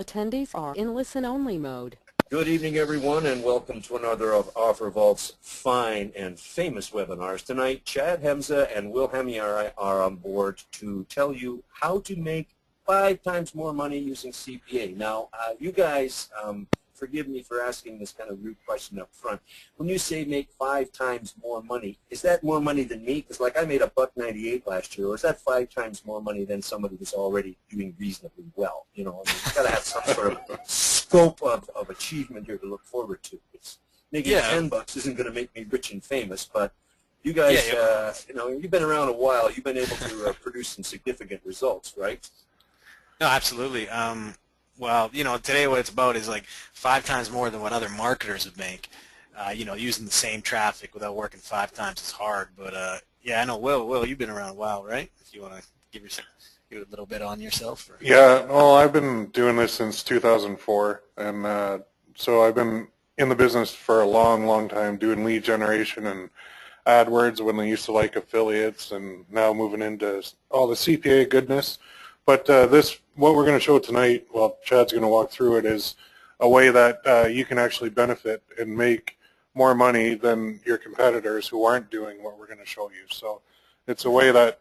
Attendees are in listen-only mode. Good evening, everyone, and welcome to another of OfferVault's fine and famous webinars. Tonight, Chad Hemza and Will Hemiar are on board to tell you how to make 5 times more money using CPA. Now, you guys, forgive me for asking this kind of rude question up front. When you say make 5 times more money, is that more money than me? Because like I made $1.98 last year, or is that 5 times more money than somebody that's already doing reasonably well? You know, I mean, you've got to have some sort of scope of achievement here to look forward to. It's making $10 isn't going to make me rich and famous, but you guys, you know, you've been around a while. You've been able to produce some significant results, right? No, absolutely. Well, you know, today what it's about is like 5 times more than what other marketers would make, you know, using the same traffic without working 5 times as hard. But, yeah, I know, Will, you've been around a while, right? If you want to give a little bit on yourself. Or... Yeah, well, I've been doing this since 2004, and so I've been in the business for a long, long time doing lead generation and AdWords when they used to like affiliates, and now moving into all the CPA goodness. But what we're going to show tonight, well, Chad's going to walk through it, is a way that you can actually benefit and make more money than your competitors who aren't doing what we're going to show you. So it's a way that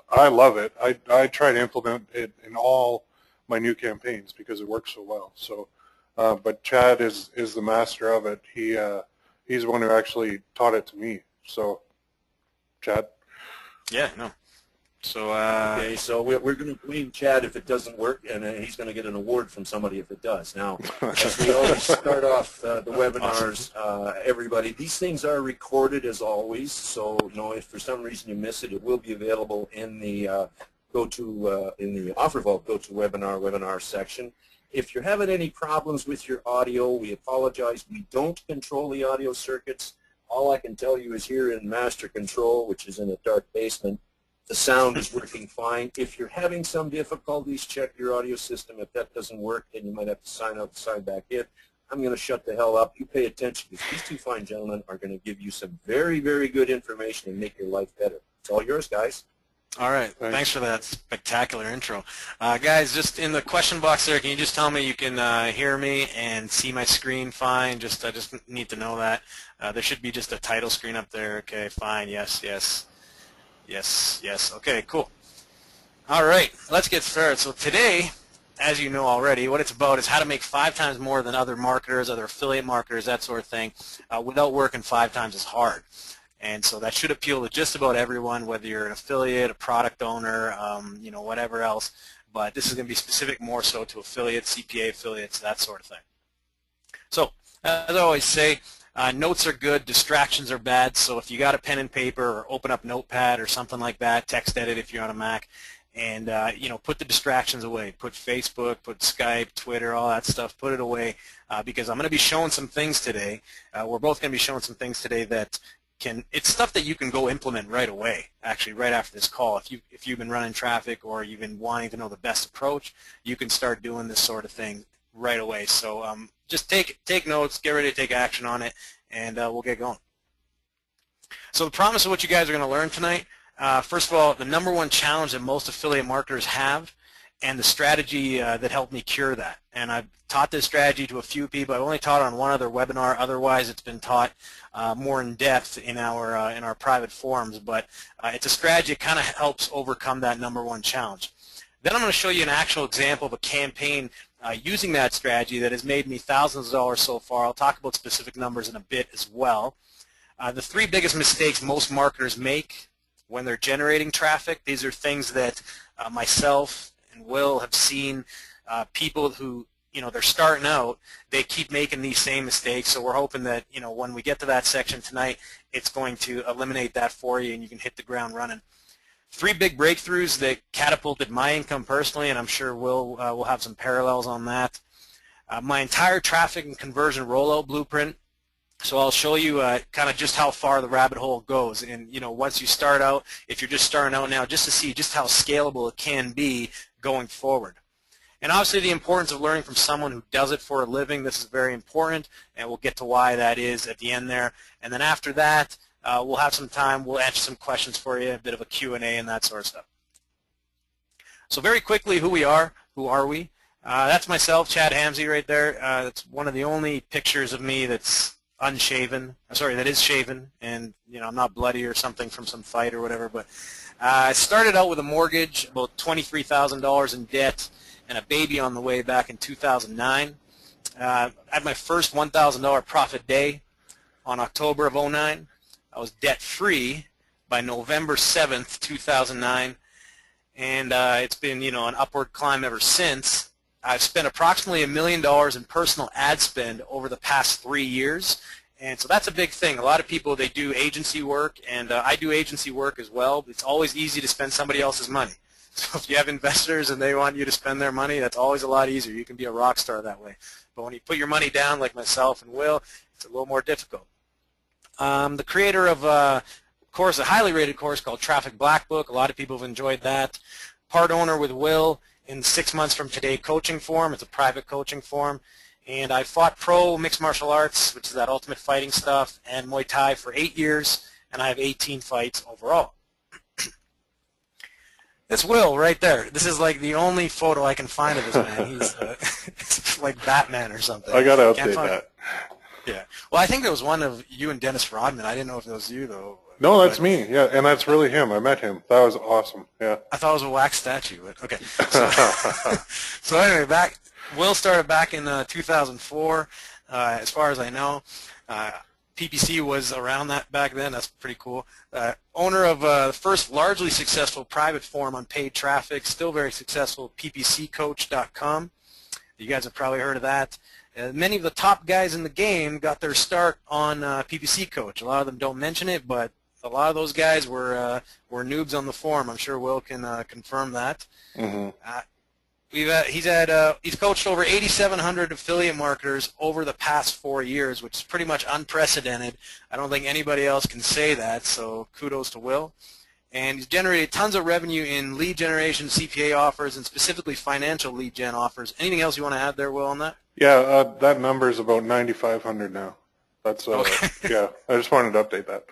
I love it. I try to implement it in all my new campaigns because it works so well. So, but Chad is the master of it. He's the one who actually taught it to me. So, Chad. Yeah, no. So okay, so we're going to blame Chad if it doesn't work, and he's going to get an award from somebody if it does. Now, as we always start off the webinars, everybody, these things are recorded as always. So, you know, if for some reason you miss it, it will be available in the OfferVault webinar section. If you're having any problems with your audio, we apologize. We don't control the audio circuits. All I can tell you is here in Master Control, which is in a dark basement, the sound is working fine. If you're having some difficulties, check your audio system. If that doesn't work, then you might have to sign out and sign back in. I'm going to shut the hell up. You pay attention because these two fine gentlemen are going to give you some very, very good information and make your life better. It's all yours, guys. All right. Thanks for that spectacular intro. Guys, just in the question box there, can you just tell me you can hear me and see my screen fine? I just need to know that. There should be just a title screen up there. Okay, fine. Yes, yes. Yes, yes. Okay, cool. All right, let's get started. So today, as you know already, what it's about is how to make 5 times more than other marketers, other affiliate marketers, that sort of thing, without working 5 times as hard. And so that should appeal to just about everyone, whether you're an affiliate, a product owner, you know, whatever else. But this is going to be specific more so to affiliates, CPA affiliates, that sort of thing. So, as I always say, notes are good, distractions are bad, so if you got a pen and paper or open up Notepad or something like that, text edit if you're on a Mac, and you know, put the distractions away. Put Facebook, put Skype, Twitter, all that stuff, put it away because I'm going to be showing some things today. We're both going to be showing some things today that it's stuff that you can go implement right away, actually right after this call. If you've been running traffic or you've been wanting to know the best approach, you can start doing this sort of thing right away. So just take notes, get ready to take action on it, and we'll get going. So the promise of what you guys are going to learn tonight, first of all, the #1 challenge that most affiliate marketers have and the strategy that helped me cure that. And I've taught this strategy to a few people. I've only taught it on one other webinar. Otherwise, it's been taught more in depth in our private forums. But it's a strategy that kind of helps overcome that #1 challenge. Then I'm going to show you an actual example of a campaign using that strategy that has made me thousands of dollars so far. I'll talk about specific numbers in a bit as well. The 3 biggest mistakes most marketers make when they're generating traffic, these are things that myself and Will have seen people who, you know, they're starting out, they keep making these same mistakes. So we're hoping that, you know, when we get to that section tonight, it's going to eliminate that for you and you can hit the ground running. 3 big breakthroughs that catapulted my income personally, and I'm sure we'll have some parallels on that. My entire traffic and conversion rollout blueprint. So I'll show you kind of just how far the rabbit hole goes. And, you know, once you start out, if you're just starting out now, just to see just how scalable it can be going forward. And obviously the importance of learning from someone who does it for a living. This is very important, and we'll get to why that is at the end there. And then after that, we'll have some time. We'll answer some questions for you, a bit of a Q&A and that sort of stuff. So very quickly, who we are, who are we? That's myself, Chad Hamsey, right there. That's one of the only pictures of me that's unshaven. Sorry, that is shaven, and I'm not bloody or something from some fight or whatever. But I started out with a mortgage, about $23,000 in debt, and a baby on the way back in 2009. I had my first $1,000 profit day on October of 2009. I was debt-free by November 7th, 2009, and it's been, an upward climb ever since. I've spent approximately $1 million in personal ad spend over the past 3 years, and so that's a big thing. A lot of people, they do agency work, and I do agency work as well. It's always easy to spend somebody else's money. So if you have investors and they want you to spend their money, that's always a lot easier. You can be a rock star that way. But when you put your money down, like myself and Will, it's a little more difficult. The creator of a highly rated course called Traffic Black Book. A lot of people have enjoyed that. Part owner with Will in 6 months from today coaching forum. It's a private coaching forum. And I fought pro mixed martial arts, which is that ultimate fighting stuff, and Muay Thai for 8 years, and I have 18 fights overall. That's Will right there. This is like the only photo I can find of this man. He's it's like Batman or something. I got to update that. Yeah. Well, I think there was one of you and Dennis Rodman. I didn't know if it was you, though. No, that's me. Yeah, and that's really him. I met him. That was awesome. Yeah. I thought it was a wax statue. But okay. So anyway, Will started back in 2004, as far as I know. PPC was around that back then. That's pretty cool. Owner of the first largely successful private forum on paid traffic, still very successful, ppccoach.com. You guys have probably heard of that. Many of the top guys in the game got their start on PPC Coach. A lot of them don't mention it, but a lot of those guys were noobs on the forum. I'm sure Will can confirm that. Mm-hmm. He's coached over 8,700 affiliate marketers over the past 4 years, which is pretty much unprecedented. I don't think anybody else can say that, so kudos to Will. And he's generated tons of revenue in lead generation, CPA offers, and specifically financial lead gen offers. Anything else you want to add there, Will, on that? Yeah, that number is about 9,500 now. That's okay. Yeah, I just wanted to update that.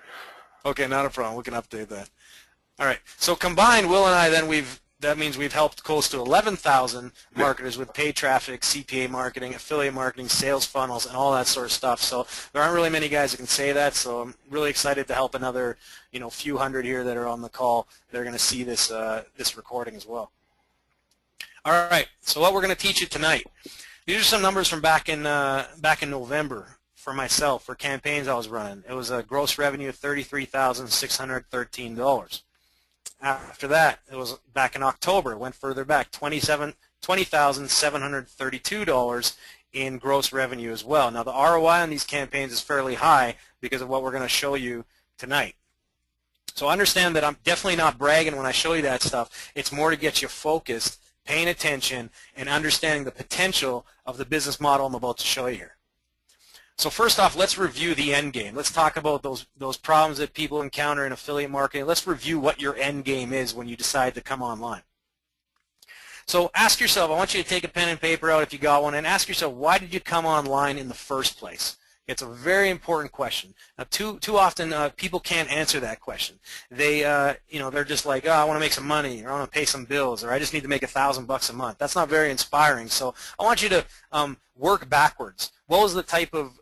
Okay, not a problem. We can update that. All right. So combined, Will and I, then that means we've helped close to 11,000 marketers with paid traffic, CPA marketing, affiliate marketing, sales funnels, and all that sort of stuff. So there aren't really many guys that can say that. So I'm really excited to help another, few hundred here that are on the call. They're going to see this recording as well. All right. So what we're going to teach you tonight. These are some numbers from back in November for myself for campaigns I was running. It was a gross revenue of $33,613. After that, it was back in October. It went further back, $20,732 in gross revenue as well. Now the ROI on these campaigns is fairly high because of what we're going to show you tonight. So understand that I'm definitely not bragging when I show you that stuff. It's more to get you focused, paying attention, and understanding the potential of the business model I'm about to show you here. So first off, let's review the end game. Let's talk about those problems that people encounter in affiliate marketing. Let's review what your end game is when you decide to come online. So ask yourself, I want you to take a pen and paper out if you got one, and ask yourself, why did you come online in the first place? It's a very important question. Now, too often people can't answer that question. They're just like, oh, I want to make some money, or I want to pay some bills, or I just need to make $1,000 a month. That's not very inspiring. So I want you to work backwards. What was the type of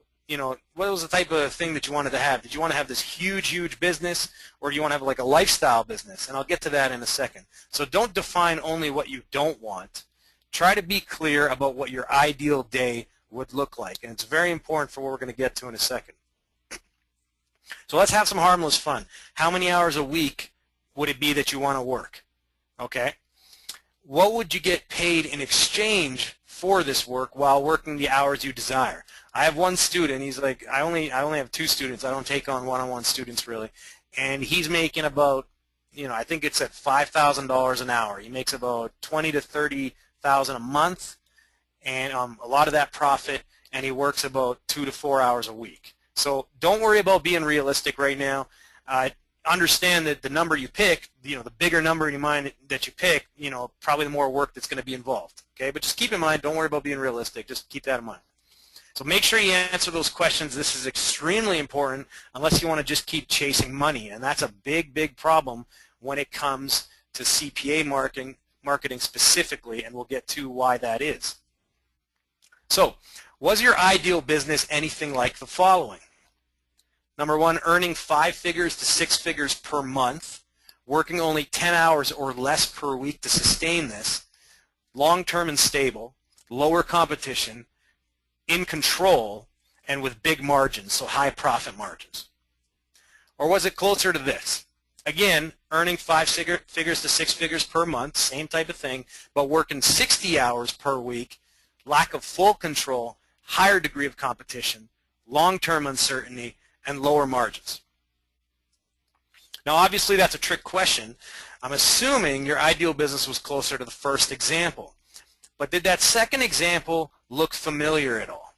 thing that you wanted to have? Did you want to have this huge business, or do you want to have like a lifestyle business? And I'll get to that in a second. So don't define only what you don't want. Try to be clear about what your ideal day would look like, and it's very important for what we're going to get to in a second. So let's have some harmless fun. How many hours a week would it be that you want to work? Okay. What would you get paid in exchange for this work while working the hours you desire? I have one student. He's like, I only have 2 students. I don't take on one-on-one students really, and he's making about, I think it's at $5,000 an hour. He makes about $20,000 to $30,000 a month, and a lot of that profit, and he works about 2 to 4 hours a week. So don't worry about being realistic right now. Understand that the number you pick, the bigger number in your mind that you pick, probably the more work that's going to be involved. Okay, but just keep in mind, don't worry about being realistic. Just keep that in mind. So make sure you answer those questions. This is extremely important unless you want to just keep chasing money, and that's a big problem when it comes to CPA marketing, marketing specifically, and we'll get to why that is. So, was your ideal business anything like the following? Number one, earning 5 figures to 6 figures per month, working only 10 hours or less per week to sustain this, long-term and stable, lower competition, in control, and with big margins, so high profit margins. Or was it closer to this? Again, earning 5 figures to 6 figures per month, same type of thing, but working 60 hours per week, lack of full control, higher degree of competition, long-term uncertainty, and lower margins. Now, obviously, that's a trick question. I'm assuming your ideal business was closer to the first example. But did that second example look familiar at all?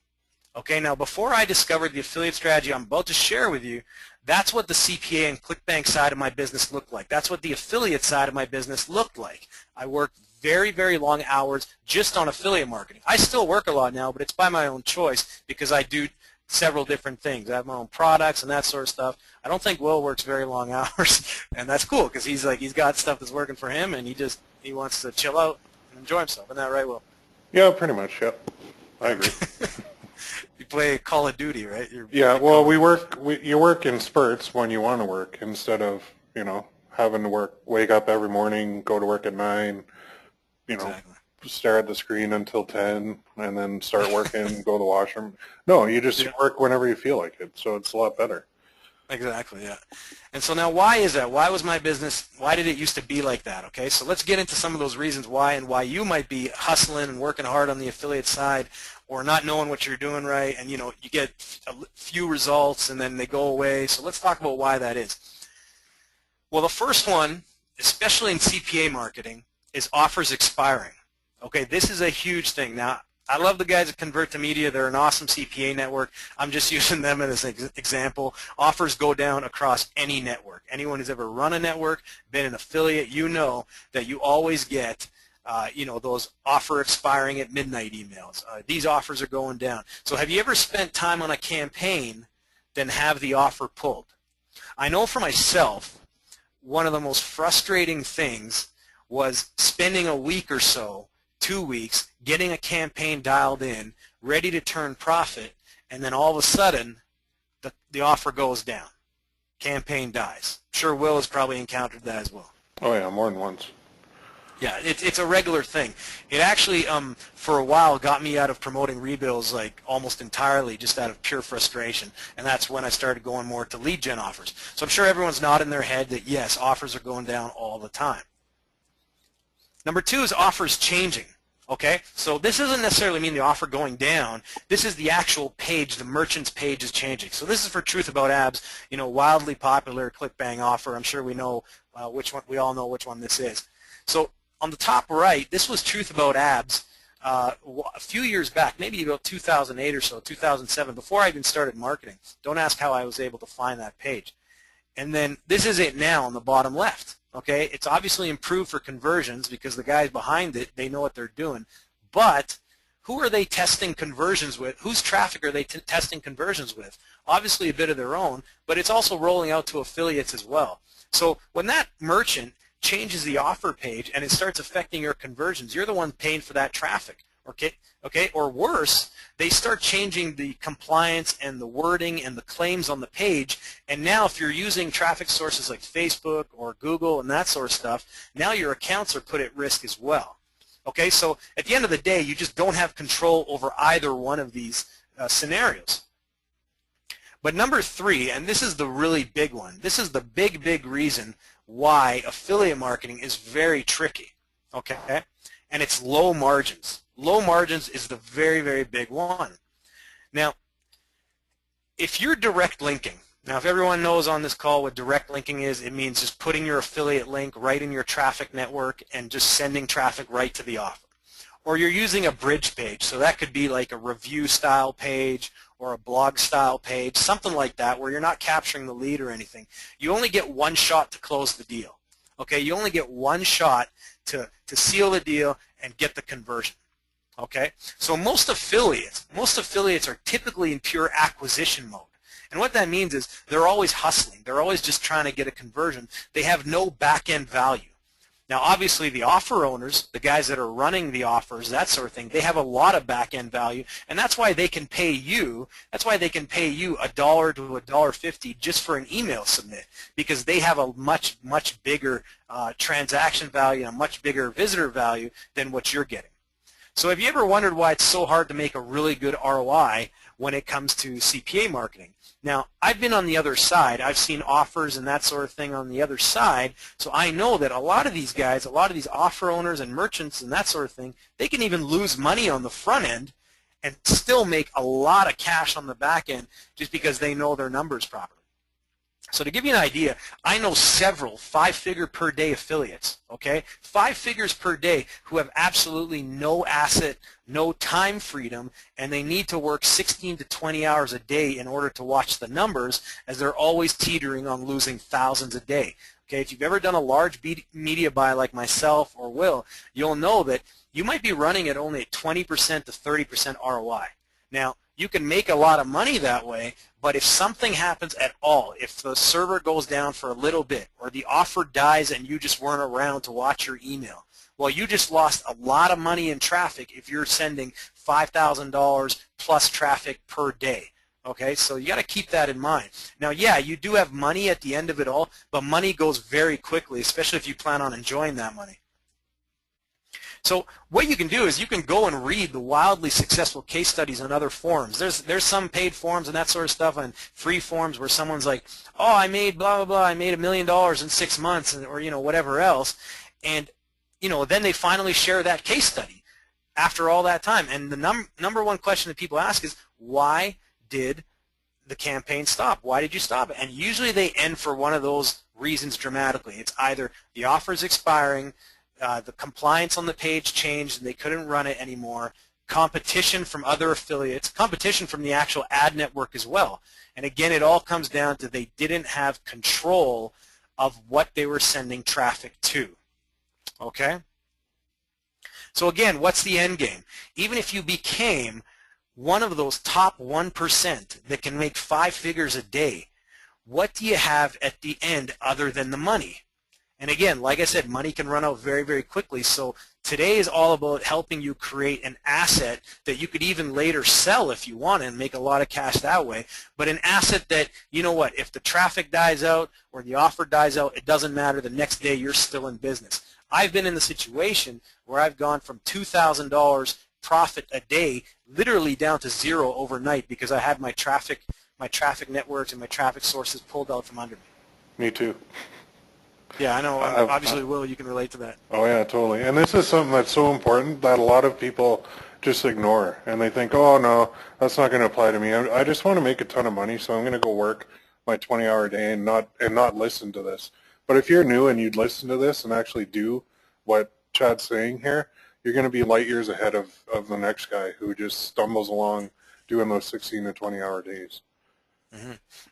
Okay, now before I discovered the affiliate strategy I'm about to share with you, that's what the CPA and ClickBank side of my business looked like. That's what the affiliate side of my business looked like. I worked very, very long hours just on affiliate marketing. I still work a lot now, but it's by my own choice because I do several different things. I have my own products and that sort of stuff. I don't think Will works very long hours, and that's cool because he's got stuff that's working for him, and he wants to chill out and enjoy himself. Isn't that right, Will? Yeah, pretty much. Yep, I agree. You play Call of Duty, right? Yeah, well, you work in spurts when you want to work instead of, having to wake up every morning, go to work at 9, Exactly. stare at the screen until 10, and then start working, go to the washroom. No, you just work whenever you feel like it, so it's a lot better. Exactly, yeah. And so now why is that? Why was my business, why did it used to be like that, okay? So let's get into some of those reasons why and why you might be hustling and working hard on the affiliate side or not knowing what you're doing right, and you get a few results and then they go away. So let's talk about why that is. Well, the first one, especially in CPA marketing, is offers expiring. Okay, this is a huge thing. Now, I love the guys at Convert to Media. They're an awesome CPA network. I'm just using them as an example. Offers go down across any network. Anyone who's ever run a network, been an affiliate, you know that you always get those offer expiring at midnight emails. These offers are going down. So have you ever spent time on a campaign then have the offer pulled? I know for myself, one of the most frustrating things was spending a week or so, 2 weeks, getting a campaign dialed in, ready to turn profit, and then all of a sudden the offer goes down. Campaign dies. I'm sure Will has probably encountered that as well. Oh yeah, more than once. Yeah, it's a regular thing. It actually, for a while, got me out of promoting rebills like almost entirely just out of pure frustration, and that's when I started going more to lead gen offers. So I'm sure everyone's nodding their head that, yes, offers are going down all the time. Number two is offers changing. Okay, so this doesn't necessarily mean the offer going down. This is the actual page, the merchant's page is changing. So this is for Truth About Abs, wildly popular ClickBang offer. I'm sure we know which one. We all know which one this is. So on the top right, this was Truth About Abs a few years back, maybe about 2008 or so, 2007, before I even started marketing. Don't ask how I was able to find that page. And then this is it now on the bottom left. Okay, it's obviously improved for conversions because the guys behind it, they know what they're doing. But who are they testing conversions with? Whose traffic are they testing conversions with? Obviously a bit of their own, but it's also rolling out to affiliates as well. So when that merchant changes the offer page and it starts affecting your conversions, you're the one paying for that traffic. Okay, or worse, they start changing the compliance and the wording and the claims on the page, and now if you're using traffic sources like Facebook or Google and that sort of stuff, now your accounts are put at risk as well. Okay, so at the end of the day, you just don't have control over either one of these scenarios. But number three, and this is the really big one, this is the big reason why affiliate marketing is very tricky, okay, and it's low margins. Low margins is the very big one. Now, if you're direct linking, now if everyone knows on this call what direct linking is, it means just putting your affiliate link right in your traffic network and just sending traffic right to the offer. Or you're using a bridge page, so that could be like a review style page or a blog style page, something like that where you're not capturing the lead or anything. You only get one shot to close the deal. Okay, you only get one shot to seal the deal and get the conversion. Okay, so most affiliates are typically in pure acquisition mode. And what that means is they're always hustling. They're always just trying to get a conversion. They have no back-end value. Now, obviously, the offer owners, the guys that are running the offers, that sort of thing, they have a lot of back-end value, and that's why they can pay you. That's why they can pay you $1 to $1.50 just for an email submit, because they have a much bigger transaction value and a much bigger visitor value than what you're getting. So have you ever wondered why it's so hard to make a really good ROI when it comes to CPA marketing? Now, I've been on the other side. I've seen offers and that sort of thing on the other side, so I know that a lot of these guys, a lot of these offer owners and merchants and that sort of thing, they can even lose money on the front end and still make a lot of cash on the back end just because they know their numbers properly. So to give you an idea, I know several 5-figure per day affiliates, okay? 5 figures per day who have absolutely no asset, no time freedom, and they need to work 16 to 20 hours a day in order to watch the numbers, as they're always teetering on losing thousands a day. Okay, if you've ever done a large media buy like myself or Will, you'll know that you might be running at only 20% to 30% ROI. Now, you can make a lot of money that way, but if something happens at all, if the server goes down for a little bit, or the offer dies and you just weren't around to watch your email, well, you just lost a lot of money in traffic if you're sending $5,000 plus traffic per day. Okay, so you got to keep that in mind. Now, yeah, you do have money at the end of it all, but money goes very quickly, especially if you plan on enjoying that money. So what you can do is you can go and read the wildly successful case studies on other forums. There's some paid forums and that sort of stuff, and free forums where someone's like, oh, I made blah, blah, blah, I made $1 million in 6 months, or, you know, whatever else. And, you know, then they finally share that case study after all that time. And the number one question that people ask is, why did the campaign stop? Why did you stop it? And usually they end for one of those reasons dramatically. It's either the offer's expiring, the compliance on the page changed and they couldn't run it anymore, competition from other affiliates, competition from the actual ad network as well. And again, it all comes down to they didn't have control of what they were sending traffic to. Okay? So again, what's the end game? Even if you became one of those top 1% that can make 5 figures a day, what do you have at the end other than the money? And again, like I said, money can run out very, very quickly. So today is all about helping you create an asset that you could even later sell if you want and make a lot of cash that way. But an asset that, you know what, if the traffic dies out or the offer dies out, it doesn't matter. The next day you're still in business. I've been in the situation where I've gone from $2,000 profit a day literally down to zero overnight because I had my traffic networks and my traffic sources pulled out from under me. Me too. Yeah, I know. Obviously, Will, you can relate to that. Oh, yeah, totally. And this is something that's so important that a lot of people just ignore. And they think, oh, no, that's not going to apply to me. I just want to make a ton of money, so I'm going to go work my 20-hour day and not listen to this. But if you're new and you'd listen to this and actually do what Chad's saying here, you're going to be light years ahead of the next guy who just stumbles along doing those 16 to 20-hour days. Mm-hmm.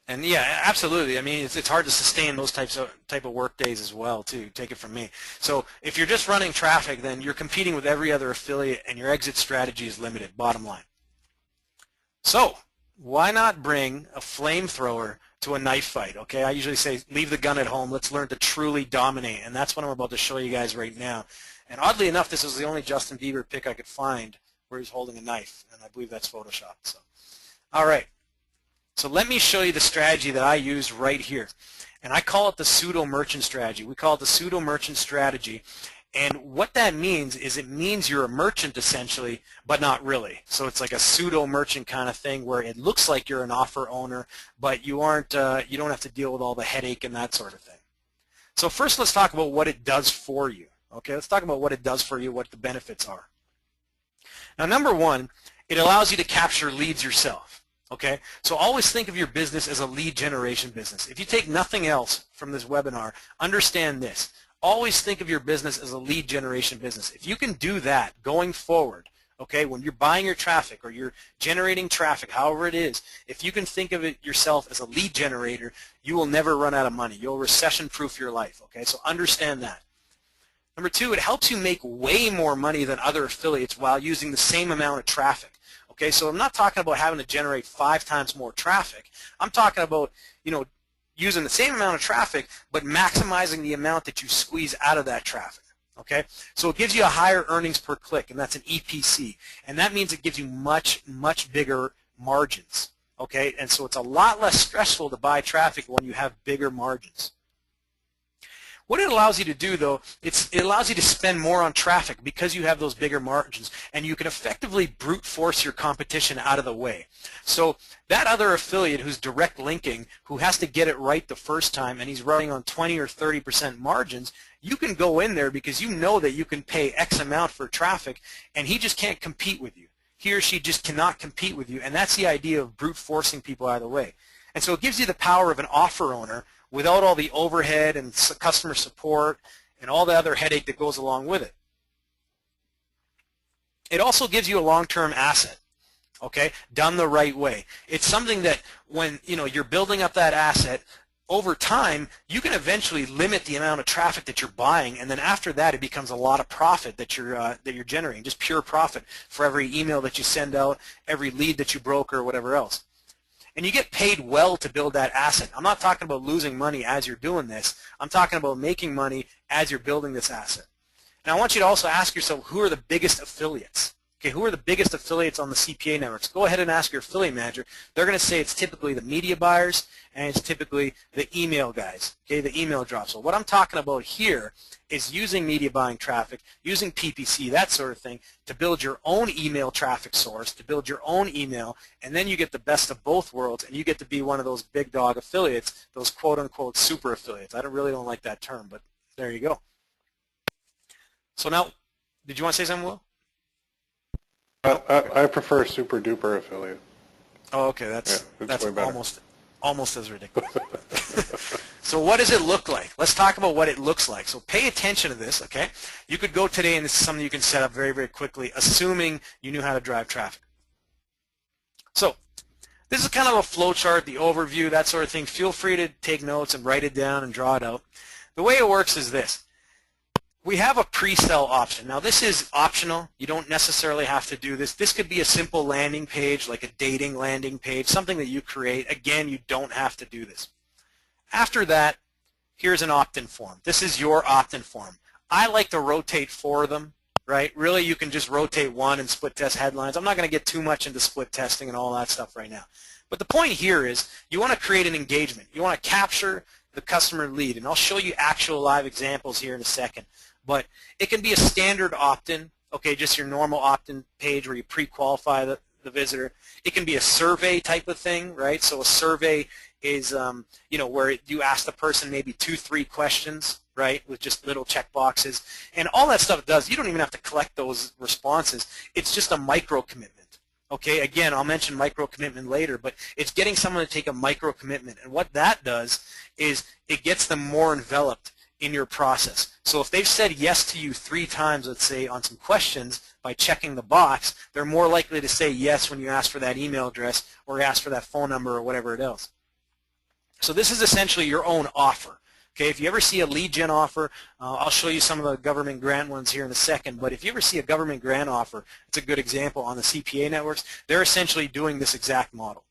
And yeah, absolutely. I mean, it's hard to sustain those type of work days as well, too. Take it from me. So if you're just running traffic, then you're competing with every other affiliate, and your exit strategy is limited. Bottom line. So why not bring a flamethrower to a knife fight? Okay, I usually say leave the gun at home. Let's learn to truly dominate, and that's what I'm about to show you guys right now. And oddly enough, this is the only Justin Bieber pic I could find where he's holding a knife, and I believe that's Photoshopped. So, all right. So let me show you the strategy that I use right here. And I call it the pseudo merchant strategy. We call it the pseudo merchant strategy. And what that means is it means you're a merchant essentially, but not really. So it's like a pseudo merchant kind of thing where it looks like you're an offer owner, but you aren't. You don't have to deal with all the headache and that sort of thing. So first let's talk about what it does for you. Okay, let's talk about what it does for you, what the benefits are. Now, number one, it allows you to capture leads yourself. Okay, so always think of your business as a lead generation business. If you take nothing else from this webinar, understand this. Always think of your business as a lead generation business. If you can do that going forward, okay, when you're buying your traffic or you're generating traffic, however it is, if you can think of it yourself as a lead generator, you will never run out of money. You'll recession-proof your life, okay? So understand that. Number two, it helps you make way more money than other affiliates while using the same amount of traffic. Okay, so I'm not talking about having to generate 5 times more traffic. I'm talking about, you know, using the same amount of traffic, but maximizing the amount that you squeeze out of that traffic. Okay, so it gives you a higher earnings per click, and that's an EPC, and that means it gives you much bigger margins. Okay, and so it's a lot less stressful to buy traffic when you have bigger margins. What it allows you to do, though, it allows you to spend more on traffic because you have those bigger margins, and you can effectively brute force your competition out of the way. So that other affiliate who's direct linking, who has to get it right the first time, and he's running on 20 or 30% margins, you can go in there because you know that you can pay X amount for traffic, and he just can't compete with you. He or she just cannot compete with you, and that's the idea of brute forcing people out of the way. And so it gives you the power of an offer owner without all the overhead and customer support and all the other headache that goes along with it. It also gives you a long-term asset, okay, done the right way. It's something that when you're building up that asset, over time, you can eventually limit the amount of traffic that you're buying, and then after that, it becomes a lot of profit that you're generating, just pure profit for every email that you send out, every lead that you broker, or whatever else. And you get paid well to build that asset. I'm not talking about losing money as you're doing this. I'm talking about making money as you're building this asset. And I want you to also ask yourself, who are the biggest affiliates? Okay, who are the biggest affiliates on the CPA networks? Go ahead and ask your affiliate manager. They're going to say it's typically the media buyers and it's typically the email guys, okay, the email drops. So what I'm talking about here is using media buying traffic, using PPC, that sort of thing, to build your own email traffic source, to build your own email, and then you get the best of both worlds, and you get to be one of those big dog affiliates, those quote-unquote super affiliates. I really don't like that term, but there you go. So now, did you want to say something, Will? I prefer super duper affiliate. Oh, okay, that's way better. almost as ridiculous. So what does it look like? Let's talk about what it looks like. So pay attention to this, okay? You could go today, and this is something you can set up very, very quickly, assuming you knew how to drive traffic. So this is kind of a flow chart, the overview, that sort of thing. Feel free to take notes and write it down and draw it out. The way it works is this. We have a pre-sell option. Now this is optional. You don't necessarily have to do this. This could be a simple landing page, like a dating landing page, something that you create. Again, you don't have to do this. After that, here's an opt-in form. This is your opt-in form. I like to rotate 4 of them, right? Really, you can just rotate 1 and split test headlines. I'm not going to get too much into split testing and all that stuff right now. But the point here is you want to create an engagement. You want to capture the customer lead, and I'll show you actual live examples here in a second. But it can be a standard opt-in, okay, just your normal opt-in page where you pre-qualify the visitor. It can be a survey type of thing, right? So a survey is, where you ask the person maybe 2-3 questions, right, with just little check boxes. And all that stuff does, you don't even have to collect those responses. It's just a micro commitment. Okay, again, I'll mention micro commitment later, but it's getting someone to take a micro commitment. And what that does is it gets them more enveloped in your process. So if they've said yes to you 3 times, let's say, on some questions by checking the box, they're more likely to say yes when you ask for that email address or ask for that phone number or whatever it else. So this is essentially your own offer. Okay, if you ever see a lead gen offer, I'll show you some of the government grant ones here in a second, but if you ever see a government grant offer, it's a good example on the CPA networks, they're essentially doing this exact model.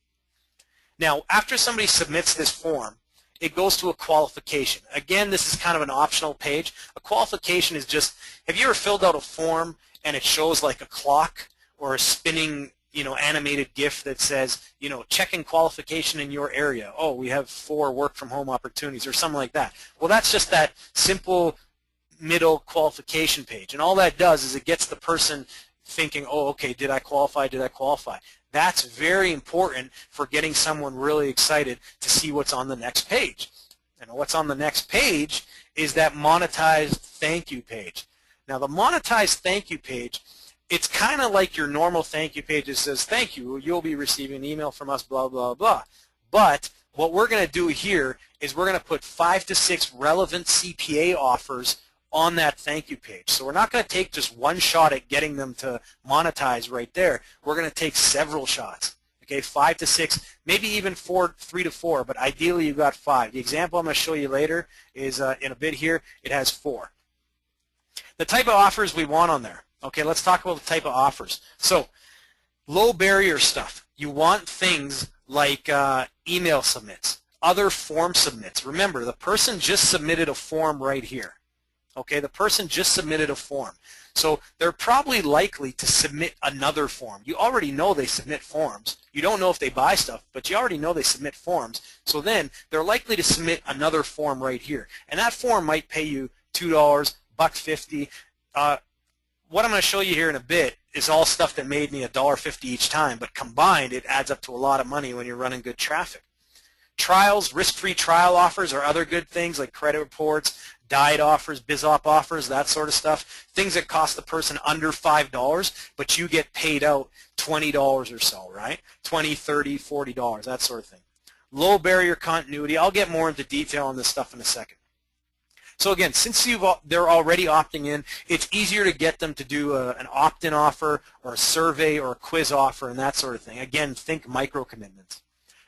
Now, after somebody submits this form, it goes to a qualification. Again, this is kind of an optional page. A qualification is just, have you ever filled out a form and it shows like a clock or a spinning, animated GIF that says, checking qualification in your area. Oh, we have 4 work from home opportunities or something like that. Well, that's just that simple middle qualification page. And all that does is it gets the person thinking, oh, okay, did I qualify? Did I qualify? That's very important for getting someone really excited to see what's on the next page. And what's on the next page is that monetized thank you page. Now, the monetized thank you page, it's kind of like your normal thank you page that says, thank you, you'll be receiving an email from us, blah, blah, blah. But what we're going to do here is we're going to put 5 to 6 relevant CPA offers on that thank you page. So we're not going to take just one shot at getting them to monetize right there. We're going to take several shots. Okay, 5 to 6, maybe even 3 to 4, but ideally you've got 5. The example I'm going to show you later is in a bit here, it has 4. The type of offers we want on there. Okay, let's talk about the type of offers. So low barrier stuff. You want things like email submits, other form submits. Remember, the person just submitted a form right here. Okay, the person just submitted a form. So they're probably likely to submit another form. You already know they submit forms. You don't know if they buy stuff, but you already know they submit forms. So then they're likely to submit another form right here. And that form might pay you $2, $1.50. What I'm going to show you here in a bit is all stuff that made me $1.50 each time, but combined it adds up to a lot of money when you're running good traffic. Trials, risk-free trial offers are other good things like credit reports, diet offers, BizOp offers, that sort of stuff. Things that cost the person under $5, but you get paid out $20 or so, right? $20, $30, $40, that sort of thing. Low barrier continuity. I'll get more into detail on this stuff in a second. So again, since they're already opting in, it's easier to get them to do an opt-in offer or a survey or a quiz offer and that sort of thing. Again, think micro commitments.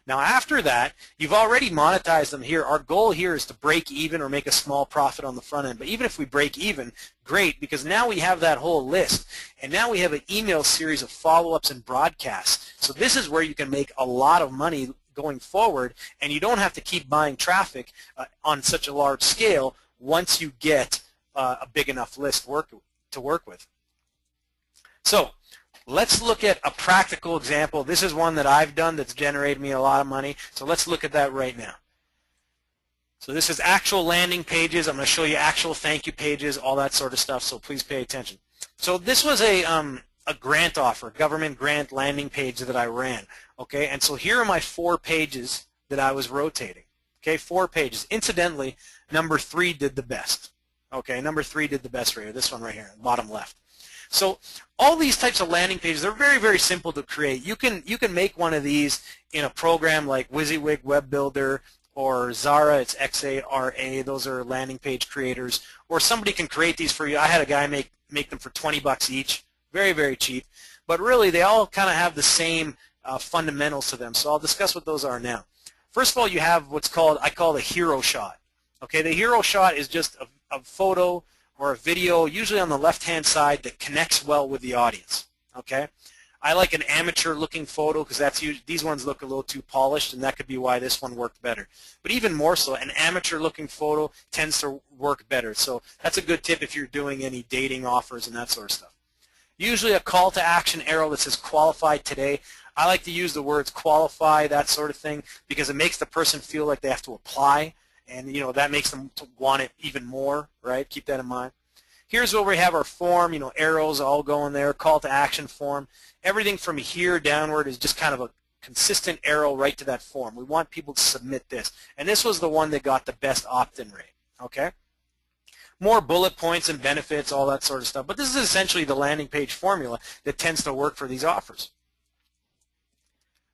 Now after that, you've already monetized them here. Our goal here is to break even or make a small profit on the front end. But even if we break even, great, because now we have that whole list. And now we have an email series of follow-ups and broadcasts. So this is where you can make a lot of money going forward, and you don't have to keep buying traffic on such a large scale once you get a big enough list to work with. So let's look at a practical example. This is one that I've done that's generated me a lot of money. So let's look at that right now. So this is actual landing pages. I'm going to show you actual thank you pages, all that sort of stuff, so please pay attention. So this was a grant offer, government grant landing page that I ran. Okay, and so here are my 4 pages that I was rotating. Okay, 4 pages. Incidentally, number 3 did the best. Okay, number 3 did the best right here. This one right here, bottom left. So all these types of landing pages, they're very, very simple to create. You can make one of these in a program like WYSIWYG Web Builder or Zara. It's XARA. Those are landing page creators. Or somebody can create these for you. I had a guy make them for $20 each. Very, very cheap. But really, they all kind of have the same fundamentals to them. So I'll discuss what those are now. First of all, you have what's called, I call the hero shot. Okay, the hero shot is just a photo or a video, usually on the left-hand side, that connects well with the audience. Okay, I like an amateur-looking photo because that's usually, these ones look a little too polished, and that could be why this one worked better. But even more so, an amateur-looking photo tends to work better. So that's a good tip if you're doing any dating offers and that sort of stuff. Usually a call to action arrow that says qualify today. I like to use the words qualify, that sort of thing, because it makes the person feel like they have to apply, and that makes them want it even more, right? Keep that in mind. Here's where we have our form, arrows all going there, call to action form. Everything from here downward is just kind of a consistent arrow right to that form. We want people to submit this, and this was the one that got the best opt-in rate, okay? More bullet points and benefits, all that sort of stuff, but this is essentially the landing page formula that tends to work for these offers.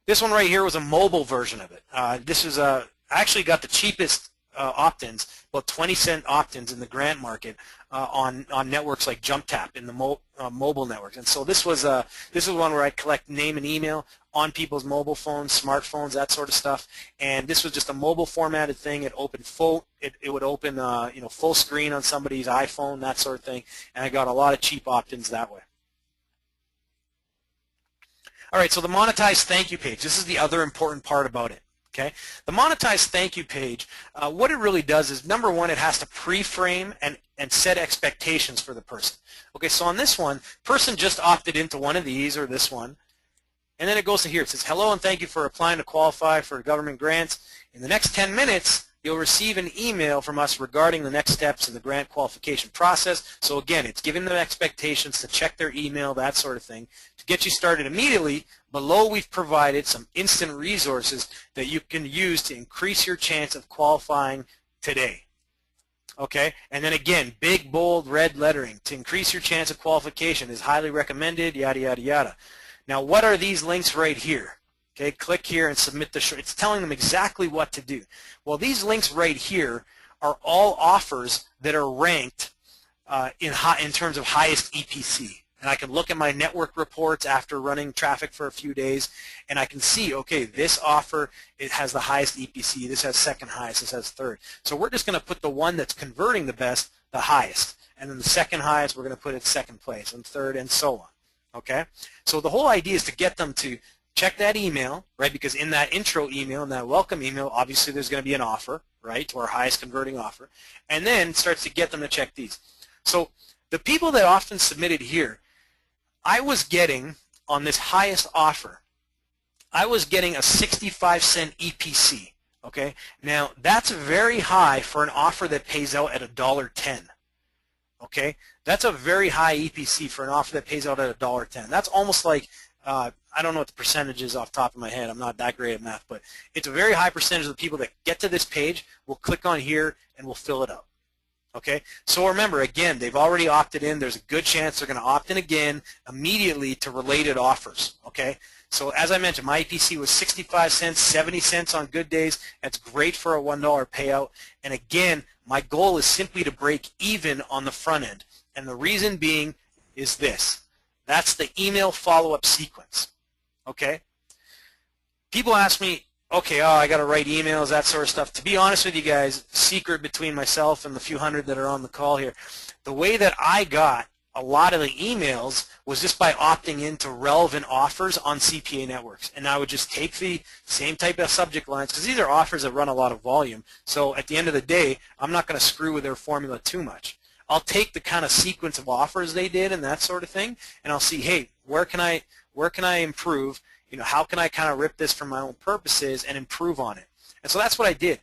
This one right here was a mobile version of it. This is I actually got the cheapest opt-ins, about 20-cent opt-ins in the grant market on networks like JumpTap in the mobile networks. And so this is one where I collect name and email on people's mobile phones, smartphones, that sort of stuff. And this was just a mobile formatted thing. It opened it would open full screen on somebody's iPhone, that sort of thing. And I got a lot of cheap opt-ins that way. All right, so the monetized thank you page. This is the other important part about it. Okay, the monetized thank you page, what it really does is, number one, it has to pre-frame and set expectations for the person. Okay, so on this one, person just opted into one of these or this one, and then it goes to here. It says, hello and thank you for applying to qualify for government grants. In the next 10 minutes, you'll receive an email from us regarding the next steps in the grant qualification process. So again, it's giving them expectations to check their email, that sort of thing. To get you started immediately, below we've provided some instant resources that you can use to increase your chance of qualifying today. Okay, and then again, big, bold, red lettering. To increase your chance of qualification is highly recommended, yada, yada, yada. Now, what are these links right here? Okay, click here and submit the it's telling them exactly what to do. Well, these links right here are all offers that are ranked in terms of highest EPC. And I can look at my network reports after running traffic for a few days, and I can see, okay, this offer, it has the highest EPC, this has second highest, this has third. So we're just going to put the one that's converting the best, the highest. And then the second highest, we're going to put it second place, and third, and so on. Okay? So the whole idea is to get them to check that email, right? Because in that intro email, in that welcome email, obviously there's going to be an offer, right, to our highest converting offer, and then starts to get them to check these. So the people that often submitted here, I was getting on this highest offer, I was getting a 65-cent EPC. Okay, now that's very high for an offer that pays out at $1.10. Okay, that's a very high EPC for an offer that pays out at $1.10. That's almost like, I don't know what the percentage is off the top of my head. I'm not that great at math, but it's a very high percentage of the people that get to this page will click on here and will fill it out. Okay, so remember, again, they've already opted in. There's a good chance they're going to opt in again immediately to related offers. Okay, so as I mentioned, my EPC was 65 cents, 70 cents on good days. That's great for a $1 payout. And again, my goal is simply to break even on the front end. And the reason being is this. That's the email follow-up sequence. Okay, people ask me, okay, I got to write emails, that sort of stuff. To be honest with you guys, secret between myself and the few hundred that are on the call here, the way that I got a lot of the emails was just by opting into relevant offers on CPA networks. And I would just take the same type of subject lines, because these are offers that run a lot of volume. So at the end of the day, I'm not going to screw with their formula too much. I'll take the kind of sequence of offers they did and that sort of thing, and I'll see, hey, where can I improve? You know, how can I kind of rip this for my own purposes and improve on it? And so that's what I did.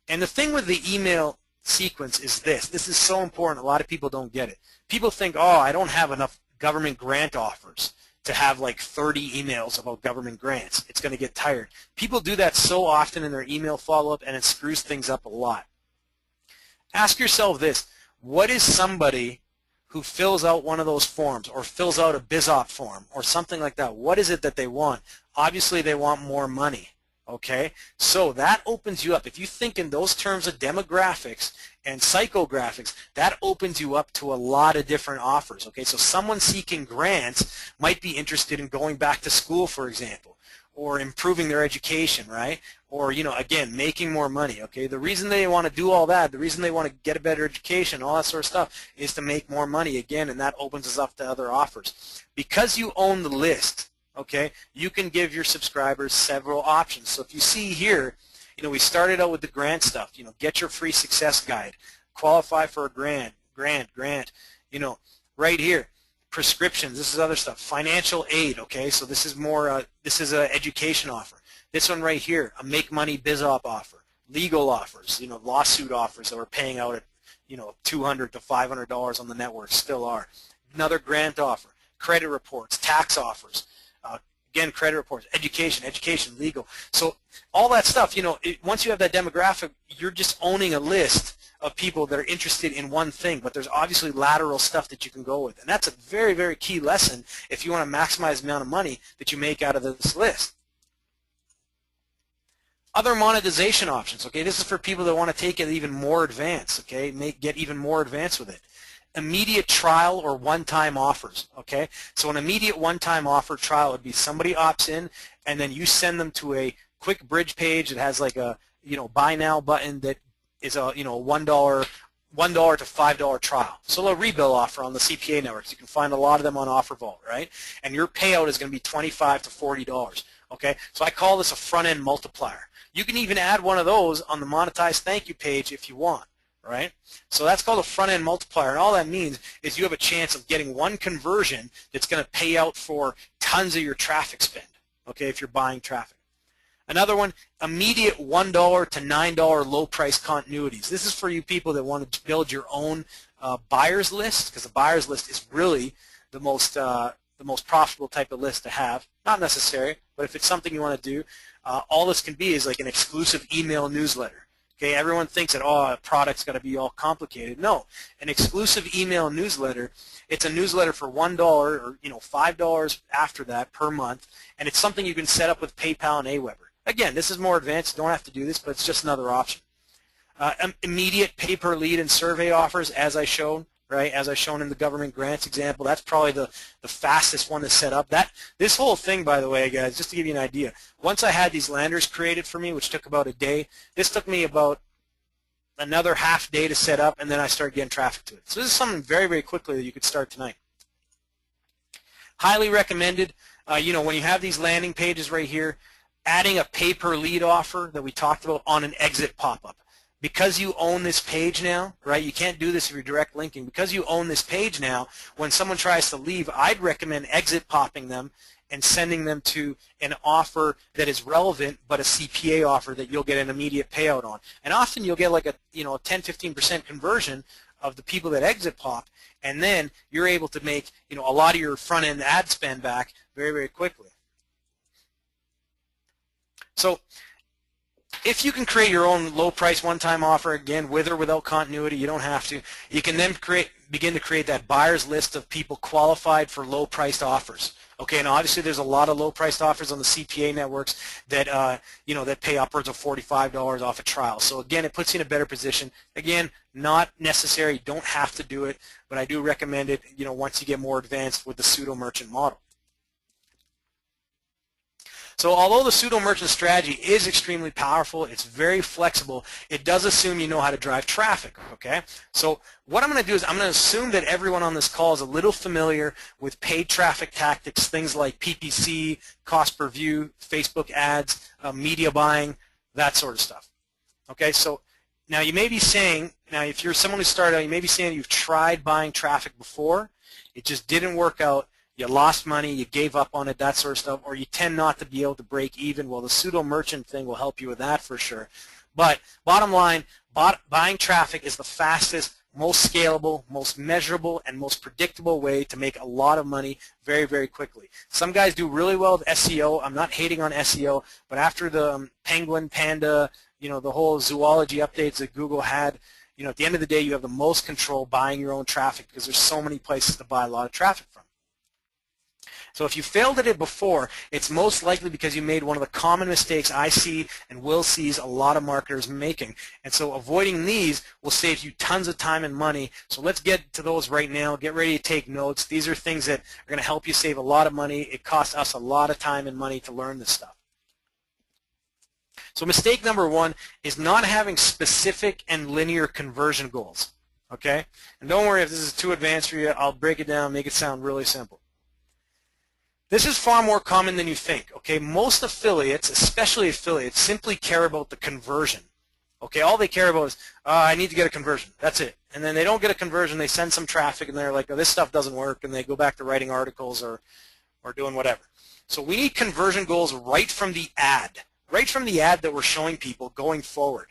And the thing with the email sequence is this. This is so important. A lot of people don't get it. People think, I don't have enough government grant offers to have like 30 emails about government grants. It's going to get tired. People do that so often in their email follow-up, and it screws things up a lot. Ask yourself this. What is somebody who fills out one of those forms or fills out a BizOp form or something like that? What is it that they want? Obviously, they want more money. Okay, so that opens you up. If you think in those terms of demographics and psychographics, that opens you up to a lot of different offers. Okay, so someone seeking grants might be interested in going back to school, for example, or improving their education, right? Or, you know, again, making more money. Okay, the reason they want to do all that, the reason they want to get a better education, all that sort of stuff, is to make more money again, and that opens us up to other offers. Because you own the list, okay, you can give your subscribers several options. So if you see here, you know, we started out with the grant stuff. You know, get your free success guide, qualify for a grant. You know, right here, prescriptions. This is other stuff. Financial aid. Okay, so this is more. This is an education offer. This one right here, a make money BizOp offer. Legal offers. You know, lawsuit offers that we're paying out at, you know, $200 to $500 on the network, still are. Another grant offer. Credit reports, tax offers. Again, credit reports, education, legal. So all that stuff, you know, once you have that demographic, you're just owning a list of people that are interested in one thing, but there's obviously lateral stuff that you can go with. And that's a very, very key lesson if you want to maximize the amount of money that you make out of this list. Other monetization options, okay, this is for people that want to take it even more advanced, okay, get even more advanced with it. Immediate trial or one-time offers, okay? So an immediate one-time offer trial would be somebody opts in, and then you send them to a quick bridge page that has like a, you know, buy now button that is a, you know, $1 to $5 trial. So a rebill offer on the CPA networks. You can find a lot of them on Offer Vault, right? And your payout is going to be $25 to $40, okay? So I call this a front-end multiplier. You can even add one of those on the monetized thank you page if you want. Right? So that's called a front-end multiplier, and all that means is you have a chance of getting one conversion that's going to pay out for tons of your traffic spend, okay, if you're buying traffic. Another one, immediate $1 to $9 low-price continuities. This is for you people that want to build your own buyer's list, because the buyer's list is really the most profitable type of list to have. Not necessary, but if it's something you want to do, all this can be is like an exclusive email newsletter. Okay, everyone thinks that, a product's got to be all complicated. No, an exclusive email newsletter, it's a newsletter for $1 or, you know, $5 after that per month, and it's something you can set up with PayPal and Aweber. Again, this is more advanced. You don't have to do this, but it's just another option. Immediate pay-per-lead and survey offers, as I showed, right? As I shown in the government grants example, that's probably the fastest one to set up. This whole thing, by the way, guys, just to give you an idea, once I had these landers created for me, which took about a day, this took me about another half day to set up, and then I started getting traffic to it. So this is something very, very quickly that you could start tonight. Highly recommended, you know, when you have these landing pages right here, adding a pay-per-lead offer that we talked about on an exit pop-up. because you own this page now, right? You can't do this if you're direct linking. Because you own this page now, when someone tries to leave, I'd recommend exit popping them and sending them to an offer that is relevant, but a CPA offer that you'll get an immediate payout on. And often you'll get like a 10-15% conversion of the people that exit pop, and then you're able to make a lot of your front end ad spend back very, very quickly. So if you can create your own low price one-time offer, again, with or without continuity, you don't have to, you can then begin to create that buyer's list of people qualified for low priced offers. Okay, and obviously there's a lot of low priced offers on the CPA networks that that pay upwards of $45 off a trial. So again, it puts you in a better position. Again, not necessary, you don't have to do it, but I do recommend it once you get more advanced with the pseudo merchant model. So although the pseudo merchant strategy is extremely powerful, it's very flexible, it does assume you know how to drive traffic, okay? So what I'm going to do is I'm going to assume that everyone on this call is a little familiar with paid traffic tactics, things like PPC, cost per view, Facebook ads, media buying, that sort of stuff. Okay, so now you may be saying, if you're someone who started out, you may be saying you've tried buying traffic before, it just didn't work out, you lost money, you gave up on it, that sort of stuff, or you tend not to be able to break even. Well, the pseudo merchant thing will help you with that for sure. But bottom line, buying traffic is the fastest, most scalable, most measurable, and most predictable way to make a lot of money very, very quickly. Some guys do really well with SEO. I'm not hating on SEO, but after the penguin, panda, the whole zoology updates that Google had, at the end of the day, you have the most control buying your own traffic because there's so many places to buy a lot of traffic from. So if you failed at it before, it's most likely because you made one of the common mistakes I see and will see a lot of marketers making. And so avoiding these will save you tons of time and money. So let's get to those right now. Get ready to take notes. These are things that are going to help you save a lot of money. It costs us a lot of time and money to learn this stuff. So mistake number one is not having specific and linear conversion goals. Okay? And don't worry if this is too advanced for you. I'll break it down, make it sound really simple. This is far more common than you think, okay? Most affiliates, especially affiliates, simply care about the conversion, okay? All they care about is, I need to get a conversion. That's it. And then they don't get a conversion, they send some traffic, and they're like, oh, this stuff doesn't work, and they go back to writing articles or doing whatever. So we need conversion goals right from the ad that we're showing people going forward.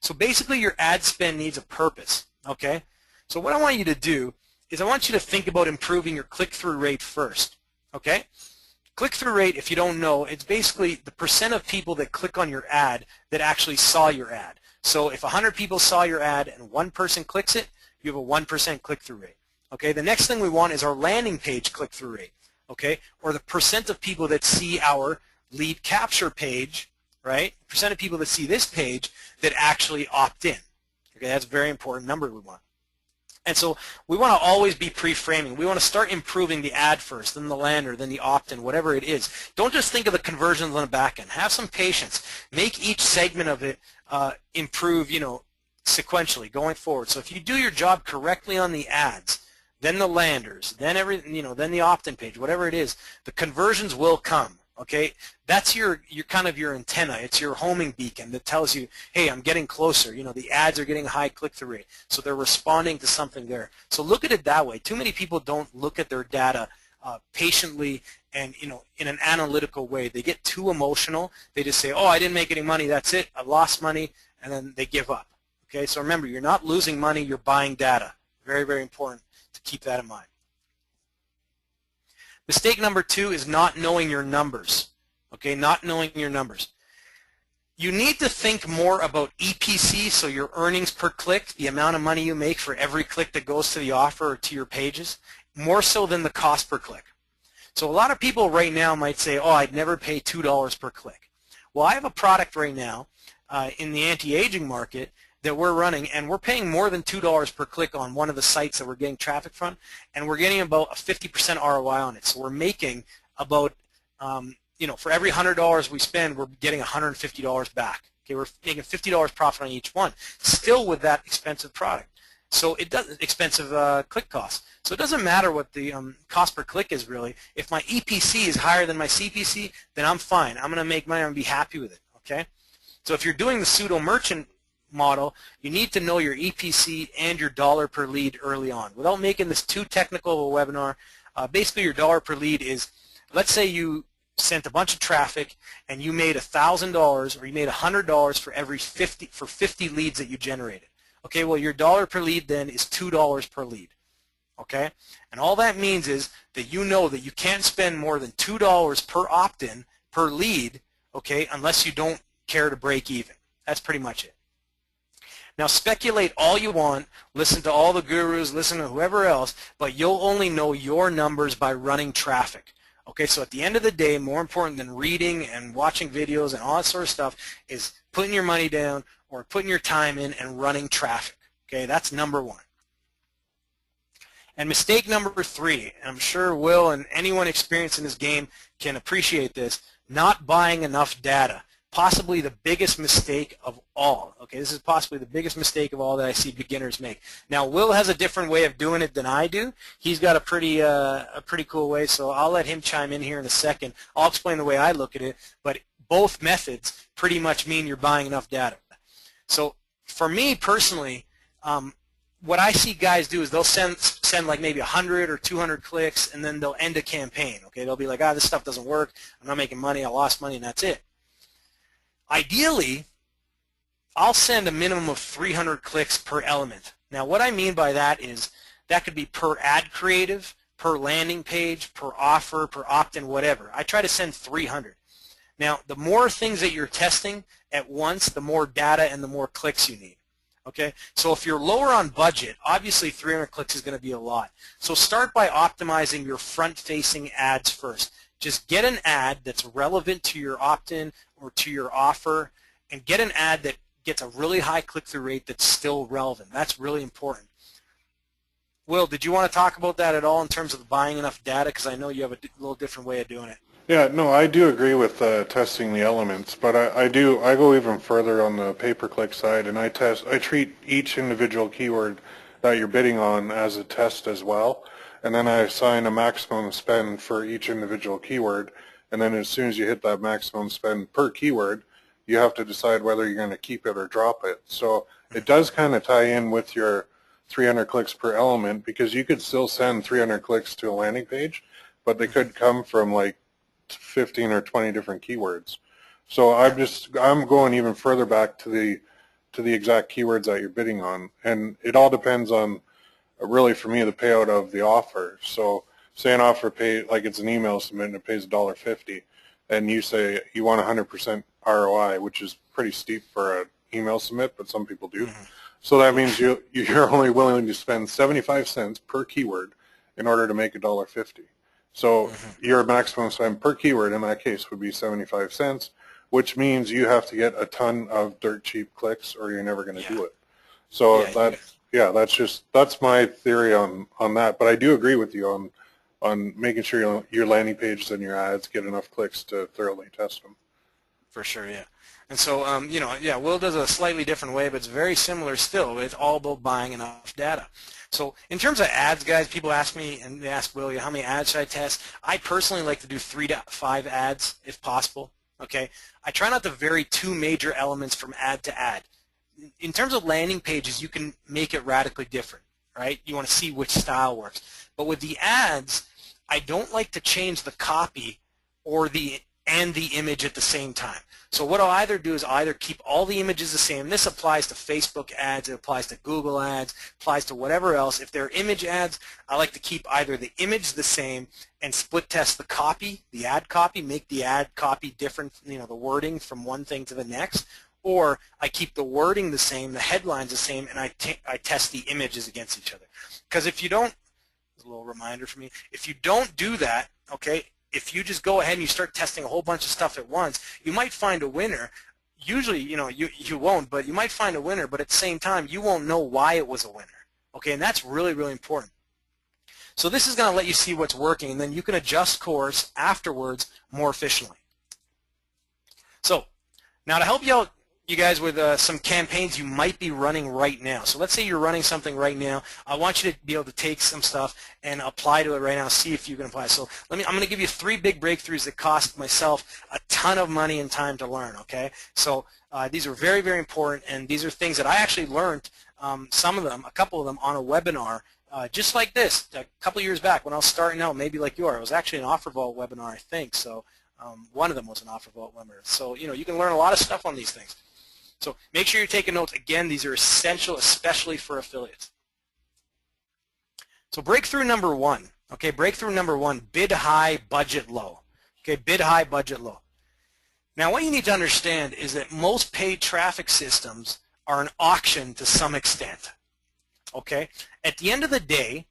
So basically your ad spend needs a purpose, okay? So what I want you to do is I want you to think about improving your click-through rate first. Okay? Click-through rate, if you don't know, it's basically the percent of people that click on your ad that actually saw your ad. So if 100 people saw your ad and one person clicks it, you have a 1% click-through rate. Okay? The next thing we want is our landing page click-through rate. Okay? Or the percent of people that see our lead capture page, right? Percent of people that see this page that actually opt in. Okay? That's a very important number we want. And so we want to always be pre-framing. We want to start improving the ad first, then the lander, then the opt-in, whatever it is. Don't just think of the conversions on the back end. Have some patience. Make each segment of it improve, sequentially going forward. So if you do your job correctly on the ads, then the landers, then then the opt-in page, whatever it is, the conversions will come. Okay, that's your kind of your antenna. It's your homing beacon that tells you, hey, I'm getting closer. The ads are getting a high click-through rate, so they're responding to something there. So look at it that way. Too many people don't look at their data patiently and in an analytical way. They get too emotional. They just say, oh, I didn't make any money. That's it. I lost money, and then they give up. Okay, so remember, you're not losing money. You're buying data. Very, very important to keep that in mind. Mistake number two is not knowing your numbers, okay, not knowing your numbers. You need to think more about EPC, so your earnings per click, the amount of money you make for every click that goes to the offer or to your pages, more so than the cost per click. So a lot of people right now might say, oh, I'd never pay $2 per click. Well, I have a product right now in the anti-aging market that we're running, and we're paying more than $2 per click on one of the sites that we're getting traffic from, and we're getting about a 50% ROI on it. So we're making about, for every $100 we spend, we're getting $150 back. Okay, we're making $50 profit on each one, still with that expensive product. So it does expensive click costs. So it doesn't matter what the cost per click is really. If my EPC is higher than my CPC, then I'm fine. I'm going to make money. I'm going to be happy with it. Okay. So if you're doing the pseudo merchant model, you need to know your EPC and your dollar per lead early on. Without making this too technical of a webinar, basically your dollar per lead is, let's say you sent a bunch of traffic and you made $1,000 or you made $100 for every 50 leads that you generated. Okay, well your dollar per lead then is $2 per lead. Okay, and all that means is that you know that you can't spend more than $2 per opt-in per lead, okay, unless you don't care to break even. That's pretty much it. Now speculate all you want, listen to all the gurus, listen to whoever else, but you'll only know your numbers by running traffic. Okay, so at the end of the day, more important than reading and watching videos and all that sort of stuff is putting your money down or putting your time in and running traffic. Okay, that's number one. And mistake number 3, and I'm sure Will and anyone experienced in this game can appreciate this, not buying enough data. Possibly the biggest mistake of all. Okay, this is possibly the biggest mistake of all that I see beginners make. Now, Will has a different way of doing it than I do. He's got a pretty cool way, so I'll let him chime in here in a second. I'll explain the way I look at it, but both methods pretty much mean you're buying enough data. So for me personally, what I see guys do is they'll send like maybe 100 or 200 clicks, and then they'll end a campaign. Okay, they'll be like, this stuff doesn't work. I'm not making money. I lost money, and that's it. Ideally, I'll send a minimum of 300 clicks per element. Now, what I mean by that is that could be per ad creative, per landing page, per offer, per opt-in, whatever. I try to send 300. Now, the more things that you're testing at once, the more data and the more clicks you need. Okay, so if you're lower on budget, obviously 300 clicks is going to be a lot. So start by optimizing your front-facing ads first. Just get an ad that's relevant to your opt-in or to your offer, and get an ad that gets a really high click-through rate that's still relevant. That's really important. Will, did you want to talk about that at all in terms of buying enough data? Because I know you have a little different way of doing it. Yeah, no, I do agree with testing the elements, but I go even further on the pay-per-click side, and I treat each individual keyword that you're bidding on as a test as well, and then I assign a maximum spend for each individual keyword, and then as soon as you hit that maximum spend per keyword, you have to decide whether you're going to keep it or drop it. So it does kind of tie in with your 300 clicks per element, because you could still send 300 clicks to a landing page, but they could come from like 15 or 20 different keywords. So I'm going even further back to the exact keywords that you're bidding on, and it all depends on really for me the payout of the offer. So say an offer like it's an email submit and it pays $1.50, and you say you want 100% ROI, which is pretty steep for an email submit, but some people do. So that means you're only willing to spend 75 cents per keyword in order to make $1.50. So your maximum spend per keyword in that case would be 75 cents, which means you have to get a ton of dirt cheap clicks or you're never going to do it. So that's my theory on that. But I do agree with you on making sure your landing pages and your ads get enough clicks to thoroughly test them. For sure, yeah. And so, Will does a slightly different way, but it's very similar still. It's all about buying enough data. So in terms of ads, guys, people ask me, and they ask Will, how many ads should I test? I personally like to do 3 to 5 ads if possible. Okay, I try not to vary 2 major elements from ad to ad. In terms of landing pages, you can make it radically different, right? You want to see which style works. But with the ads, I don't like to change the copy or the image at the same time. So what I'll either do is either keep all the images the same. This applies to Facebook ads, it applies to Google ads, applies to whatever else. If they're image ads, I like to keep either the image the same and split test the copy, the ad copy, make the ad copy different, the wording from one thing to the next, or I keep the wording the same, the headlines the same, and I test the images against each other. Because if you don't, a little reminder for me, if you don't do that, okay, if you just go ahead and you start testing a whole bunch of stuff at once, you might find a winner. Usually, you won't, but you might find a winner, but at the same time, you won't know why it was a winner. Okay, and that's really, really important. So this is going to let you see what's working, and then you can adjust course afterwards more efficiently. So now to help you out you guys with some campaigns you might be running right now. So let's say you're running something right now. I want you to be able to take some stuff and apply to it right now, see if you can apply. So I'm going to give you 3 big breakthroughs that cost myself a ton of money and time to learn, okay? So these are very, very important, and these are things that I actually learned, some of them, a couple of them, on a webinar just like this a couple years back when I was starting out, maybe like you are. It was actually an Offer Vault webinar, I think. So one of them was an Offer Vault webinar. So, you know, you can learn a lot of stuff on these things. So make sure you're taking notes. Again, these are essential, especially for affiliates. So breakthrough number 1, okay, breakthrough number 1, bid high, budget low. Okay, bid high, budget low. Now what you need to understand is that most paid traffic systems are an auction to some extent. Okay, at the end of the day,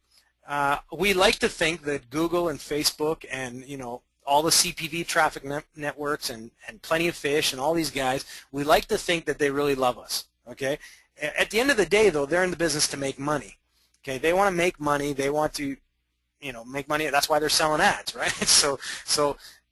we like to think that Google and Facebook and, you know, all the CPV traffic networks and Plenty of Fish and all these guys, we like to think that they really love us, okay? At the end of the day, though, they're in the business to make money, okay? They want to make money. They want to, you know, make money. That's why they're selling ads, right? So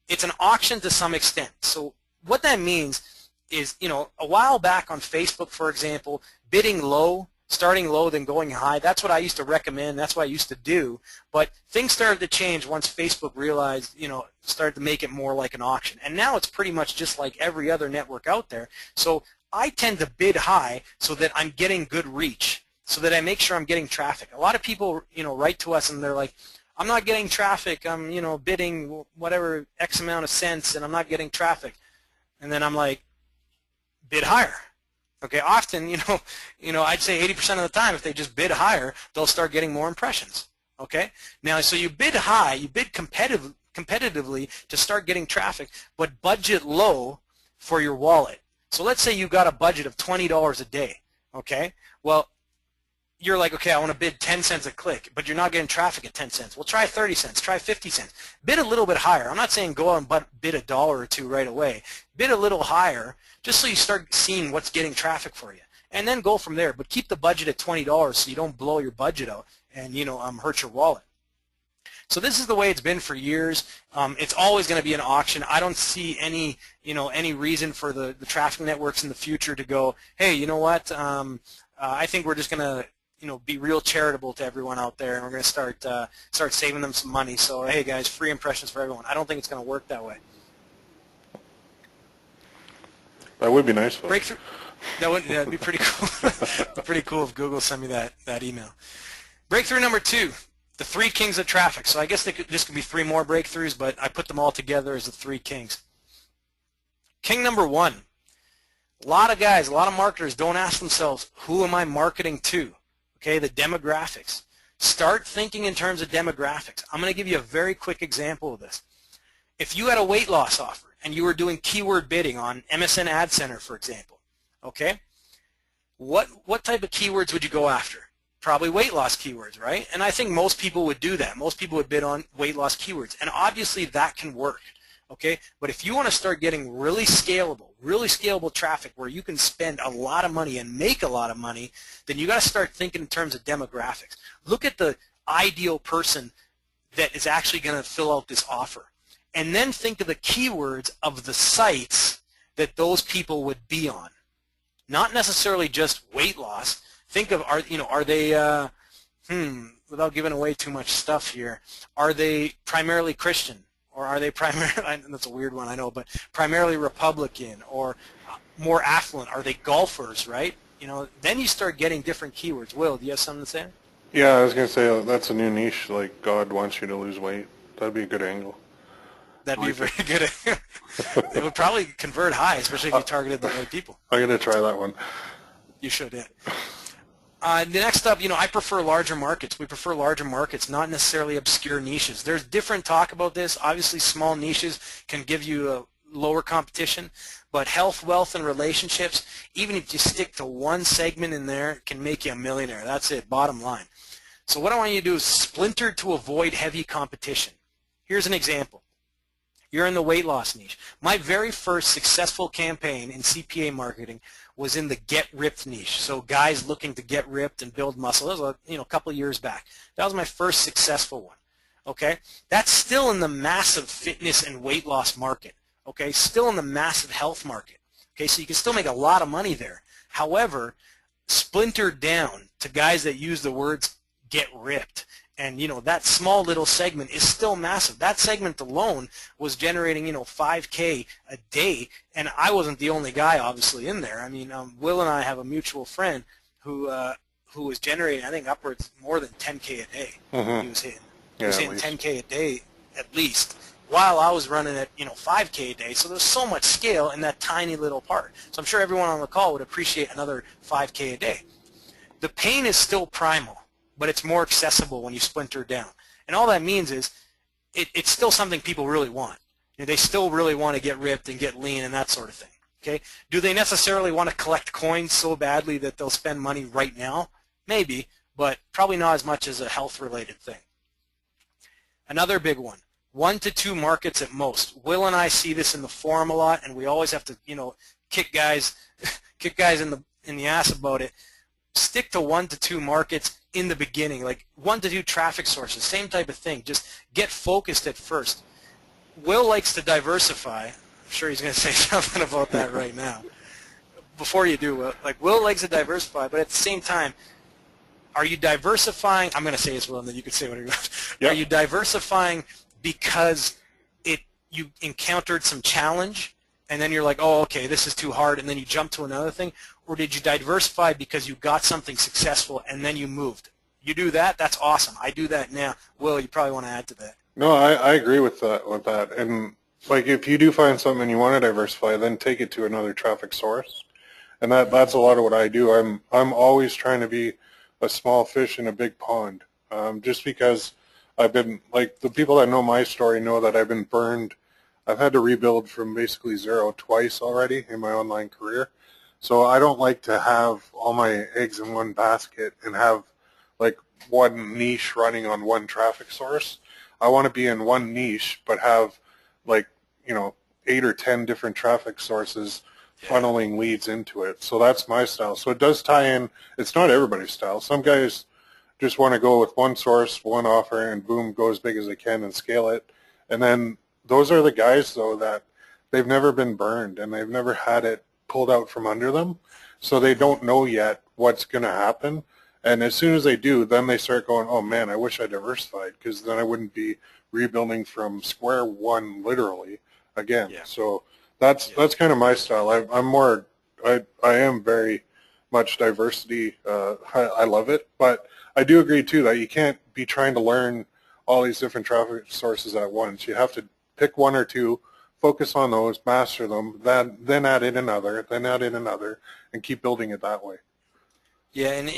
it's an auction to some extent. So what that means is, you know, a while back on Facebook, for example, bidding low, starting low then going high, that's what I used to recommend, that's what I used to do, but things started to change once Facebook realized, you know, started to make it more like an auction, and now it's pretty much just like every other network out there. So I tend to bid high so that I'm getting good reach, so that I make sure I'm getting traffic. A lot of people, you know, write to us and they're like, I'm not getting traffic, I'm, you know, bidding whatever X amount of cents and I'm not getting traffic. And then I'm like, bid higher. Okay, often, you know, I'd say 80% of the time, if they just bid higher, they'll start getting more impressions. Okay, now so you bid high, you bid competitively to start getting traffic, but budget low for your wallet. So let's say you've got a budget of $20 a day. Okay, well, you're like, okay, I want to bid 10 cents a click, but you're not getting traffic at 10 cents. Well, try 30 cents, try 50 cents. Bid a little bit higher. I'm not saying go out and bid $1 or $2 right away. Bid a little higher just so you start seeing what's getting traffic for you. And then go from there, but keep the budget at $20 so you don't blow your budget out and, you know, hurt your wallet. So this is the way it's been for years. It's always going to be an auction. I don't see any, you know, any reason for the traffic networks in the future to go, hey, you know what, I think we're just going to, you know, be real charitable to everyone out there, and we're going to start saving them some money. So, hey, guys, free impressions for everyone. I don't think it's going to work that way. That would be nice. Breakthrough. That'd be pretty cool. Pretty cool if Google sent me that email. Breakthrough number 2, the 3 kings of traffic. So I guess this could be 3 more breakthroughs, but I put them all together as the 3 kings. King number 1. A lot of guys, a lot of marketers don't ask themselves, who am I marketing to? Okay, the demographics. Start thinking in terms of demographics. I'm going to give you a very quick example of this. If you had a weight loss offer and you were doing keyword bidding on MSN Ad Center, for example, okay, what type of keywords would you go after? Probably weight loss keywords, right? And I think most people would do that. Most people would bid on weight loss keywords, and obviously that can work. Okay, but if you want to start getting really scalable traffic where you can spend a lot of money and make a lot of money, then you got to start thinking in terms of demographics. Look at the ideal person that is actually going to fill out this offer, and then think of the keywords of the sites that those people would be on. Not necessarily just weight loss. Think of, are they, without giving away too much stuff here, are they primarily Christian? Or are they primarily, that's a weird one, I know, but primarily Republican or more affluent? Are they golfers, right? You know, then you start getting different keywords. Will, do you have something to say? Yeah, I was going to say that's a new niche, like God wants you to lose weight. That'd be a good angle. That'd be very good. It would probably convert high, especially if you targeted the right people. I'm going to try that one. You should, yeah. The next up, I prefer larger markets. We prefer larger markets, not necessarily obscure niches. There's different talk about this. Obviously, small niches can give you a lower competition, but health, wealth, and relationships, even if you stick to one segment in there, can make you a millionaire. That's it, bottom line. So what I want you to do is splinter to avoid heavy competition. Here's an example. You're in the weight loss niche. My very first successful campaign in CPA marketing was in the get ripped niche. So guys looking to get ripped and build muscle. That was a couple years back. That was my first successful one. Okay, that's still in the massive fitness and weight loss market. Okay, still in the massive health market. Okay, so you can still make a lot of money there. However, splintered down to guys that use the words get ripped. And, that small little segment is still massive. That segment alone was generating, 5K a day, and I wasn't the only guy, obviously, in there. I mean, Will and I have a mutual friend who was generating, I think, upwards more than 10K a day. He was hitting. He was hitting 10K a day at least, while I was running at, 5K a day. So there's so much scale in that tiny little part. So I'm sure everyone on the call would appreciate another 5K a day. The pain is still primal, but it's more accessible when you splinter down. And all that means is it's still something people really want. They still really want to get ripped and get lean and that sort of thing. Okay? Do they necessarily want to collect coins so badly that they'll spend money right now? Maybe, but probably not as much as a health-related thing. Another big one, 1 to 2 markets at most. Will and I see this in the forum a lot, and we always have to, kick guys in the ass about it. Stick to 1 to 2 markets in the beginning, like 1 to 2 traffic sources, same type of thing. Just get focused at first. Will likes to diversify. I'm sure he's going to say something about that right now. Before you do, Will, Will likes to diversify, but at the same time, are you diversifying? I'm going to say it's Will, and then you can say whatever you want. Yep. Are you diversifying because you encountered some challenge, and then you're like, oh, okay, this is too hard, and then you jump to another thing? Or did you diversify because you got something successful and then you moved? You do that, that's awesome. I do that now. Will, you probably want to add to that. No, I agree with that. And if you do find something and you want to diversify, then take it to another traffic source. And that's a lot of what I do. I'm always trying to be a small fish in a big pond. Just because I've been, the people that know my story know that I've been burned. I've had to rebuild from basically zero twice already in my online career. So I don't like to have all my eggs in one basket and have one niche running on one traffic source. I want to be in one niche but have 8 or 10 different traffic sources funneling leads into it. So that's my style. So it does tie in. It's not everybody's style. Some guys just want to go with one source, one offer, and boom, go as big as they can and scale it. And then those are the guys, though, that they've never been burned and they've never had it pulled out from under them, so they don't know yet what's going to happen. And as soon as they do, then they start going, oh man, I wish I diversified, because then I wouldn't be rebuilding from square one literally again. So that's kind of my style. I am very much diversity. I love it, but I do agree too that you can't be trying to learn all these different traffic sources at once. You have to pick 1 or 2, focus on those, master them, then add in another, and keep building it that way. Yeah, and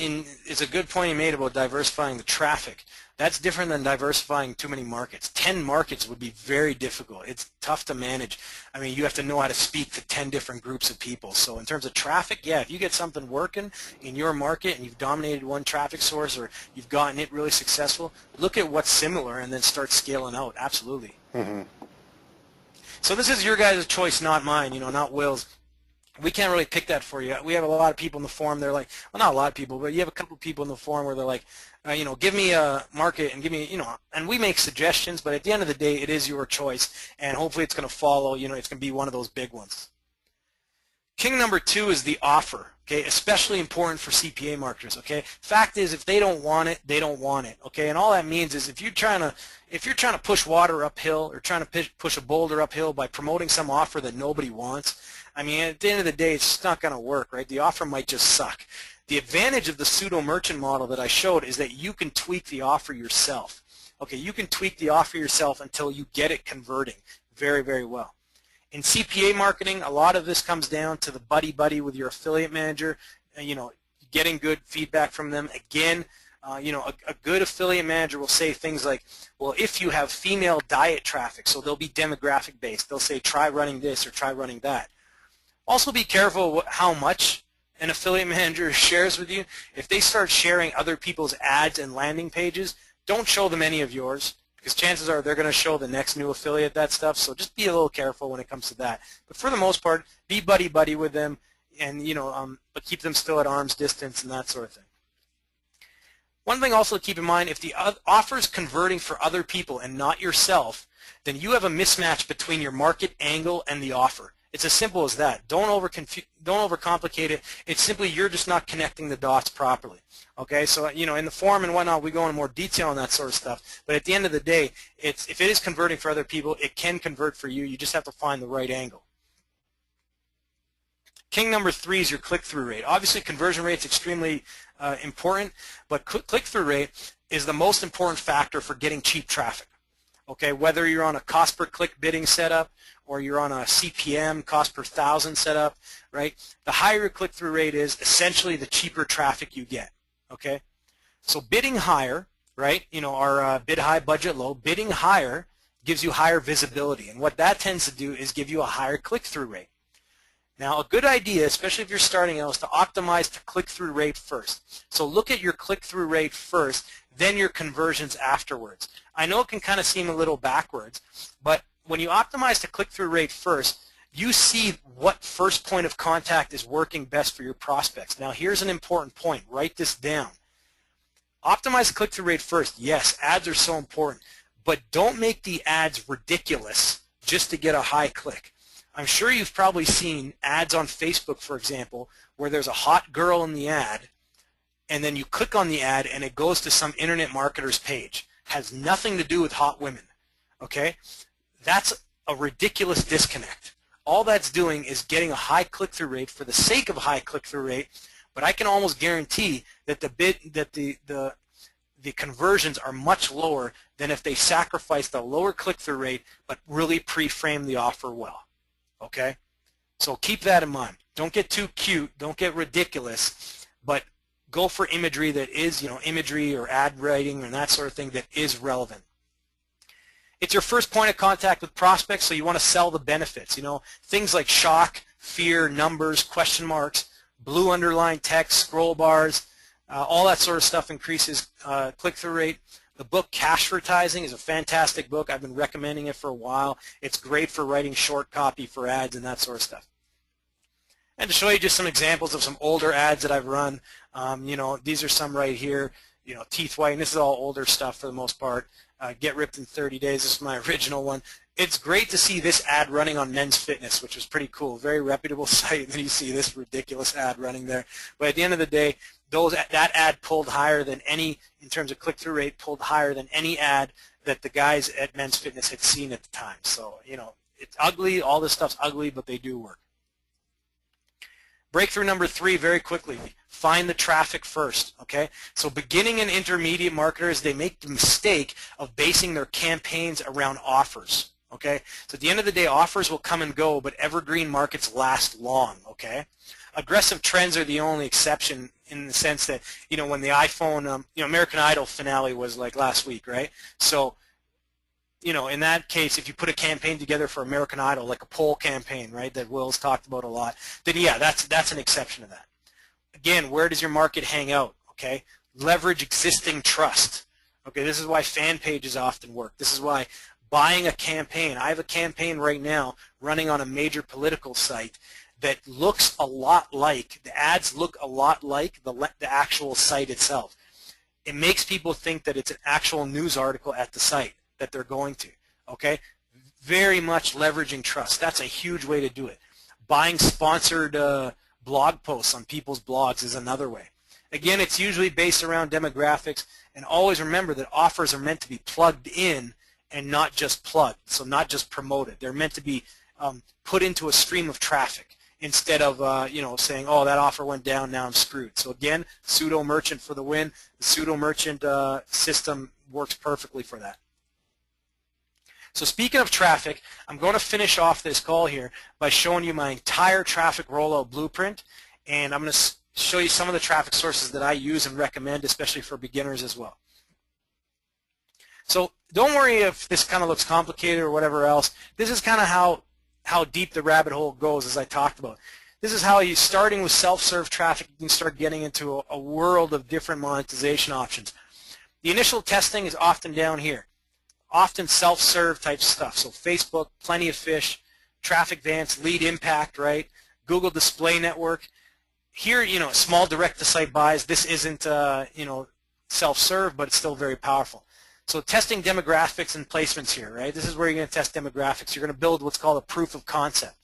it's a good point you made about diversifying the traffic. That's different than diversifying too many markets. 10 markets would be very difficult. It's tough to manage. I mean, you have to know how to speak to 10 different groups of people. So in terms of traffic, yeah, if you get something working in your market and you've dominated one traffic source or you've gotten it really successful, look at what's similar and then start scaling out. Absolutely. Mm-hmm. So this is your guys' choice, not mine, not Will's. We can't really pick that for you. We have a lot of people in the forum. They're like, well, not a lot of people, but you have a couple of people in the forum where they're like, give me a market and give me, and we make suggestions, but at the end of the day, it is your choice, and hopefully it's going to follow, it's going to be one of those big ones. King number 2 is the offer, okay, especially important for CPA marketers, okay? Fact is, if they don't want it, they don't want it, okay? And all that means is if you're trying to push water uphill or trying to push a boulder uphill by promoting some offer that nobody wants, I mean, at the end of the day, it's just not going to work, right? The offer might just suck. The advantage of the pseudo merchant model that I showed is that you can tweak the offer yourself. Okay, you can tweak the offer yourself until you get it converting very, very well. In CPA marketing, a lot of this comes down to the buddy-buddy with your affiliate manager, getting good feedback from them. Again, a good affiliate manager will say things like, well, if you have female diet traffic, so they'll be demographic based. They'll say, try running this or try running that. Also be careful how much an affiliate manager shares with you. If they start sharing other people's ads and landing pages, don't show them any of yours, because chances are they're going to show the next new affiliate that stuff. So just be a little careful when it comes to that. But for the most part, be buddy-buddy with them, and but keep them still at arm's distance and that sort of thing. One thing also to keep in mind, if the offer is converting for other people and not yourself, then you have a mismatch between your market angle and the offer. It's as simple as that. Don't overcomplicate it. It's simply you're just not connecting the dots properly. Okay, so in the forum and whatnot, we go into more detail on that sort of stuff. But at the end of the day, if it is converting for other people, it can convert for you. You just have to find the right angle. King number 3 is your click-through rate. Obviously, conversion rate is extremely important, but click-through rate is the most important factor for getting cheap traffic. Okay, whether you're on a cost per click bidding setup or you're on a CPM, cost per thousand setup, right? The higher your click-through rate is, essentially the cheaper traffic you get. Okay, so bidding higher, right? Our bid high, budget low. Bidding higher gives you higher visibility, and what that tends to do is give you a higher click-through rate. Now, a good idea, especially if you're starting out, is to optimize the click-through rate first. So look at your click-through rate first, then your conversions afterwards. I know it can kind of seem a little backwards, but when you optimize the click-through rate first, you see what first point of contact is working best for your prospects. Now, here's an important point. Write this down. Optimize click-through rate first. Yes, ads are so important, but don't make the ads ridiculous just to get a high click. I'm sure you've probably seen ads on Facebook, for example, where there's a hot girl in the ad, and then you click on the ad and it goes to some internet marketer's page. Has nothing to do with hot women. Okay? That's a ridiculous disconnect. All that's doing is getting a high click-through rate for the sake of high click-through rate, but I can almost guarantee that the conversions are much lower than if they sacrifice the lower click-through rate but really pre-frame the offer well. Okay? So keep that in mind. Don't get too cute. Don't get ridiculous, but go for imagery that is, imagery or ad writing and that sort of thing that is relevant. It's your first point of contact with prospects, so you want to sell the benefits. Things like shock, fear, numbers, question marks, blue underlined text, scroll bars, all that sort of stuff increases click-through rate. The book Cashvertising is a fantastic book. I've been recommending it for a while. It's great for writing short copy for ads and that sort of stuff. And to show you just some examples of some older ads that I've run, these are some right here. Teeth white, and this is all older stuff for the most part. Get ripped in 30 days. This is my original one. It's great to see this ad running on Men's Fitness, which was pretty cool. Very reputable site, and then you see this ridiculous ad running there. But at the end of the day, that ad pulled higher than any, in terms of click-through rate, pulled higher than any ad that the guys at Men's Fitness had seen at the time. So, it's ugly. All this stuff's ugly, but they do work. Breakthrough number 3, very quickly, find the traffic first, okay? So beginning and intermediate marketers, they make the mistake of basing their campaigns around offers, okay? So at the end of the day, offers will come and go, but evergreen markets last long, okay? Aggressive trends are the only exception in the sense that, when the iPhone, American Idol finale was like last week, right? So, in that case, if you put a campaign together for American Idol, like a poll campaign, right, that Will's talked about a lot, then yeah, that's an exception to that. Again, where does your market hang out, okay? Leverage existing trust. Okay, this is why fan pages often work. This is why buying a campaign. I have a campaign right now running on a major political site that looks a lot like, the ads look a lot like the actual site itself. It makes people think that it's an actual news article at the site that they're going to, okay? Very much leveraging trust. That's a huge way to do it. Buying sponsored blog posts on people's blogs is another way. Again, it's usually based around demographics, and always remember that offers are meant to be plugged in and not just plugged, so not just promoted. They're meant to be put into a stream of traffic instead of saying, oh, that offer went down, now I'm screwed. So again, pseudo merchant for the win. The pseudo merchant system works perfectly for that. So speaking of traffic, I'm going to finish off this call here by showing you my entire traffic rollout blueprint, and I'm going to show you some of the traffic sources that I use and recommend, especially for beginners as well. So don't worry if this kind of looks complicated or whatever else. This is kind of how deep the rabbit hole goes, as I talked about. This is how you, starting with self-serve traffic, you can start getting into a world of different monetization options. The initial testing is often down here. Often self-serve type stuff. So Facebook, Plenty of Fish, Traffic Vance, Lead Impact, right? Google Display Network. Here, small direct-to-site buys. This isn't, self-serve, but it's still very powerful. So testing demographics and placements here, right? This is where you're going to test demographics. You're going to build what's called a proof of concept.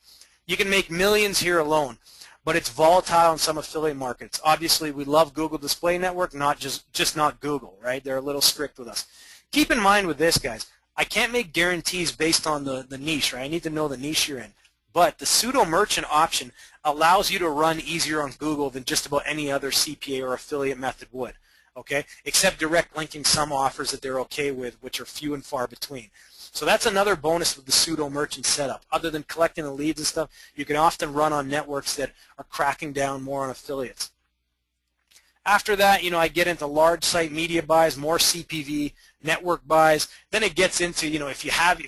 You can make millions here alone, but it's volatile in some affiliate markets. Obviously, we love Google Display Network, not just not Google, right? They're a little strict with us. Keep in mind with this, guys, I can't make guarantees based on the niche, right? I need to know the niche you're in. But the pseudo merchant option allows you to run easier on Google than just about any other CPA or affiliate method would, okay? Except direct linking some offers that they're okay with, which are few and far between. So that's another bonus with the pseudo merchant setup. Other than collecting the leads and stuff, you can often run on networks that are cracking down more on affiliates. After that, you know, I get into large site media buys, more CPV, network buys. Then it gets into, you know, if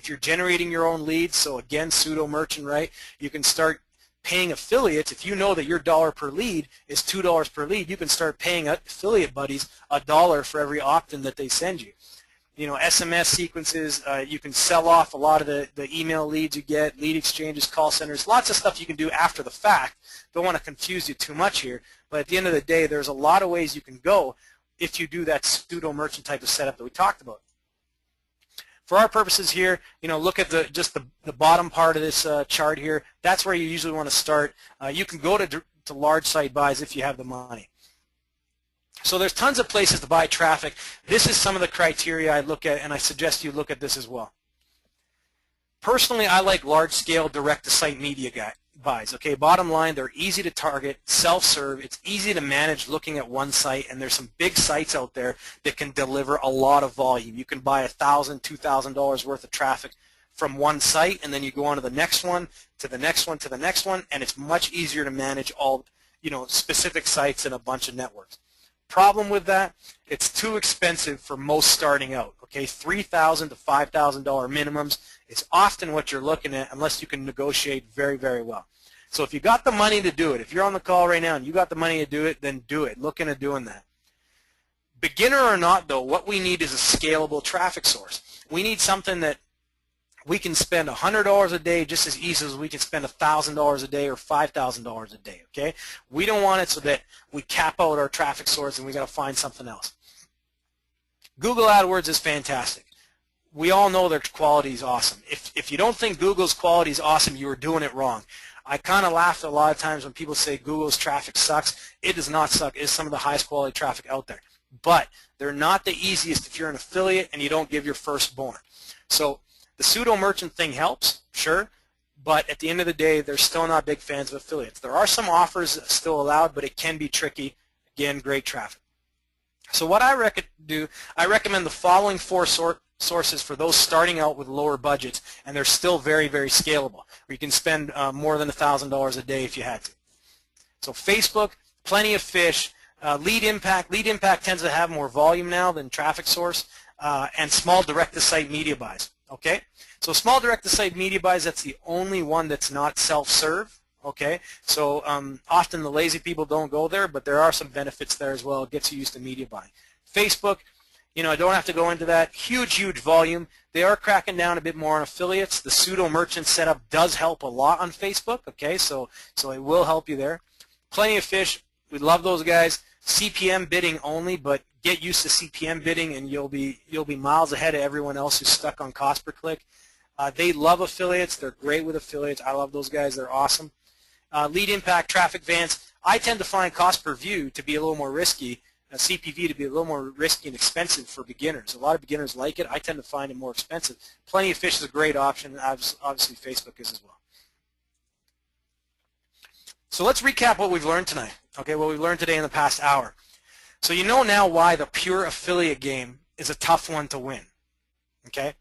you're generating your own leads, so again, pseudo merchant, right? You can start paying affiliates. If you know that your dollar per lead is $2 per lead, you can start paying affiliate buddies $1 for every opt-in that they send you. You know, SMS sequences, you can sell off a lot of the email leads you get, lead exchanges, call centers, lots of stuff you can do after the fact. Don't want to confuse you too much here, but at the end of the day, there's a lot of ways you can go if you do that pseudo merchant type of setup that we talked about. For our purposes here, you know, look at just the bottom part of this chart here. That's where you usually want to start. You can go to large site buys if you have the money. So there's tons of places to buy traffic. This is some of the criteria I look at, and I suggest you look at this as well. Personally, I like large-scale direct-to-site media buys. Okay, bottom line, they're easy to target, self-serve. It's easy to manage looking at one site, and there's some big sites out there that can deliver a lot of volume. You can buy $1,000, $2,000 worth of traffic from one site, and then you go on to the next one, to the next one, to the next one, and it's much easier to manage all, you know, specific sites and a bunch of networks. Problem with that, it's too expensive for most starting out. Okay, $3,000 to $5,000 minimums is often what you're looking at unless you can negotiate very, very well. So if you got the money to do it, if you're on the call right now and you got the money to do it, then do it. Look into doing that. Beginner or not, though, what we need is a scalable traffic source. We need something that we can spend $100 a day just as easily as we can spend $1,000 a day or $5,000 a day, okay? We don't want it so that we cap out our traffic source and we got to find something else. Google AdWords is fantastic. We all know their quality is awesome. If you don't think Google's quality is awesome, you are doing it wrong. I kind of laugh a lot of times when people say Google's traffic sucks. It does not suck. It's some of the highest quality traffic out there. But they're not the easiest if you're an affiliate and you don't give your firstborn. So the pseudo merchant thing helps, sure, but at the end of the day, they're still not big fans of affiliates. There are some offers still allowed, but it can be tricky. Again, great traffic. So what I recommend the following four sources for those starting out with lower budgets, and they're still very, very scalable, where you can spend more than $1,000 a day if you had to. So Facebook, plenty of fish, lead impact. Lead impact tends to have more volume now than traffic source, and small direct-to-site media buys. Okay, so small direct-to-site media buys, that's the only one that's not self-serve. Okay, so often the lazy people don't go there, but there are some benefits there as well. It gets you used to media buying. Facebook, you know, I don't have to go into that. Huge, huge volume. They are cracking down a bit more on affiliates. The pseudo merchant setup does help a lot on Facebook. Okay, so it will help you there. Plenty of fish. We love those guys. CPM bidding only, but get used to CPM bidding and you'll be miles ahead of everyone else who's stuck on cost per click. They love affiliates. They're great with affiliates. I love those guys. They're awesome. Lead impact, traffic vans. I tend to find cost per view to be a little more risky, CPV to be a little more risky and expensive for beginners. A lot of beginners like it. I tend to find it more expensive. Plenty of Fish is a great option. Obviously, Facebook is as well. So let's recap what we've learned tonight. Okay, what we've learned today in the past hour. So you know now why the pure affiliate game is a tough one to win. Okay,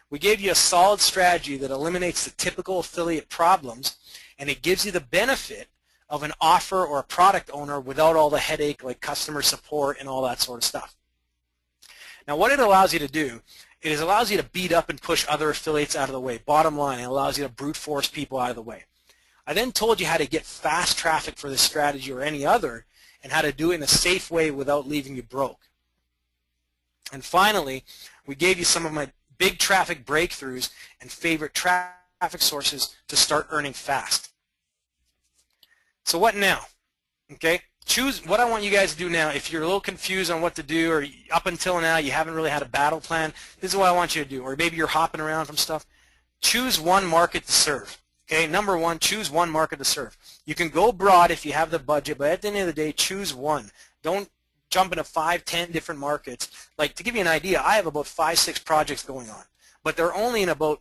we gave you a solid strategy that eliminates the typical affiliate problems, and it gives you the benefit of an offer or a product owner without all the headache like customer support and all that sort of stuff. Now what it allows you to do, it allows you to beat up and push other affiliates out of the way. Bottom line, it allows you to brute force people out of the way. I then told you how to get fast traffic for this strategy or any other and how to do it in a safe way without leaving you broke. And finally, we gave you some of my big traffic breakthroughs and favorite traffic sources to start earning fast. So what now? Okay, choose what I want you guys to do now. If you're a little confused on what to do, or up until now you haven't really had a battle plan, this is what I want you to do. Or maybe you're hopping around from stuff. Choose one market to serve. Okay, number one, choose one market to serve. You can go broad if you have the budget, but at the end of the day, choose one. Don't jump into 5, 10 different markets. Like, to give you an idea, I have about 5, 6 projects going on, but they're only in about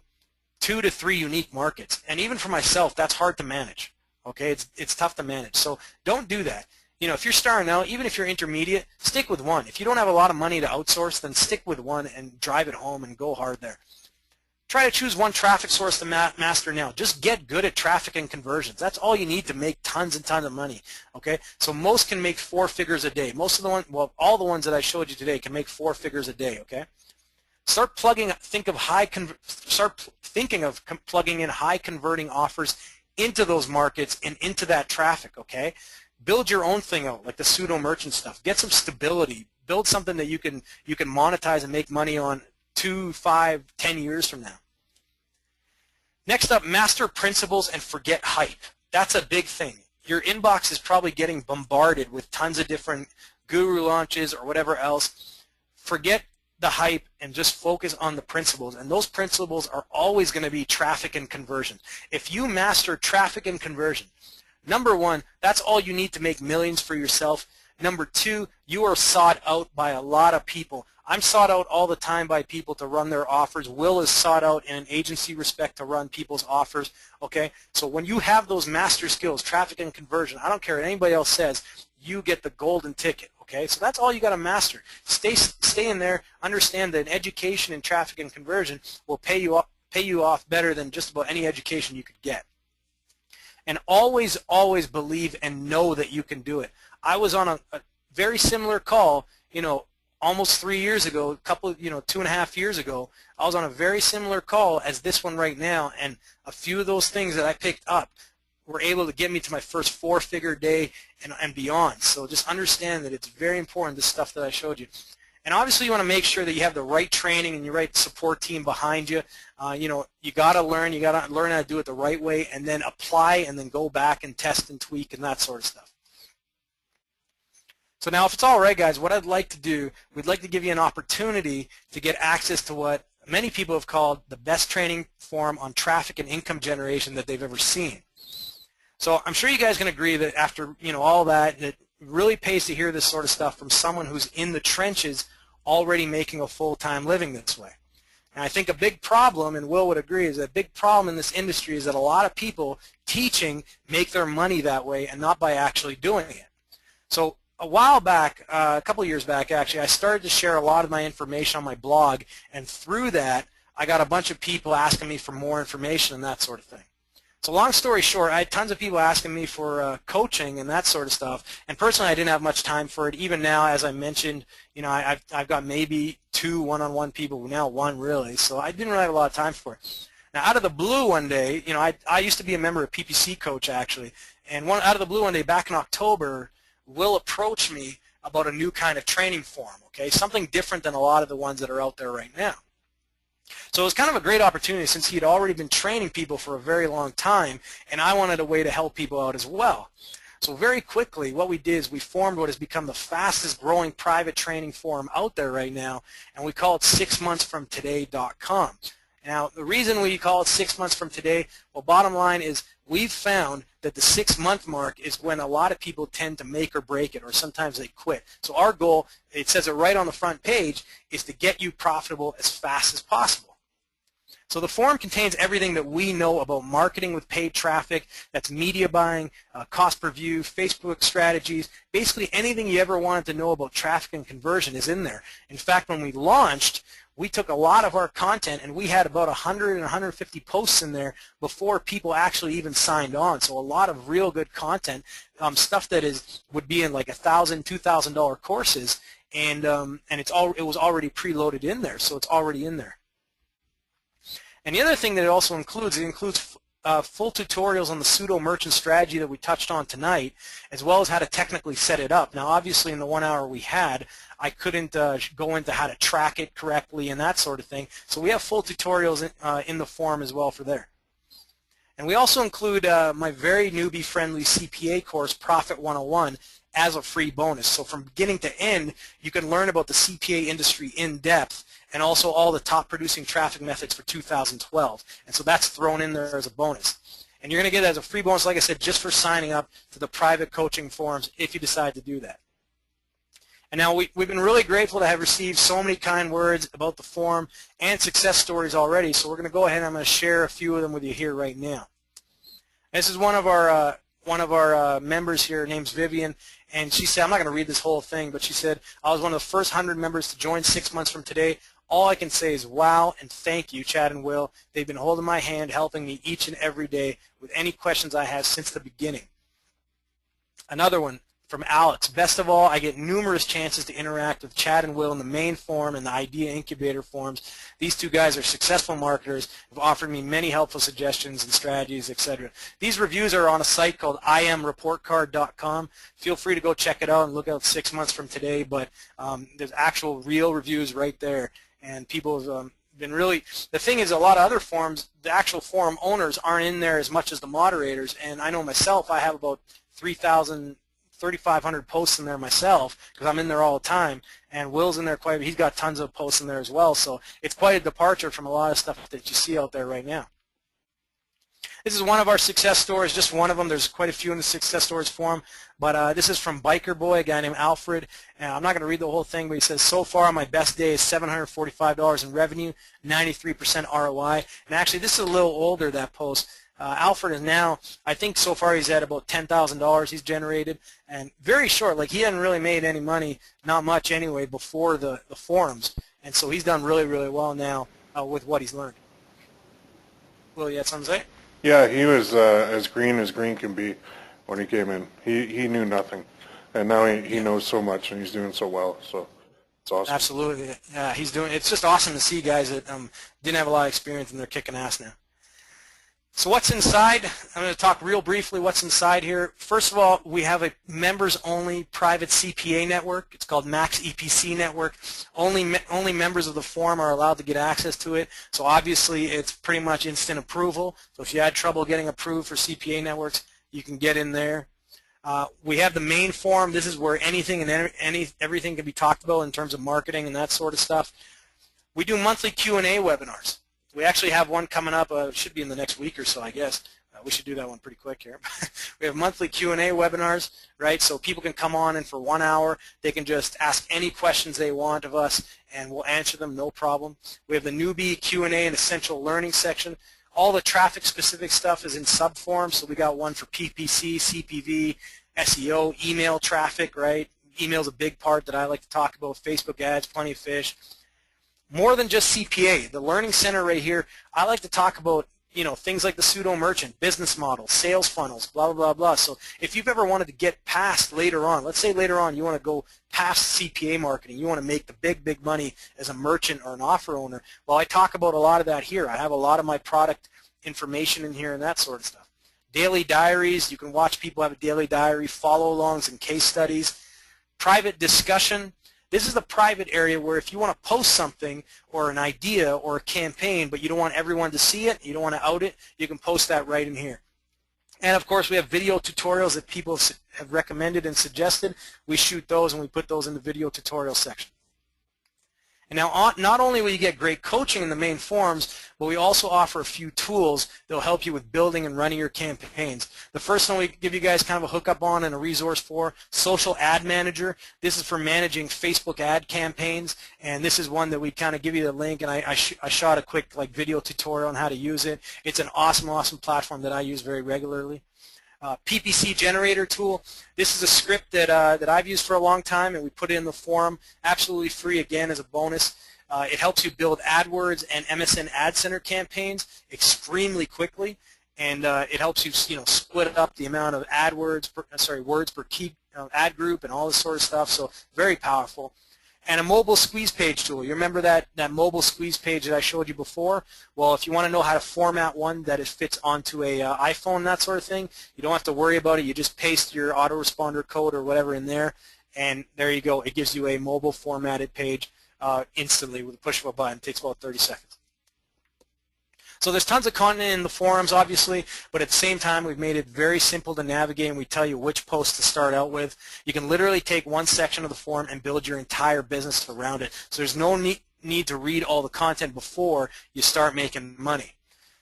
2 to 3 unique markets. And even for myself, that's hard to manage. Okay, it's tough to manage. So don't do that. You know, if you're starting out, even if you're intermediate, stick with one. If you don't have a lot of money to outsource, then stick with one and drive it home and go hard there. Try to choose one traffic source to master now. Just get good at traffic and conversions. That's all you need to make tons and tons of money. Okay, so most can make 4 figures a day. Most of the ones, well, all the ones that I showed you today can make 4 figures a day. Okay, start plugging. Start thinking of plugging in high converting offers into those markets and into that traffic. Okay. Build your own thing out, like the pseudo merchant stuff. Get some stability. Build something that you can monetize and make money on 2, 5, 10 years from now. Next up, master principles and forget hype. That's a big thing. Your inbox is probably getting bombarded with tons of different guru launches or whatever else. Forget the hype and just focus on the principles. And those principles are always going to be traffic and conversion. If you master traffic and conversion, number one, that's all you need to make millions for yourself. Number two, you are sought out by a lot of people. I'm sought out all the time by people to run their offers. Will is sought out in an agency respect to run people's offers. Okay, so when you have those master skills, traffic and conversion, I don't care what anybody else says, you get the golden ticket. Okay, so that's all you got to master. Stay in there. Understand that education in traffic and conversion will pay you off better than just about any education you could get. And always, always believe and know that you can do it. I was on a very similar call, you know, almost 3 years ago, 2.5 years ago. I was on a very similar call as this one right now, and a few of those things that I picked up were able to get me to my first 4-figure day and beyond. So just understand that it's very important, the stuff that I showed you. And obviously you want to make sure that you have the right training and your right support team behind you. You know, you got to learn how to do it the right way, and then apply, and then go back and test and tweak and that sort of stuff. So now, if it's all right, guys, what I'd like to do, we'd like to give you an opportunity to get access to what many people have called the best training forum on traffic and income generation that they've ever seen. So I'm sure you guys can agree that after, you know, all that, it really pays to hear this sort of stuff from someone who's in the trenches already making a full-time living this way. And I think a big problem, and Will would agree, is a big problem in this industry is that a lot of people teaching make their money that way and not by actually doing it. So a while back, a couple of years back actually, I started to share a lot of my information on my blog, and through that I got a bunch of people asking me for more information and that sort of thing. So long story short, I had tons of people asking me for coaching and that sort of stuff, and personally I didn't have much time for it. Even now, as I mentioned, you know, I've got maybe 2 one-on-one people, now 1 really, so I didn't really have a lot of time for it. Now out of the blue one day, you know, I used to be a member of PPC Coach actually, and out of the blue one day back in October, Will approach me about a new kind of training forum, okay, something different than a lot of the ones that are out there right now. So it was kind of a great opportunity since he had already been training people for a very long time, and I wanted a way to help people out as well. So very quickly what we did is we formed what has become the fastest growing private training forum out there right now, and we call it 6monthsfromtoday.com. Now the reason we call it 6 months from today, well, bottom line is we've found that the 6-month mark is when a lot of people tend to make or break it, or sometimes they quit. So our goal, it says it right on the front page, is to get you profitable as fast as possible. So the forum contains everything that we know about marketing with paid traffic, that's media buying, cost per view, Facebook strategies, basically anything you ever wanted to know about traffic and conversion is in there. In fact, when we launched, we took a lot of our content and we had about 100 and 150 posts in there before people actually even signed on. So a lot of real good content, stuff that would be in like $1,000, $2,000 courses, and it was already preloaded in there, so it's already in there. And the other thing that it also includes, full tutorials on the pseudo merchant strategy that we touched on tonight, as well as how to technically set it up. Now obviously in the 1 hour we had, I couldn't go into how to track it correctly and that sort of thing. So we have full tutorials in the forum as well for there. And we also include my very newbie-friendly CPA course, Profit 101. as a free bonus. So from beginning to end, you can learn about the CPA industry in depth and also all the top producing traffic methods for 2012. And so that's thrown in there as a bonus. And you're going to get it as a free bonus, like I said, just for signing up to the private coaching forums if you decide to do that. And now we've been really grateful to have received so many kind words about the forum and success stories already, so we're going to go ahead and I'm going to share a few of them with you here right now. This is one of our members here. Her name's Vivian, and she said, I'm not going to read this whole thing, but she said, I was one of the first 100 members to join 6 months from today. All I can say is wow and thank you, Chad and Will. They've been holding my hand, helping me each and every day with any questions I have since the beginning. Another one from Alex. Best of all, I get numerous chances to interact with Chad and Will in the main forum and the Idea Incubator forums. These two guys are successful marketers, have offered me many helpful suggestions and strategies, etc. These reviews are on a site called imreportcard.com. Feel free to go check it out and look out 6 months from today, but there's actual real reviews right there, and people have been really, the thing is, a lot of other forums, the actual forum owners aren't in there as much as the moderators, and I know myself, I have about 3,500 posts in there myself because I'm in there all the time, and Will's in there quite a bit. He's got tons of posts in there as well, so it's quite a departure from a lot of stuff that you see out there right now. This is one of our success stories, just one of them. There's quite a few in the success stories forum, but this is from Biker Boy, a guy named Alfred. I'm not going to read the whole thing, but he says, so far my best day is $745 in revenue, 93% ROI. And actually, this is a little older, that post. Alfred is now, I think so far he's at about $10,000 he's generated, and very short, like he hadn't really made any money, not much anyway, before the forums, and so he's done really, really well now with what he's learned. Will, you had something to say? Yeah, he was as green can be when he came in. He knew nothing, and now he knows so much, and he's doing so well, so it's awesome. Absolutely. Yeah, he's doing, it's just awesome to see guys that didn't have a lot of experience and they're kicking ass now. So what's inside? I'm going to talk real briefly what's inside here. First of all, we have a members-only private CPA network. It's called Max EPC Network. Only members of the forum are allowed to get access to it. So obviously, it's pretty much instant approval. So if you had trouble getting approved for CPA networks, you can get in there. We have the main forum. This is where anything and everything can be talked about in terms of marketing and that sort of stuff. We do monthly Q&A webinars. We actually have one coming up. It should be in the next week or so, I guess. We should do that one pretty quick here. We have monthly Q&A webinars, right? So people can come on and for 1 hour, they can just ask any questions they want of us, and we'll answer them, no problem. We have the newbie Q&A and essential learning section. All the traffic-specific stuff is in subforums. So we got one for PPC, CPV, SEO, email traffic, right? Email's a big part that I like to talk about. Facebook ads, plenty of fish. More than just CPA, the Learning Center right here, I like to talk about, you know, things like the pseudo merchant, business models, sales funnels, blah, blah, blah, blah. So if you've ever wanted to get past later on, let's say later on you want to go past CPA marketing, you want to make the big, big money as a merchant or an offer owner, well, I talk about a lot of that here. I have a lot of my product information in here and that sort of stuff. Daily diaries, you can watch people have a daily diary, follow-alongs and case studies. Private discussion. This is the private area where if you want to post something or an idea or a campaign, but you don't want everyone to see it, you don't want to out it, you can post that right in here. And of course, we have video tutorials that people have recommended and suggested. We shoot those and we put those in the video tutorial section. And now, not only will you get great coaching in the main forums, but we also offer a few tools that will help you with building and running your campaigns. The first one we give you guys kind of a hookup on and a resource for, Social Ad Manager. This is for managing Facebook ad campaigns, and this is one that we kind of give you the link, and I shot a quick video tutorial on how to use it. It's an awesome, awesome platform that I use very regularly. PPC generator tool. This is a script that I've used for a long time, and we put it in the forum, absolutely free again as a bonus. It helps you build AdWords and MSN Ad Center campaigns extremely quickly, and it helps you split up the amount of words per key ad group and all this sort of stuff. So very powerful. And a mobile squeeze page tool. You remember that mobile squeeze page that I showed you before? Well, if you want to know how to format one that fits onto a iPhone, that sort of thing, you don't have to worry about it. You just paste your autoresponder code or whatever in there, and there you go. It gives you a mobile formatted page instantly with a push of a button. It takes about 30 seconds. So there's tons of content in the forums, obviously, but at the same time, we've made it very simple to navigate, and we tell you which posts to start out with. You can literally take one section of the forum and build your entire business around it. So there's no need to read all the content before you start making money.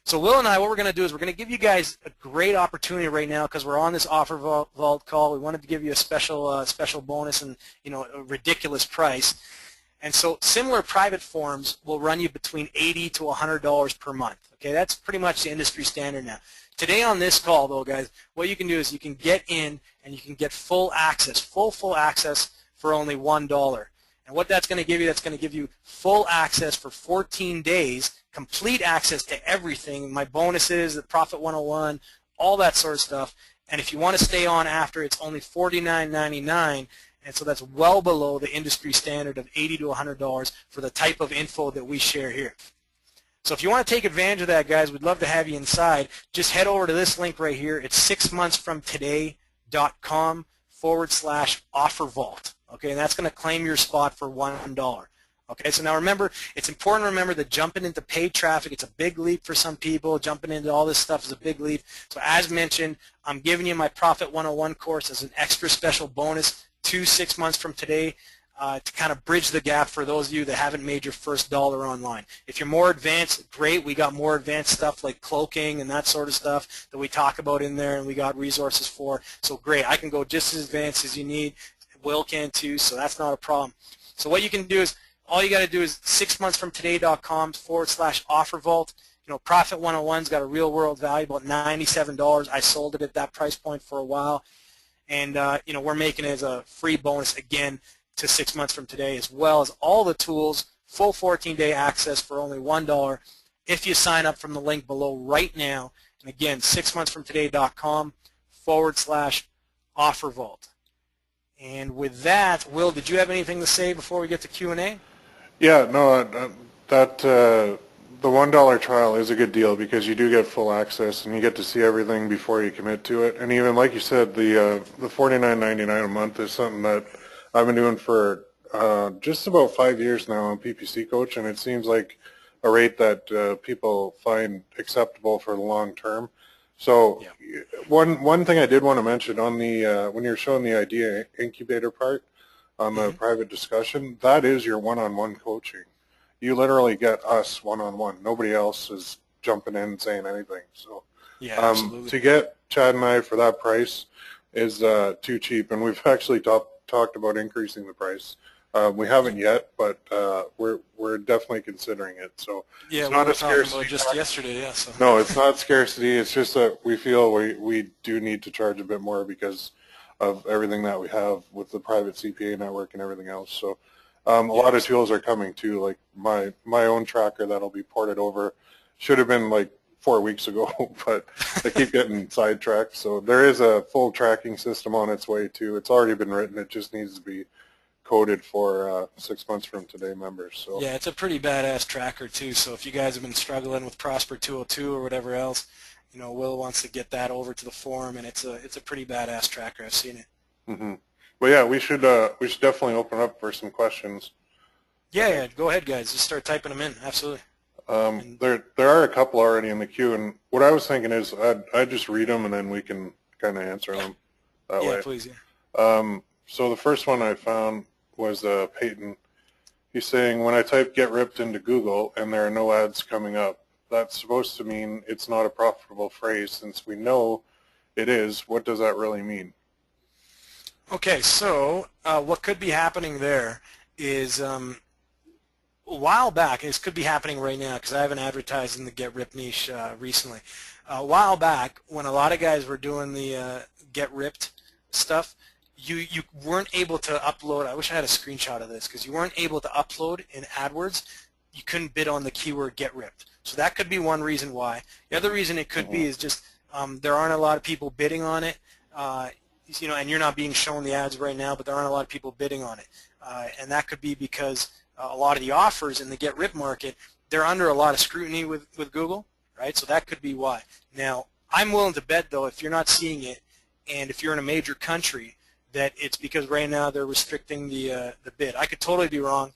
So Will and I, what we're going to do is we're going to give you guys a great opportunity right now because we're on this offer vault call. We wanted to give you a special bonus and a ridiculous price. And so similar private forums will run you between $80 to $100 per month. Okay, that's pretty much the industry standard now. Today on this call, though, guys, what you can do is you can get in and you can get full access, full access for only $1. And what that's going to give you, that's going to give you full access for 14 days, complete access to everything, my bonuses, the Profit 101, all that sort of stuff. And if you want to stay on after, it's only $49.99. And so that's well below the industry standard of $80 to $100 for the type of info that we share here. So if you want to take advantage of that, guys, we'd love to have you inside. Just head over to this link right here. It's 6monthsfromtoday.com/offer vault. Okay, and that's going to claim your spot for $1. Okay, so now remember, it's important to remember that jumping into paid traffic, it's a big leap for some people. Jumping into all this stuff is a big leap. So as mentioned, I'm giving you my Profit 101 course as an extra special bonus 6 months from today to kind of bridge the gap for those of you that haven't made your first dollar online. If you're more advanced, great. We got more advanced stuff like cloaking and that sort of stuff that we talk about in there, and we got resources for. So great. I can go just as advanced as you need. Will can too, so that's not a problem. So what you can do is, all you got to do is 6monthsfromtoday.com/offer vault. Profit 101's got a real world value, about $97. I sold it at that price point for a while. And we're making it as a free bonus again to 6 months from today, as well as all the tools, full 14-day access for only $1 if you sign up from the link below right now. And again, 6monthsfromtoday.com/offer vault. And with that, Will, did you have anything to say before we get to Q&A? Yeah, no, the $1 trial is a good deal because you do get full access and you get to see everything before you commit to it. And even like you said, the $49.99 a month is something that I've been doing for just about 5 years now on PPC Coach, and it seems like a rate that people find acceptable for the long term. So yeah. One thing I did want to mention on the when you're showing the idea incubator part on the private discussion, that is your one-on-one coaching. You literally get us one-on-one. Nobody else is jumping in and saying anything. So yeah, absolutely. To get Chad and I for that price is too cheap, and we've actually talked about increasing the price. We haven't yet, but we're definitely considering it. So yeah, it's not we were a scarcity talking about just yesterday. Yeah. So. No, it's not scarcity. It's just that we feel we do need to charge a bit more because of everything that we have with the private CPA network and everything else. So a lot of tools are coming too, like my own tracker that'll be ported over. Should have been like 4 weeks ago, but I keep getting sidetracked. So there is a full tracking system on its way too. It's already been written. It just needs to be coded for 6 months from today members. So yeah, it's a pretty badass tracker too. So if you guys have been struggling with Prosper 202 or whatever else, Will wants to get that over to the forum, and it's a pretty badass tracker. I've seen it. Mm-hmm. But yeah, we should definitely open up for some questions. Yeah, go ahead, guys. Just start typing them in. Absolutely. There are a couple already in the queue, and what I was thinking is I'd just read them and then we can kind of answer them that way. Yeah, please. Yeah. So the first one I found was Peyton. He's saying, when I type "get ripped" into Google and there are no ads coming up, that's supposed to mean it's not a profitable phrase. Since we know it is, what does that really mean? Okay, so what could be happening there is a while back, and this could be happening right now because I haven't advertised in the Get Ripped niche recently. A while back, when a lot of guys were doing the Get Ripped stuff, you weren't able to upload. I wish I had a screenshot of this because you weren't able to upload in AdWords. You couldn't bid on the keyword "get ripped." So that could be one reason why. The other reason it could be is just there aren't a lot of people bidding on it. And you're not being shown the ads right now, but there aren't a lot of people bidding on it. And that could be because a lot of the offers in the Get Ripped market, they're under a lot of scrutiny with Google, right? So that could be why. Now, I'm willing to bet, though, if you're not seeing it, and if you're in a major country, that it's because right now they're restricting the bid. I could totally be wrong.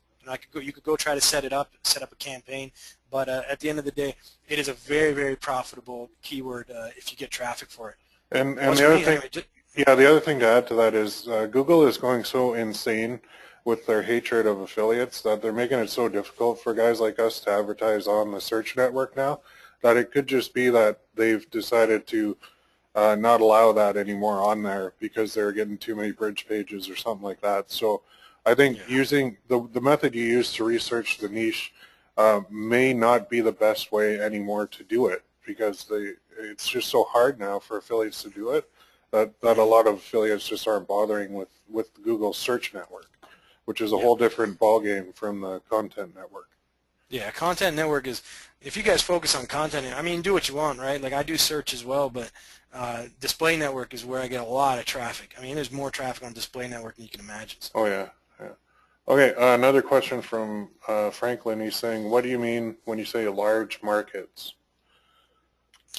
You could go try to set up a campaign, but at the end of the day, it is a very, very profitable keyword if you get traffic for it. And the other thing, yeah, the other thing to add to that is Google is going so insane with their hatred of affiliates that they're making it so difficult for guys like us to advertise on the search network now that it could just be that they've decided to not allow that anymore on there because they're getting too many bridge pages or something like that. So I think using the method you use to research the niche may not be the best way anymore to do it because it's just so hard now for affiliates to do it that a lot of affiliates just aren't bothering with Google search network, which is a whole different ballgame from the content network. Yeah, content network is, if you guys focus on content, I mean, do what you want, right? Like I do search as well, but display network is where I get a lot of traffic. I mean, there's more traffic on display network than you can imagine. So. Oh, yeah. Okay, another question from Franklin. He's saying, what do you mean when you say large markets?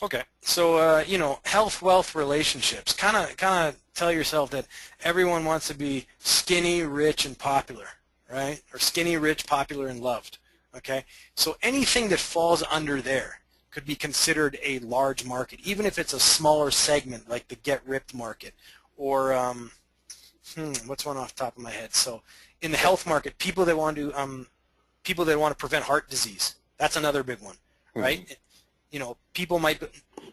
Okay, so you know, health, wealth, relationships. Kind of tell yourself that everyone wants to be skinny, rich, and popular, right? Or skinny, rich, popular, and loved. Okay, so anything that falls under there could be considered a large market, even if it's a smaller segment like the get ripped market, or what's one off the top of my head? So in the health market, people that want to prevent heart disease. That's another big one, right? Mm-hmm. You know,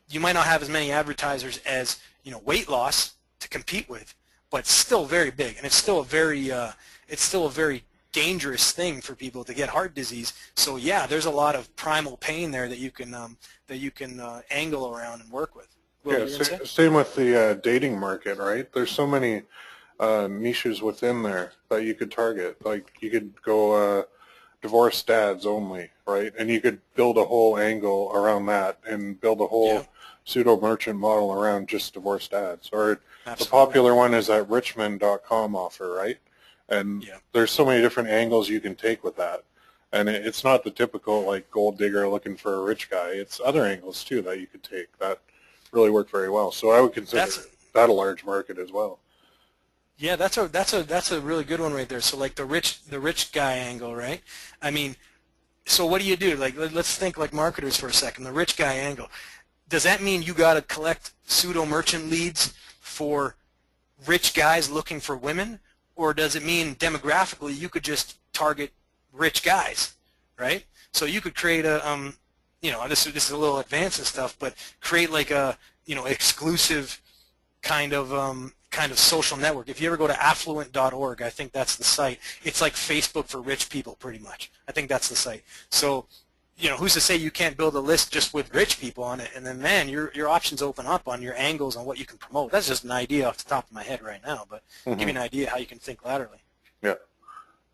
you might not have as many advertisers as, you know, weight loss to compete with, but it's still very big, and it's still a very dangerous thing for people to get heart disease. So yeah, there's a lot of primal pain there that you can angle around and work with. Will, same with the dating market, right? There's so many niches within there that you could target. Like you could go divorced dads only, right? And you could build a whole angle around that and build a whole pseudo merchant model around just divorced dads. Or the popular one is that richmond.com offer, right? And there's so many different angles you can take with that. And it's not the typical like gold digger looking for a rich guy. It's other angles too that you could take that really work very well. So I would consider that a large market as well. Yeah, that's a really good one right there. So like the rich guy angle, right? I mean, so what do you do? Like let's think like marketers for a second. The rich guy angle. Does that mean you got to collect pseudo merchant leads for rich guys looking for women, or does it mean demographically you could just target rich guys, right? So you could create a you know, this is a little advanced and stuff, but create like a, you know, exclusive kind of social network. If you ever go to affluent.org, I think that's the site. It's like Facebook for rich people, pretty much. I think that's the site. So, you know, who's to say you can't build a list just with rich people on it, and then, man, your options open up on your angles on what you can promote. That's just an idea off the top of my head right now, but give you an idea how you can think laterally. Yeah.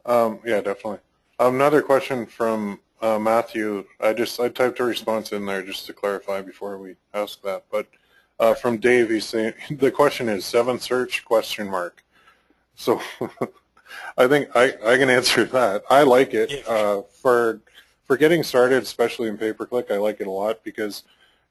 Yeah, definitely. Another question from Matthew. I typed a response in there just to clarify before we ask that, but from Dave, he's saying the question is 7 search ? So I think I can answer that. I like it for getting started, especially in pay-per-click. I like it a lot because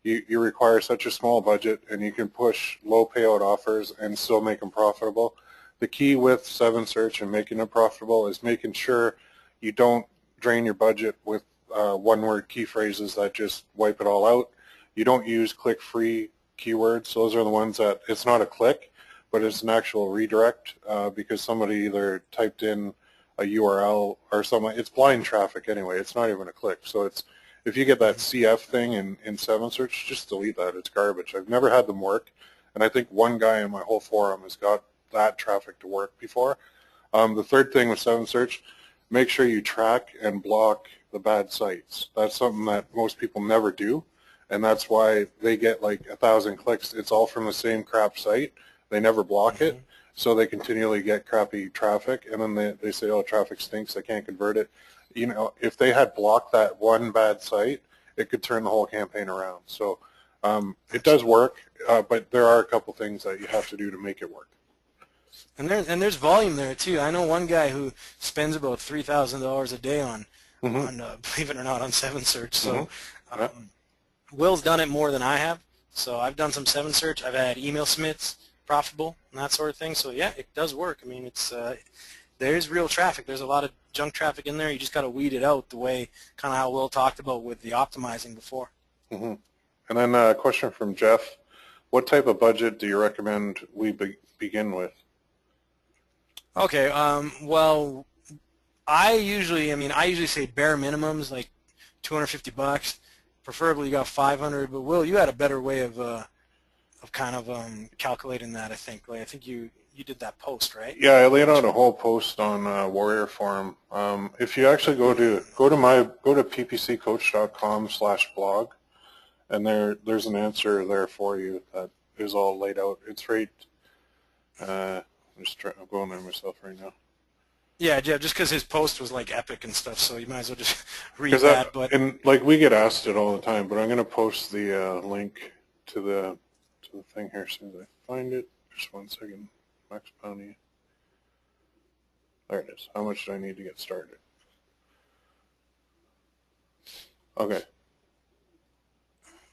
you require such a small budget and you can push low payout offers and still make them profitable. The key with 7 search and making it profitable is making sure you don't drain your budget with one-word key phrases that just wipe it all out. You don't use click-free keywords. Those are the ones that it's not a click, but it's an actual redirect because somebody either typed in a URL or something. It's blind traffic anyway. It's not even a click. So it's, if you get that CF thing in 7 search, just delete that. It's garbage. I've never had them work, and I think one guy in my whole forum has got that traffic to work before. The third thing with 7 search, make sure you track and block the bad sites. That's something that most people never do. And that's why they get like 1,000 clicks. It's all from the same crap site. They never block it, so they continually get crappy traffic. And then they say, oh, traffic stinks, I can't convert it. You know, if they had blocked that one bad site, it could turn the whole campaign around. So it does work, but there are a couple things that you have to do to make it work. And there's volume there too. I know one guy who spends about $3,000 a day on believe it or not, on 7 search. So. Will's done it more than I have, so I've done some 7 search. I've had email submits profitable and that sort of thing. So yeah, it does work. I mean, it's there's real traffic. There's a lot junk traffic in there. You just got to weed it out the way kind of how Will talked about with the optimizing before. Mm-hmm. And then a question from Jeff. What type of budget do you recommend we begin with? Okay, well, I usually say bare minimums, like $250. Preferably you got 500, but Will, you had a better way of kind of calculating that, I think. Like, I think you did that post, right? Yeah, I laid out a whole post on Warrior Forum. If you actually go to ppccoach.com/blog, and there's an answer there for you that is all laid out. It's right. I'm going there myself right now. Yeah, Jeff, just because his post was like epic and stuff, so you might as well just read that. And like we get asked it all the time, but I'm going to post the link to the thing here as soon as I find it. Just 1 second. Max bounty. There it is. How much do I need to get started? Okay.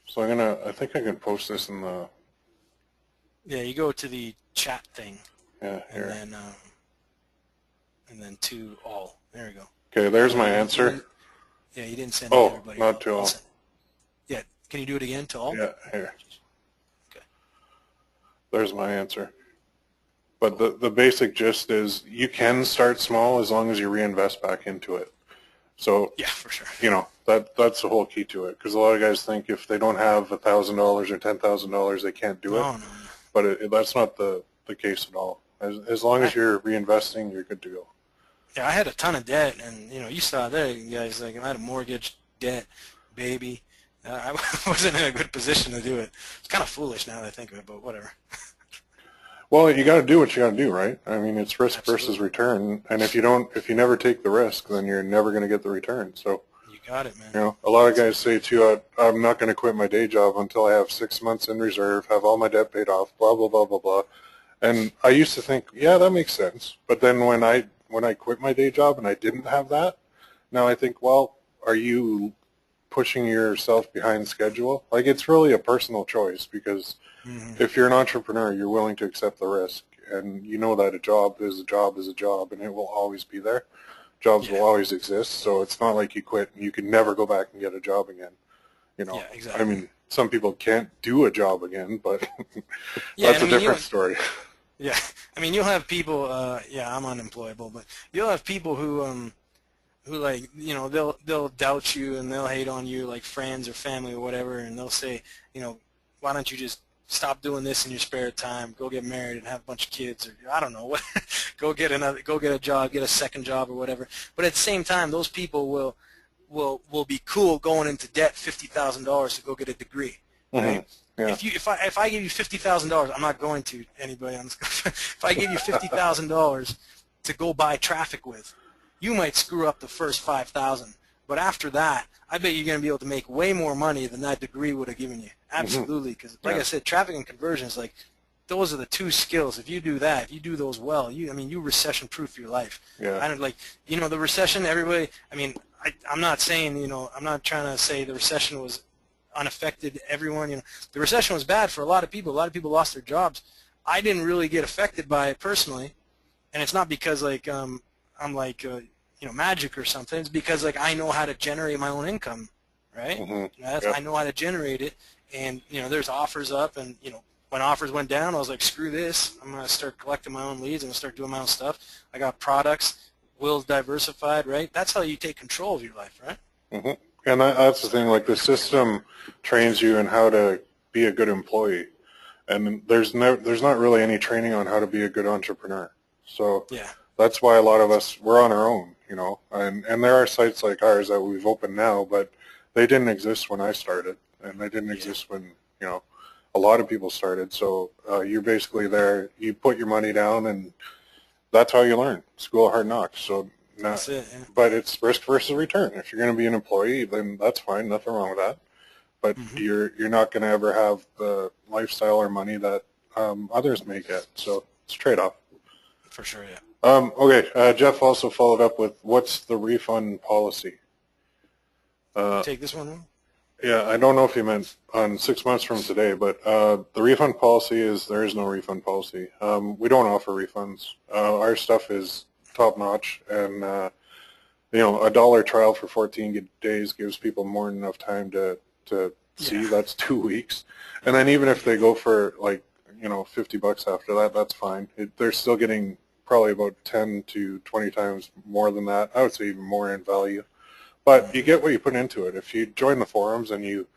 So I think I can post this in the. Yeah, you go to the chat thing. Yeah, here. And then to all. There we go. Okay, there's my answer. Yeah, you didn't send it to everybody. Oh, not to all. Yeah, can you do it again to all? Yeah, here. Okay. There's my answer. But the basic gist is you can start small as long as you reinvest back into it. So yeah, for sure. That's the whole key to it, because a lot of guys think if they don't have $1,000 or $10,000 they can't do it. No. But that's not the case at all. As long as you're reinvesting, you're good to go. Yeah, I had a ton of debt, and you saw there, guys. Like, I had a mortgage, debt, baby. I wasn't in a good position to do it. It's kind of foolish now that I think of it, but whatever. Well, you got to do what you got to do, right? I mean, it's risk Absolutely. versus return, and if you never take the risk, then you're never going to get the return. So you got it, man. a lot of guys say too, I'm not going to quit my day job until I have 6 months in reserve, have all my debt paid off, blah blah blah blah blah. And I used to think, yeah, that makes sense. But then when I quit my day job and I didn't have that, now I think, well, are you pushing yourself behind schedule? Like, it's really a personal choice, because if you're an entrepreneur, you're willing to accept the risk, and you know that a job is a job is a job, and it will always be there. Jobs will always exist, so it's not like you quit and you can never go back and get a job again. Yeah, exactly. I mean, some people can't do a job again, but yeah, that's a different story. Yeah, I mean, you'll have people. I'm unemployable, but you'll have people who like, they'll doubt you and they'll hate on you, like friends or family or whatever, and they'll say, why don't you just stop doing this in your spare time, go get married and have a bunch of kids, or I don't know, go get a job, get a second job or whatever. But at the same time, those people will be cool going into debt $50,000 to go get a degree. Right? Yeah. If I give you $50,000, I'm not going to anybody on this. If I give you $50,000 to go buy traffic with, you might screw up the first $5,000, but after that, I bet you're going to be able to make way more money than that degree would have given you. Absolutely, because like I said, traffic and conversion is like, those are the two skills. If you do that, if you do those well, you recession-proof your life. Yeah. I don't the recession. Everybody. I mean, I'm not saying I'm not trying to say the recession was unaffected. Everyone. The recession was bad for a lot of people. A lot of people lost their jobs. I didn't really get affected by it personally, and it's not because I'm like magic or something. It's because I know how to generate my own income, right? I know how to generate it, and there's offers up, and when offers went down, I was like, screw this. I'm going to start collecting my own leads. I'm going to start doing my own stuff. I got products. Will's diversified, right? That's how you take control of your life, right? And that's the thing. Like, the system trains you in how to be a good employee, and there's not really any training on how to be a good entrepreneur. So that's why a lot of us, we're on our own, and there are sites like ours that we've opened now, but they didn't exist when I started, and they didn't exist when a lot of people started. So you're basically there, you put your money down, and that's how you learn. School of hard knocks. So that's it. Yeah. But it's risk versus return. If you're going to be an employee, then that's fine, nothing wrong with that. But you're not going to ever have the lifestyle or money that others may get. So it's a trade-off. For sure, yeah. Okay, Jeff also followed up with, what's the refund policy? Take this one, Will? Yeah, I don't know if you meant on 6 months from today, but the refund policy is, there is no refund policy. We don't offer refunds. Our stuff is top-notch, and a $1 trial for 14 days gives people more than enough time to see. Yeah. That's 2 weeks. And then even if they go for like, $50 after that, that's fine. They're still getting probably about 10 to 20 times more than that. I would say even more in value. But you get what you put into it. If you join the forums and you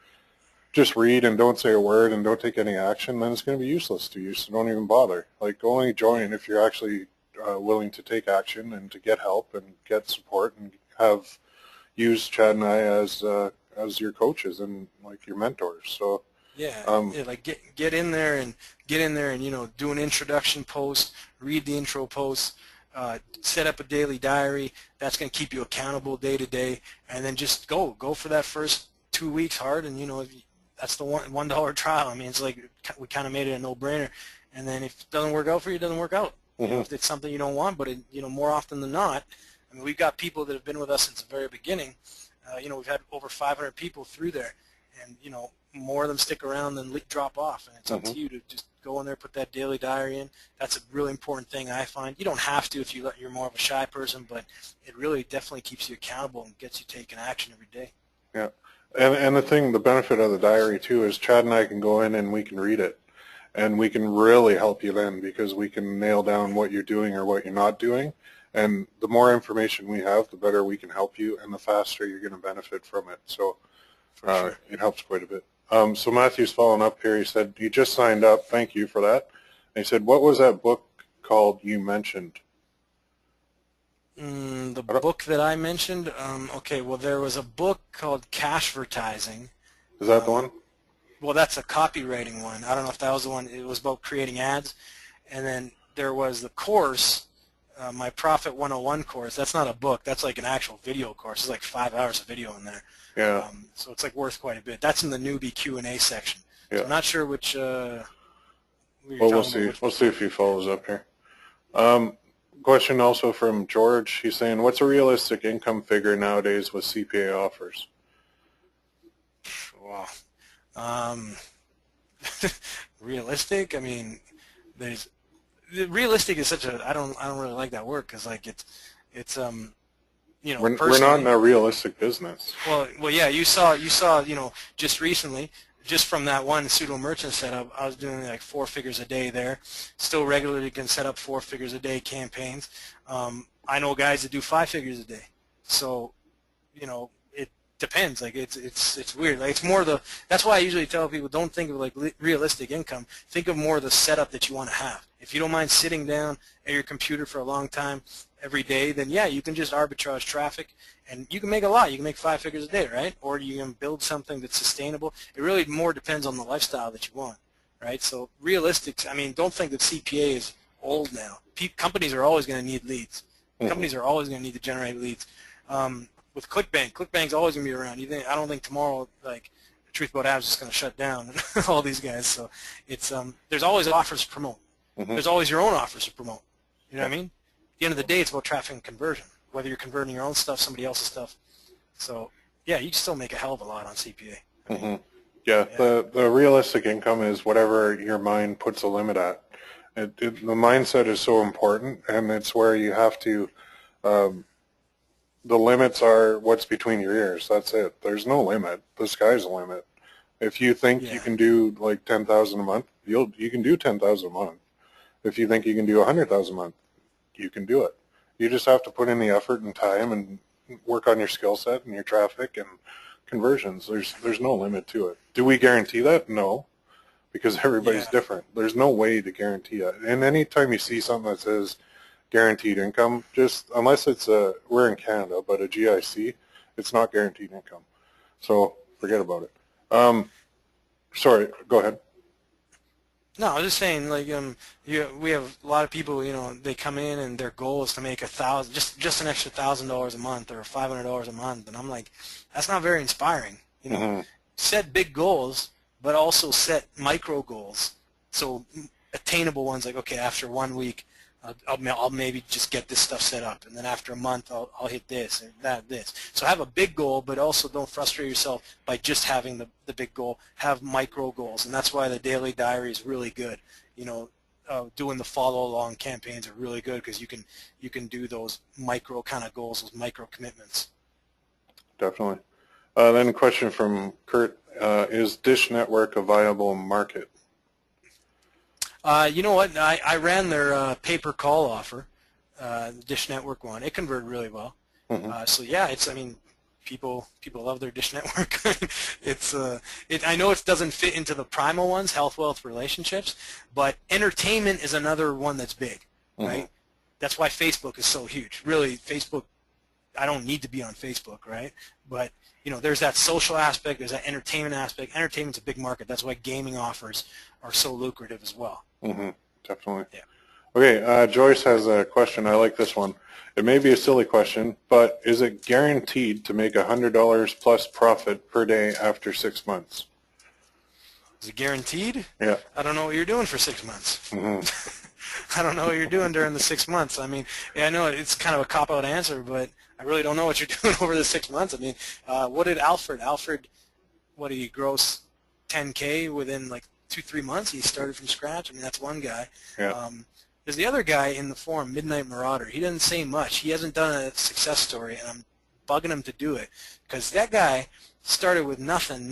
just read and don't say a word and don't take any action, then it's going to be useless to you, so don't even bother. Like, only join if you're actually willing to take action and to get help and get support and use Chad and I as your coaches and like your mentors. So like get in there and do an introduction post, read the intro post, set up a daily diary. That's going to keep you accountable day to day, and then just go for that first 2 weeks hard, and that's the $1 trial. I mean, it's like we kind of made it a no-brainer, and then if it doesn't work out for you, it doesn't work out. If it's something you don't want, but more often than not, I mean, we've got people that have been with us since the very beginning. We've had over 500 people through there, and more of them stick around than drop off, and it's up to you to just go in there, put that daily diary in. That's a really important thing, I find. You don't have to if you're more of a shy person, but it really definitely keeps you accountable and gets you taking action every day. Yeah, and the benefit of the diary too is Chad and I can go in and we can read it, and we can really help you then, because we can nail down what you're doing or what you're not doing. And the more information we have, the better we can help you, and the faster you're going to benefit from it. So Sure. it helps quite a bit. So Matthew's following up here. He said he just signed up. Thank you for that. And he said, what was that book called you mentioned? The book that I mentioned? Okay, well, there was a book called Cashvertising. Is that the one? Well, that's a copywriting one. I don't know if that was the one. It was about creating ads. And then there was the course, my Profit 101 course. That's not a book. That's like an actual video course. It's like 5 hours of video in there. Yeah. So it's like worth quite a bit. That's in the newbie Q&A section. Yeah. So I'm not sure which. Well, we'll see. We'll see if he follows up here. Question also from George. He's saying, what's a realistic income figure nowadays with CPA offers? Wow. Realistic? I mean, realistic is such a I don't really like that word, because like it's we're not in a realistic business. Well, yeah, you saw just recently, just from that one Pseudo merchant setup, I was doing like 4 figures a day there. Still regularly can set up 4 figures a day campaigns. I know guys that do 5 figures a day. So, it depends. Like it's weird. Like it's more that's why I usually tell people, don't think of like realistic income. Think of more the setup that you want to have. If you don't mind sitting down at your computer for a long time every day, then yeah, you can just arbitrage traffic, and you can make a lot. You can make 5 figures a day, right? Or you can build something that's sustainable. It really more depends on the lifestyle that you want, right? So realistic, I mean, don't think that CPA is old now. Companies are always going to need leads. Companies are always going to need to generate leads. With ClickBank's always going to be around. I don't think tomorrow, like, Truth About Ads is just going to shut down all these guys. So it's there's always offers to promote. There's always your own offers to promote. You know what I mean? At the end of the day, it's about traffic and conversion, whether you're converting your own stuff, somebody else's stuff. So, yeah, you can still make a hell of a lot on CPA. Yeah, the realistic income is whatever your mind puts a limit at. The mindset is so important, and it's where you have to, the limits are what's between your ears. That's it. There's no limit. The sky's the limit. If you think you can do like 10,000 a month, you can do 10,000 a month. If you think you can do 100,000 a month, you can do it. You just have to put in the effort and time and work on your skill set and your traffic and conversions. There's no limit to it. Do we guarantee that? No, because everybody's different. There's no way to guarantee it. And anytime you see something that says guaranteed income, just unless it's we're in Canada, but a GIC, it's not guaranteed income. So forget about it. Sorry, go ahead. No, I was just saying, like, we have a lot of people, they come in and their goal is to make just an extra $1,000 a month or $500 a month, and I'm like, that's not very inspiring. Set big goals, but also set micro goals, so attainable ones. Like, okay, after 1 week, I'll maybe just get this stuff set up, and then after a month I'll hit this and this. So have a big goal, but also don't frustrate yourself by just having the big goal. Have micro goals, and that's why the daily diary is really good. doing the follow-along campaigns are really good because you can do those micro kind of goals, those micro commitments. Definitely. Then a question from Kurt, is Dish Network a viable market? You know what? I ran their pay-per-call offer, the Dish Network one. It converted really well. So yeah, I mean, people love their Dish Network. I know it doesn't fit into the primal ones, health, wealth, relationships, but entertainment is another one that's big, right? That's why Facebook is so huge. Really, Facebook, I don't need to be on Facebook, right? But you know, there's that social aspect, there's that entertainment aspect. Entertainment's a big market. That's why gaming offers are so lucrative as well. Definitely. Yeah. Okay, Joyce has a question. I like this one. It may be a silly question, but is it guaranteed to make $100 plus profit per day after 6 months? Is it guaranteed? Yeah. I don't know what you're doing for 6 months. I don't know what you're doing during the 6 months. I mean, yeah, I know it's kind of a cop-out answer, but I really don't know what you're doing over the 6 months. I mean, what did Alfred, what did he gross 10K within like 2-3 months? He started from scratch. I mean, that's one guy. Yeah. There's the other guy in the forum, Midnight Marauder. He doesn't say much. He hasn't done a success story, and I'm bugging him to do it because that guy started with nothing.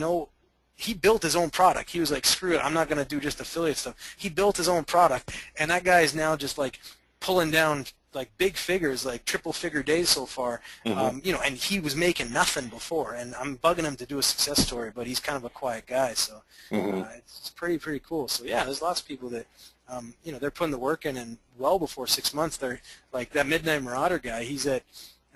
He built his own product. He was like, screw it, I'm not going to do just affiliate stuff. He built his own product, and that guy is now just like pulling down like big figures, like triple-figure days so far. You know, and he was making nothing before, and I'm bugging him to do a success story, but he's kind of a quiet guy, so it's pretty cool. So yeah, there's lots of people that you know, they're putting the work in, and well before 6 months, they're like that Midnight Marauder guy. He's at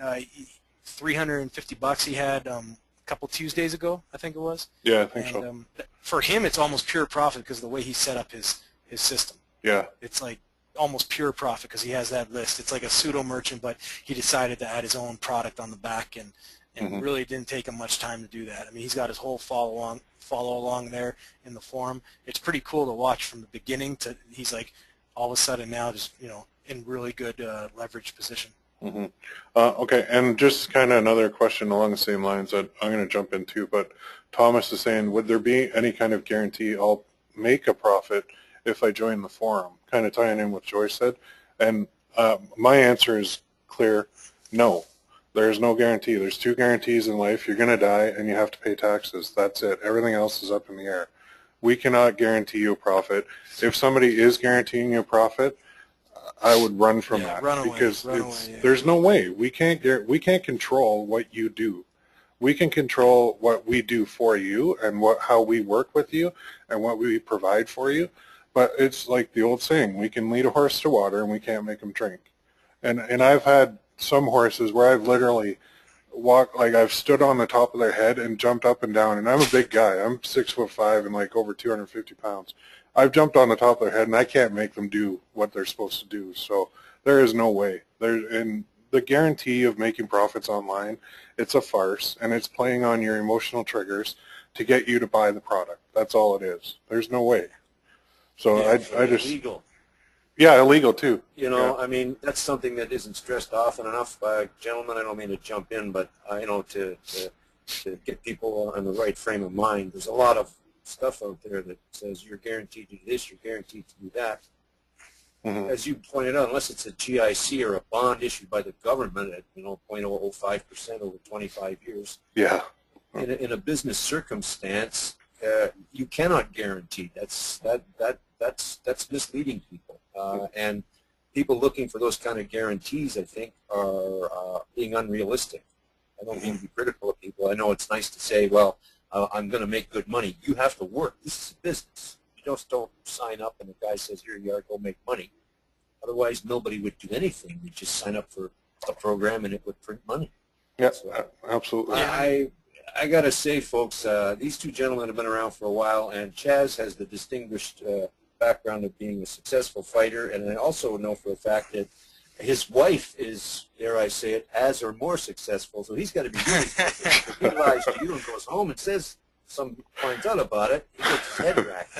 $350 he had a couple Tuesdays ago, I think it was. Yeah, I think so. For him, it's almost pure profit because of the way he set up his system. Yeah. It's like almost pure profit because he has that list. It's like a pseudo merchant, but he decided to add his own product on the back, and really didn't take him much time to do that. I mean, he's got his whole follow along there in the forum. It's pretty cool to watch from the beginning to he's like all of a sudden now just, you know, in really good leverage position. Okay, and just kind of another question along the same lines that I'm going to jump into, but Thomas is saying, would there be any kind of guarantee I'll make a profit if I join the forum? Kind of tying in what Joyce said. And my answer is clear, no. There's no guarantee. There's 2 guarantees in life. You're going to die and you have to pay taxes. That's it. Everything else is up in the air. We cannot guarantee you a profit. If somebody is guaranteeing you a profit, I would run from that because there's no way. We can't control what you do. We can control what we do for you and how we work with you and what we provide for you. But it's like the old saying, we can lead a horse to water and we can't make him drink. And I've had some horses where I've literally walked, like I've stood on the top of their head and jumped up and down. And I'm a big guy. I'm 6'5" and like over 250 pounds. I've jumped on the top of their head and I can't make them do what they're supposed to do. So there is no way. And the guarantee of making profits online, it's a farce, and it's playing on your emotional triggers to get you to buy the product. That's all it is. There's no way. So I just illegal. Yeah, illegal too. You know, I mean, that's something that isn't stressed often enough. Gentlemen, I don't mean to jump in, but you know, to get people in the right frame of mind, there's a lot of stuff out there that says you're guaranteed to do this, you're guaranteed to do that. As you pointed out, unless it's a GIC or a bond issued by the government at 0.005% over 25 years. Yeah. In a business circumstance, you cannot guarantee. That's misleading people. And people looking for those kind of guarantees, I think, are being unrealistic. I don't mean to be critical of people. I know it's nice to say, well, I'm going to make good money. You have to work. This is a business. You just don't sign up and the guy says, here you are, go make money. Otherwise, nobody would do anything. We'd just sign up for a program and it would print money. Yeah, so, absolutely. I got to say, folks, these 2 gentlemen have been around for a while, and Chaz has the distinguished background of being a successful fighter, and I also know for a fact that his wife is, dare I say it, as or more successful, so he's got to be really successful. If he lies to you and goes home and says finds out about it, he gets his head racked.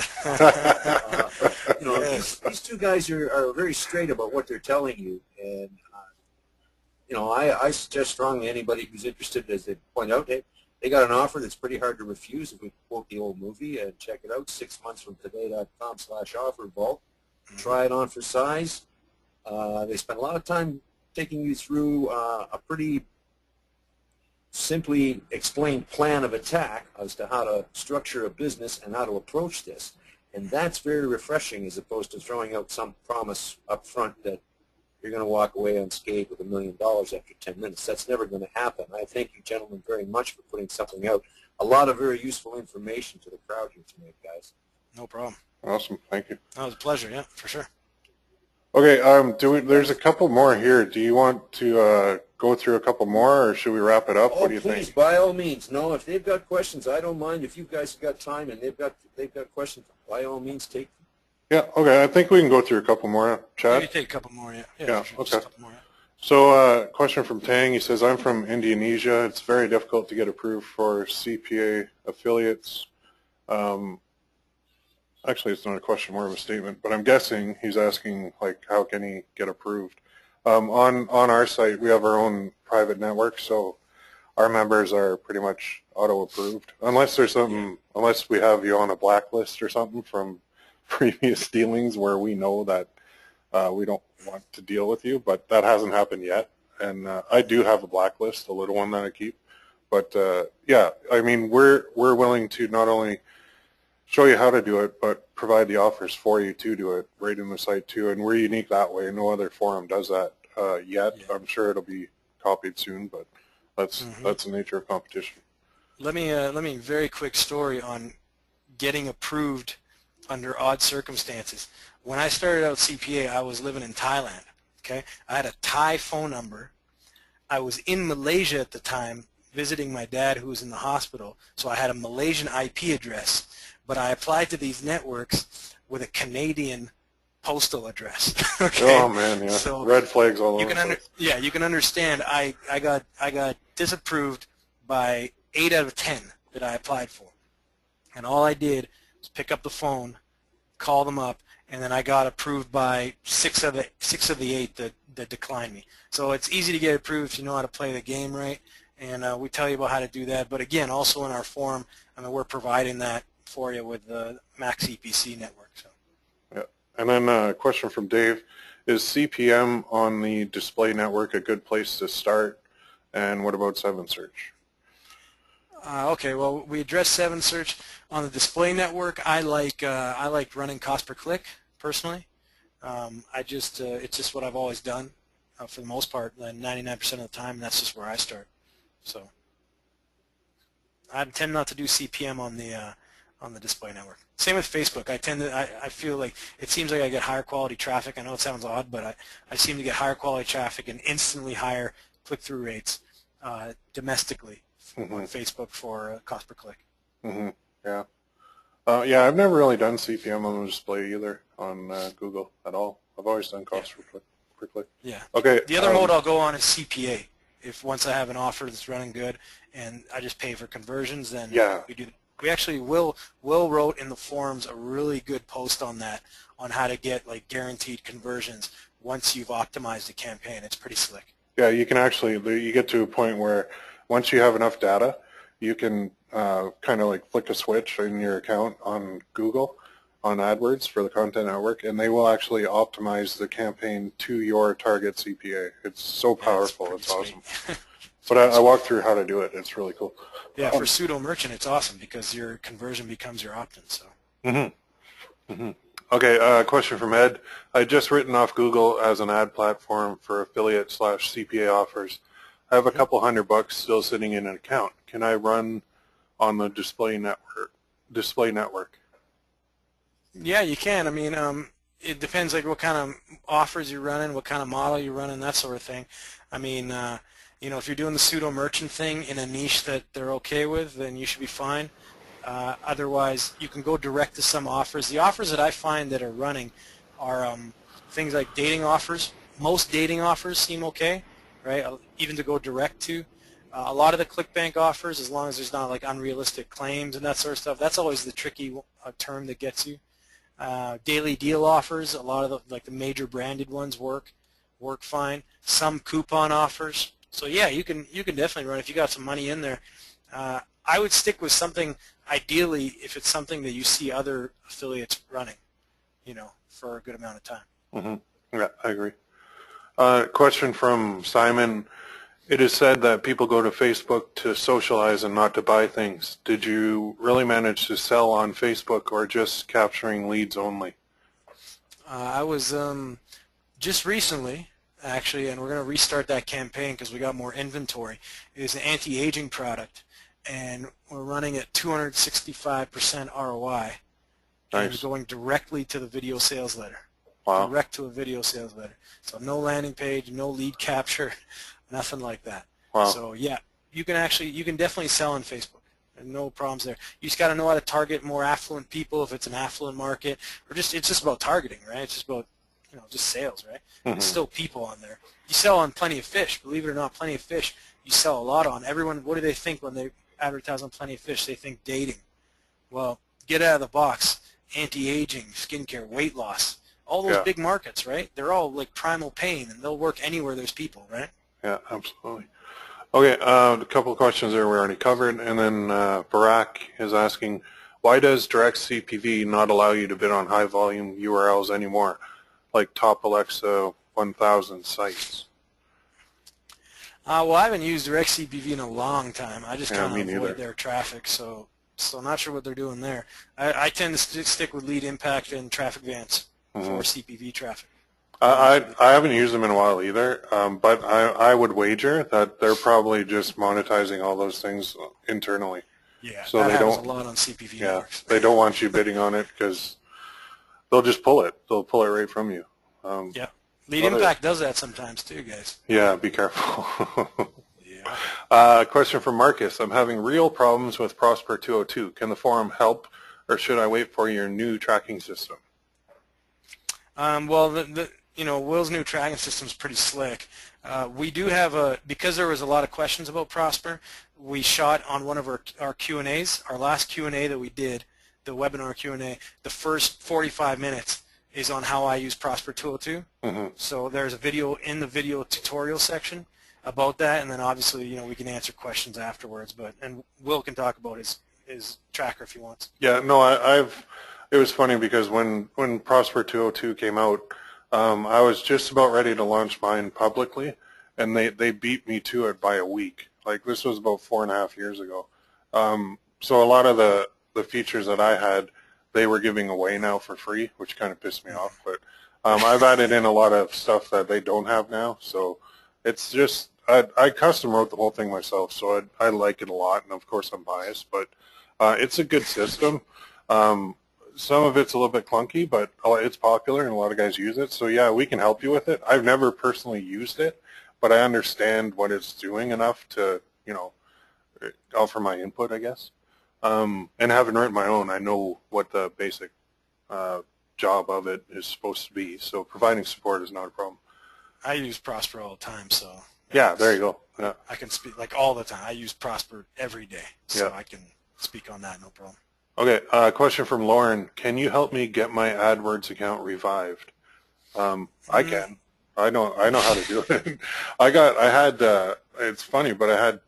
These 2 guys are very straight about what they're telling you, and I suggest strongly anybody who's interested, as they point out, they got an offer that's pretty hard to refuse. If we quote the old movie, and check it out, 6monthstodomtoday.com/offer vault. try it on for size. They spend a lot of time taking you through a pretty simply explained plan of attack as to how to structure a business and how to approach this. And that's very refreshing as opposed to throwing out some promise up front that you're going to walk away unscathed with $1 million after 10 minutes. That's never going to happen. I thank you gentlemen very much for putting something out. A lot of very useful information to the crowd here tonight, guys. No problem. Awesome. Thank you. That was a pleasure, yeah, for sure. Okay, there's a couple more here. Do you want to go through a couple more, or should we wrap it up? Oh, what do you please, think? by all means. No, if they've got questions, I don't mind. If you guys have got time and they've got questions, by all means, take them. Yeah, okay. I think we can go through a couple more. Chad? Maybe take a couple more, yeah. Yeah, for sure. Just a okay. couple more, yeah. So, question from Tang. He says, I'm from Indonesia. It's very difficult to get approved for CPA affiliates. Actually, it's not a question, more of a statement, but I'm guessing he's asking, like, how can he get approved? On our site, we have our own private network, so our members are pretty much auto-approved, unless there's something, unless we have you on a blacklist or something from previous dealings where we know that we don't want to deal with you, but that hasn't happened yet. And I do have a blacklist, a little one that I keep. But yeah, I mean, we're willing to not only show you how to do it, but provide the offers for you to do it right in the site too. And we're unique that way. No other forum does that yet. Yeah. I'm sure it'll be copied soon, but that's the nature of competition. Let me very quick story on getting approved under odd circumstances. When I started out CPA, I was living in Thailand. Okay, I had a Thai phone number. I was in Malaysia at the time visiting my dad who was in the hospital, so I had a Malaysian IP address, but I applied to these networks with a Canadian postal address. Okay? Oh man, yeah. So red flags all over. Yeah, you can understand. I got disapproved by 8 out of 10 that I applied for, and all I did was pick up the phone, call them up, and then I got approved by 6 of the 8 that declined me. So it's easy to get approved if you know how to play the game right, and we tell you about how to do that. But again, also in our forum, I mean, we're providing that for you with the Max EPC network. So. Yeah, and then a question from Dave: is CPM on the display network a good place to start? And what about 7Search? Okay, well, we addressed 7Search on the display network. I like running cost per click personally. It's just what I've always done for the most part, 99% of the time. And that's just where I start. So I tend not to do CPM on the display network. Same with Facebook. I feel like it seems like I get higher quality traffic. I know it sounds odd, but I seem to get higher quality traffic and instantly higher click-through rates domestically on Facebook for cost per click. Yeah. Yeah, I've never really done CPM on the display either on Google at all. I've always done cost per click. Yeah. Okay. The other mode I'll go on is CPA. If once I have an offer that's running good and I just pay for conversions, then we do. We actually Will wrote in the forums a really good post on that, on how to get like guaranteed conversions once you've optimized a campaign. It's pretty slick. Yeah, you can actually, you get to a point where once you have enough data, you can kind of like flick a switch in your account on Google, on AdWords for the content network, and they will actually optimize the campaign to your target CPA. It's so powerful. It's awesome. But I walked through how to do it. It's really cool. Yeah, for Pseudo merchant, it's awesome because your conversion becomes your opt-in. So. Okay, question from Ed. I just written off Google as an ad platform for affiliate/CPA offers. I have a couple $100 still sitting in an account. Can I run on the display network? Yeah, you can. I mean, it depends like what kind of offers you're running, what kind of model you're running, that sort of thing. I mean, you know, if you're doing the pseudo merchant thing in a niche that they're okay with, then you should be fine. Otherwise, you can go direct to some offers. The offers that I find that are running are things like dating offers. Most dating offers seem okay, right? Even to go direct to. A lot of the ClickBank offers, as long as there's not like unrealistic claims and that sort of stuff, that's always the tricky term that gets you. Daily deal offers, a lot of the major branded ones work fine. Some coupon offers. So yeah, you can definitely run if you got some money in there. I would stick with something, ideally, if it's something that you see other affiliates running. for a good amount of time. Mm-hmm. Yeah, I agree. Question from Simon. It is said that people go to Facebook to socialize and not to buy things. Did you really manage to sell on Facebook or just capturing leads only? I was just recently, actually, and we're going to restart that campaign because we got more inventory. It is an anti-aging product, and we're running at 265% ROI. Nice. And going directly to the video sales letter. Wow. Direct to a video sales letter. So no landing page, no lead capture, nothing like that. Wow. So yeah, you can definitely sell on Facebook. No problems there. You just got to know how to target more affluent people if it's an affluent market, or it's just about targeting, right? It's just about just sales, right? Mm-hmm. There's still people on there. You sell on Plenty of Fish. Believe it or not, Plenty of Fish you sell a lot on. Everyone, what do they think when they advertise on Plenty of Fish? They think dating. Well, get out of the box. Anti-aging, skincare, weight loss. All those big markets, right? They're all like primal pain, and they'll work anywhere there's people, right? Yeah, absolutely. Okay, a couple of questions there we already covered, and then Barack is asking, why does direct CPV not allow you to bid on high volume URLs anymore, like top Alexa 1000 sites? Well, I haven't used direct CPV in a long time. I just kind of neither. avoid their traffic, so not sure what they're doing there. I tend to stick with lead impact and traffic vans for CPV traffic. I haven't used them in a while either, but I would wager that they're probably just monetizing all those things internally. Yeah, so that they happens don't. a lot on CPV Yeah, networks. they don't want you bidding on it because they'll just pull it. They'll pull it right from you. Yeah, lead impact does that sometimes too, guys. Yeah, be careful. Yeah. Question from Marcus. I'm having real problems with Prosper 202. Can the forum help, or should I wait for your new tracking system? Well, Will's new tracking system is pretty slick. We do have because there was a lot of questions about Prosper, we shot on one of our Q&As, our last Q&A that we did, the webinar Q&A, the first 45 minutes is on how I use Prosper 202. So there's a video in the video tutorial section about that, and then obviously, we can answer questions afterwards, and Will can talk about his tracker if he wants. Yeah, no, it was funny because when Prosper 202 came out, I was just about ready to launch mine publicly, and they beat me to it by a week. Like, this was about 4.5 years ago. So a lot of the features that I had, they were giving away now for free, which kind of pissed me off. But I've added in a lot of stuff that they don't have now. So it's just, I custom wrote the whole thing myself, so I like it a lot. And of course I'm biased, but it's a good system. Some of it's a little bit clunky, but it's popular and a lot of guys use it. So yeah, we can help you with it. I've never personally used it, but I understand what it's doing enough to, offer my input, I guess. And having written my own, I know what the basic job of it is supposed to be. So providing support is not a problem. I use Prosper all the time, so. Yeah, there you go. Yeah. I can speak, like, all the time. I use Prosper every day, so Yeah. I can speak on that, no problem. Okay, question from Lauren. Can you help me get my AdWords account revived? I can. I know how to do it. It's funny, but I had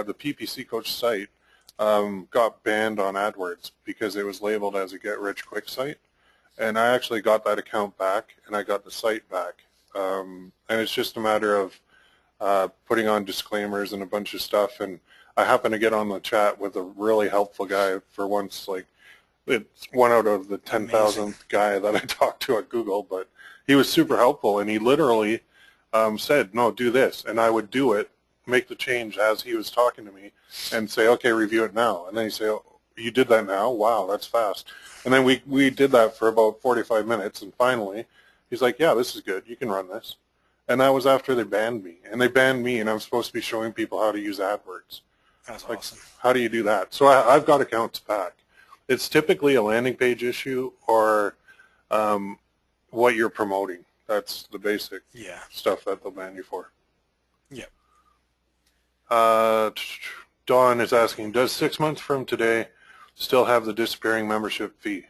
the PPC Coach site got banned on AdWords because it was labeled as a get-rich-quick site. And I actually got that account back, and I got the site back. And it's just a matter of putting on disclaimers and a bunch of stuff. And I happened to get on the chat with a really helpful guy for once. Like, it's one out of the 10,000th guy that I talked to at Google, but he was super helpful, and he literally said, no, do this. And I would do it, make the change as he was talking to me, and say, okay, review it now. And then he'd say, oh, you did that now? Wow, that's fast. And then we did that for about 45 minutes, and finally he's like, yeah, this is good. You can run this. And that was after they banned me. And they banned me, and I'm supposed to be showing people how to use AdWords. That's awesome. How do you do that? So I've got accounts back. It's typically a landing page issue or what you're promoting. That's the basic stuff that they'll ban you for. Yep. Dawn is asking, does 6 months from today still have the disappearing membership fee?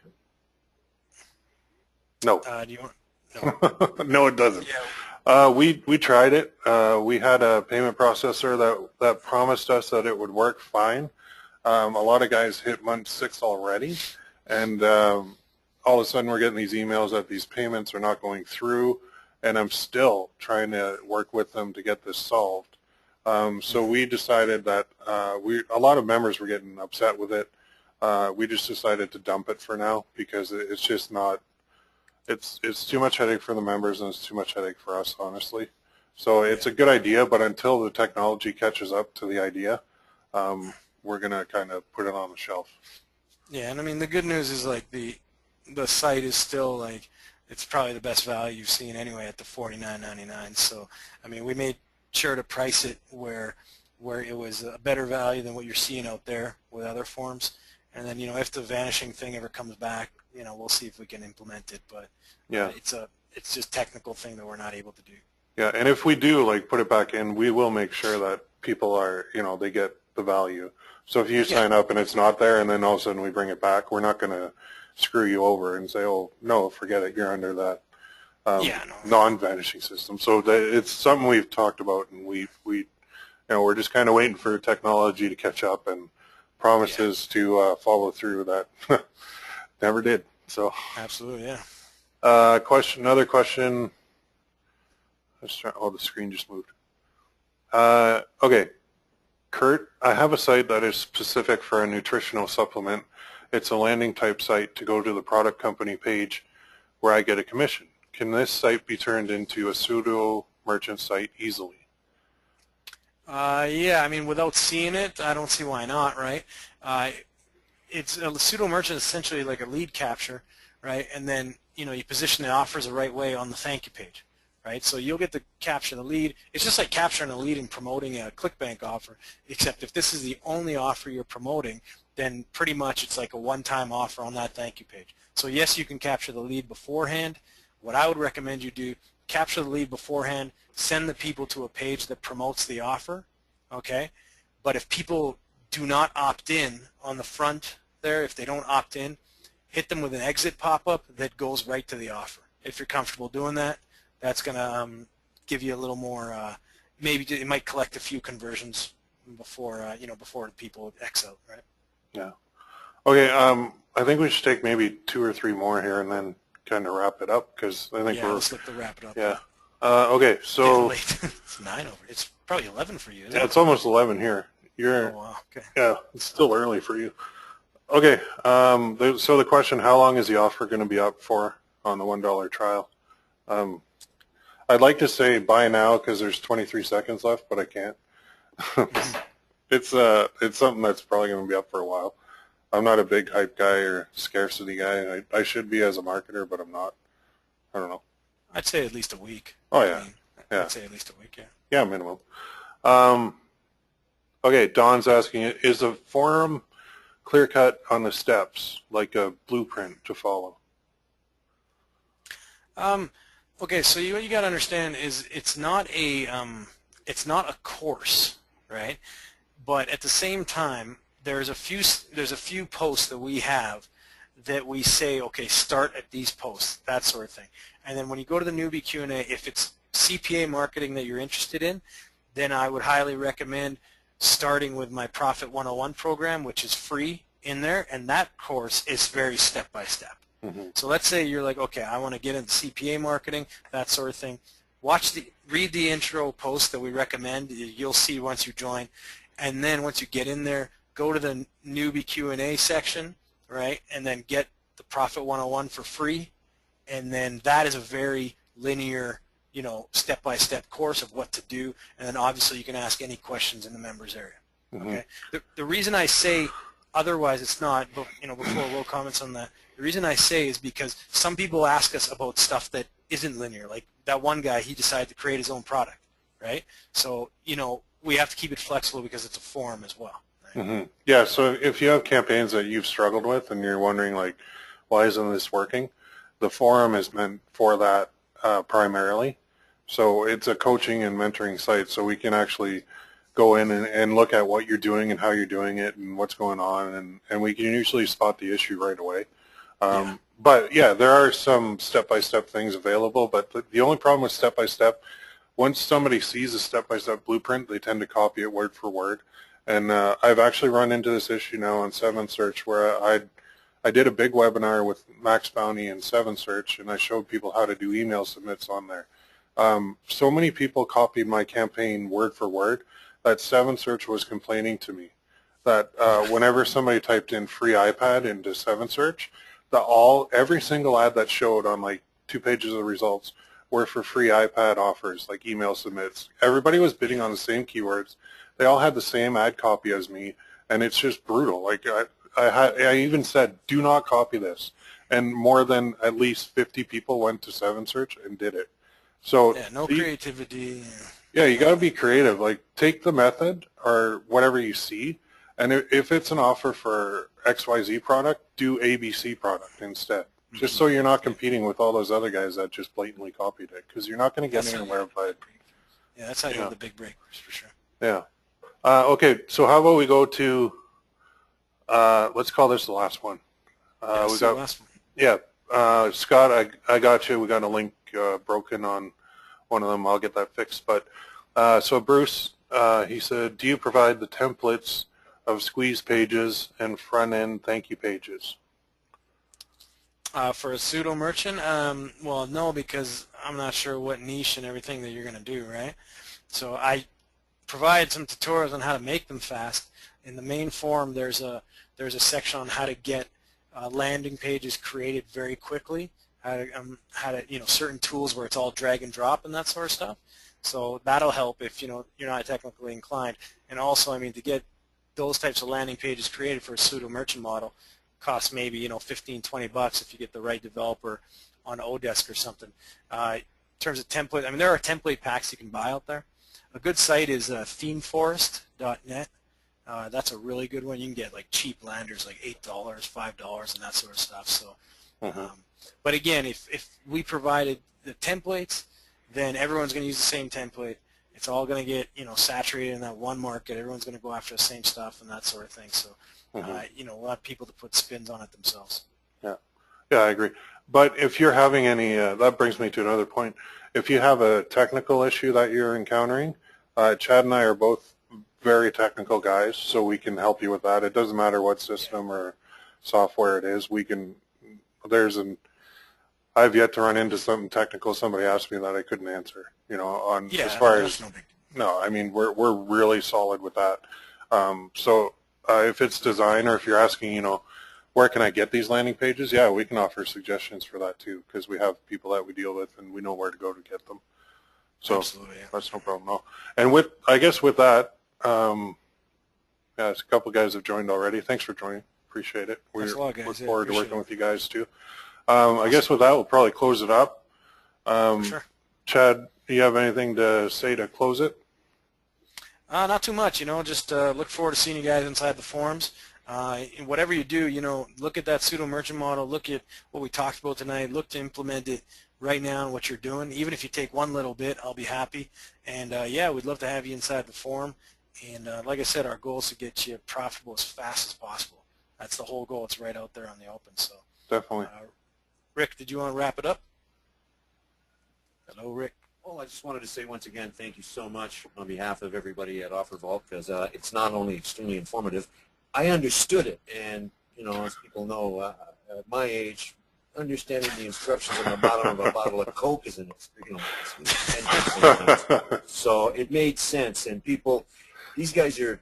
No. Do you want? No. No, it doesn't. Yeah. We tried it. We had a payment processor that promised us that it would work fine. A lot of guys hit month 6 already, and all of a sudden we're getting these emails that these payments are not going through, and I'm still trying to work with them to get this solved. So we decided that a lot of members were getting upset with it. We just decided to dump it for now because it's just not, it's too much headache for the members and it's too much headache for us, honestly. So it's a good idea, but until the technology catches up to the idea, we're going to kind of put it on the shelf. Yeah, and I mean the good news is like the site is still like it's probably the best value you've seen anyway at the $49.99. So I mean we made sure to price it where it was a better value than what you're seeing out there with other forms. And then if the vanishing thing ever comes back, we'll see if we can implement it. But yeah, it's just technical thing that we're not able to do. Yeah, and if we do like put it back in, we will make sure that people are they get the value. So if you sign up and it's not there and then all of a sudden we bring it back, we're not going to screw you over and say, oh, no, forget it, you're under that non-vanishing system. So it's something we've talked about, and we're just kind of waiting for technology to catch up, and promises to follow through that never did. So absolutely, yeah. Another question. Oh, the screen just moved. Okay. Kurt, I have a site that is specific for a nutritional supplement. It's a landing type site to go to the product company page where I get a commission. Can this site be turned into a pseudo merchant site easily? Yeah, I mean, without seeing it, I don't see why not, right? It's a pseudo merchant is essentially like a lead capture, right? And then, you position the offers the right way on the thank you page. Right, so you'll get to capture the lead. It's just like capturing a lead and promoting a ClickBank offer, except if this is the only offer you're promoting, then pretty much it's like a one-time offer on that thank you page. So yes, you can capture the lead beforehand. What I would recommend you do, capture the lead beforehand, send the people to a page that promotes the offer, okay? But if people do not opt in on the front there, if they don't opt in, hit them with an exit pop-up that goes right to the offer. If you're comfortable doing that, that's going to give you a little more, maybe it might collect a few conversions before, before people X out, right? Yeah. Okay, I think we should take maybe 2 or 3 more here and then kind of wrap it up, because I think let's look to wrap it up. Yeah. Okay, so... It's 9 over. It's probably 11 for you, isn't it? It? It's almost 11 here. You're... Oh, wow. Okay. Yeah, it's still early for you. Okay, so the question, how long is the offer going to be up for on the $1 trial? I'd like to say buy now because there's 23 seconds left, but I can't. It's something that's probably going to be up for a while. I'm not a big hype guy or scarcity guy. I should be as a marketer, but I'm not. I don't know. I'd say at least a week. Oh, yeah. I'd say at least a week, yeah. Yeah, minimum. Okay, Don's asking, is the forum clear-cut on the steps, like a blueprint to follow? Okay, so what you got to understand is it's not a course, right? But at the same time, there's a few posts that we have that we say, okay, start at these posts, that sort of thing. And then when you go to the newbie Q&A, if it's CPA marketing that you're interested in, then I would highly recommend starting with my Profit 101 program, which is free in there, and that course is very step-by-step. So let's say you're like, okay, I want to get into CPA marketing, that sort of thing. Read the intro post that we recommend. You'll see once you join, and then once you get in there, go to the newbie Q&A section, right, and then get the Profit 101 for free, and then that is a very linear, step-by-step course of what to do, and then obviously you can ask any questions in the members area. Okay. The reason I say otherwise it's not, before Will comments on that, the reason I say is because some people ask us about stuff that isn't linear. Like that one guy, he decided to create his own product, right? So, we have to keep it flexible because it's a forum as well. Right? Yeah, so if you have campaigns that you've struggled with and you're wondering, like, why isn't this working, the forum is meant for that primarily. So it's a coaching and mentoring site, so we can actually go in and look at what you're doing and how you're doing it and what's going on, and we can usually spot the issue right away. But yeah, there are some step-by-step things available, but the only problem with step-by-step, once somebody sees a step-by-step blueprint, they tend to copy it word for word. And I've actually run into this issue now on 7 Search where I did a big webinar with Max Bounty and 7Search, and I showed people how to do email submits on there. So many people copied my campaign word for word that 7Search was complaining to me that whenever somebody typed in free iPad into 7Search, every single ad that showed on like 2 pages of results were for free iPad offers, like email submits. Everybody was bidding on the same keywords. They all had the same ad copy as me, and it's just brutal. Like I even said, do not copy this, and more than at least 50 people went to 7Search and did it. So yeah, no creativity. Yeah, you got to be creative. Like, take the method or whatever you see, and if it's an offer for XYZ product, do ABC product instead. Just so you're not competing with all those other guys that just blatantly copied it, because you're not going to get anywhere by it. Yeah, that's how you get the big breakers for sure. Yeah. Okay, so how about we go to, let's call this the last one. We got the last one. Yeah, Scott, I got you. We got a link broken on one of them. I'll get that fixed. But so Bruce, he said, do you provide the templates of squeeze pages and front-end thank you pages? For a pseudo merchant, well, no, because I'm not sure what niche and everything that you're going to do, right? So I provide some tutorials on how to make them fast. In the main forum, there's a section on how to get landing pages created very quickly, how to certain tools where it's all drag and drop and that sort of stuff. So that'll help if you're not technically inclined. And also, I mean, to get those types of landing pages created for a pseudo merchant model costs maybe $15-20 if you get the right developer on Odesk or something. In terms of template, I mean, there are template packs you can buy out there. A good site is themeforest.net. That's a really good one. You can get like cheap landers, like $8, $5, and that sort of stuff. So, but again, if we provided the templates, then everyone's going to use the same template. It's all going to get saturated in that one market. Everyone's going to go after the same stuff and that sort of thing. So, we'll have people to put spins on it themselves. Yeah, I agree. But if you're having any, that brings me to another point. If you have a technical issue that you're encountering, Chad and I are both very technical guys, so we can help you with that. It doesn't matter what system or software it is. I've yet to run into something technical somebody asked me that I couldn't answer. As far as no, I mean we're really solid with that. So if it's design or if you're asking, where can I get these landing pages? Yeah, we can offer suggestions for that too, because we have people that we deal with and we know where to go to get them. So absolutely, yeah. That's no problem. No. And I guess with that, there's a couple guys have joined already. Thanks for joining. Appreciate it. We look forward to working with you guys too. I guess with that, we'll probably close it up. Sure. Chad, do you have anything to say to close it? Not too much, just look forward to seeing you guys inside the forums. Whatever you do, look at that pseudo merchant model, look at what we talked about tonight, look to implement it right now in what you're doing. Even if you take one little bit, I'll be happy. And yeah, we'd love to have you inside the forum. And like I said, our goal is to get you profitable as fast as possible. That's the whole goal. It's right out there on the open. So definitely. Rick, did you want to wrap it up? Hello, Rick. Well, I just wanted to say once again, thank you so much on behalf of everybody at OfferVault, because it's not only extremely informative, I understood it, and as people know, at my age, understanding the instructions on the bottom of a bottle of Coke is so it made sense, and these guys are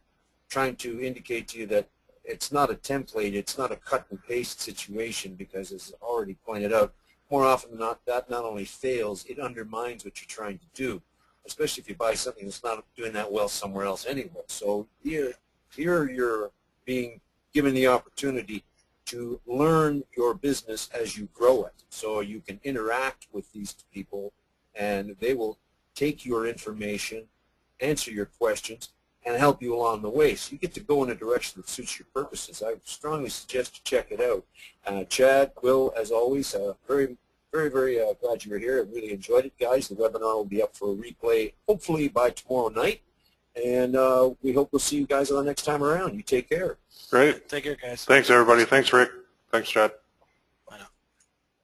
trying to indicate to you that it's not a template, it's not a cut and paste situation, because as already pointed out, more often than not, that not only fails, it undermines what you're trying to do, especially if you buy something that's not doing that well somewhere else anyway. So here you're being given the opportunity to learn your business as you grow it, so you can interact with these people, and they will take your information, answer your questions, and help you along the way. So you get to go in a direction that suits your purposes. I strongly suggest you check it out. Chad, Will, as always, very, very, very glad you were here. I really enjoyed it, guys. The webinar will be up for a replay hopefully by tomorrow night. And we hope we'll see you guys on the next time around. You take care. Great. Take care, guys. Thanks, everybody. Thanks, Rick. Thanks, Chad.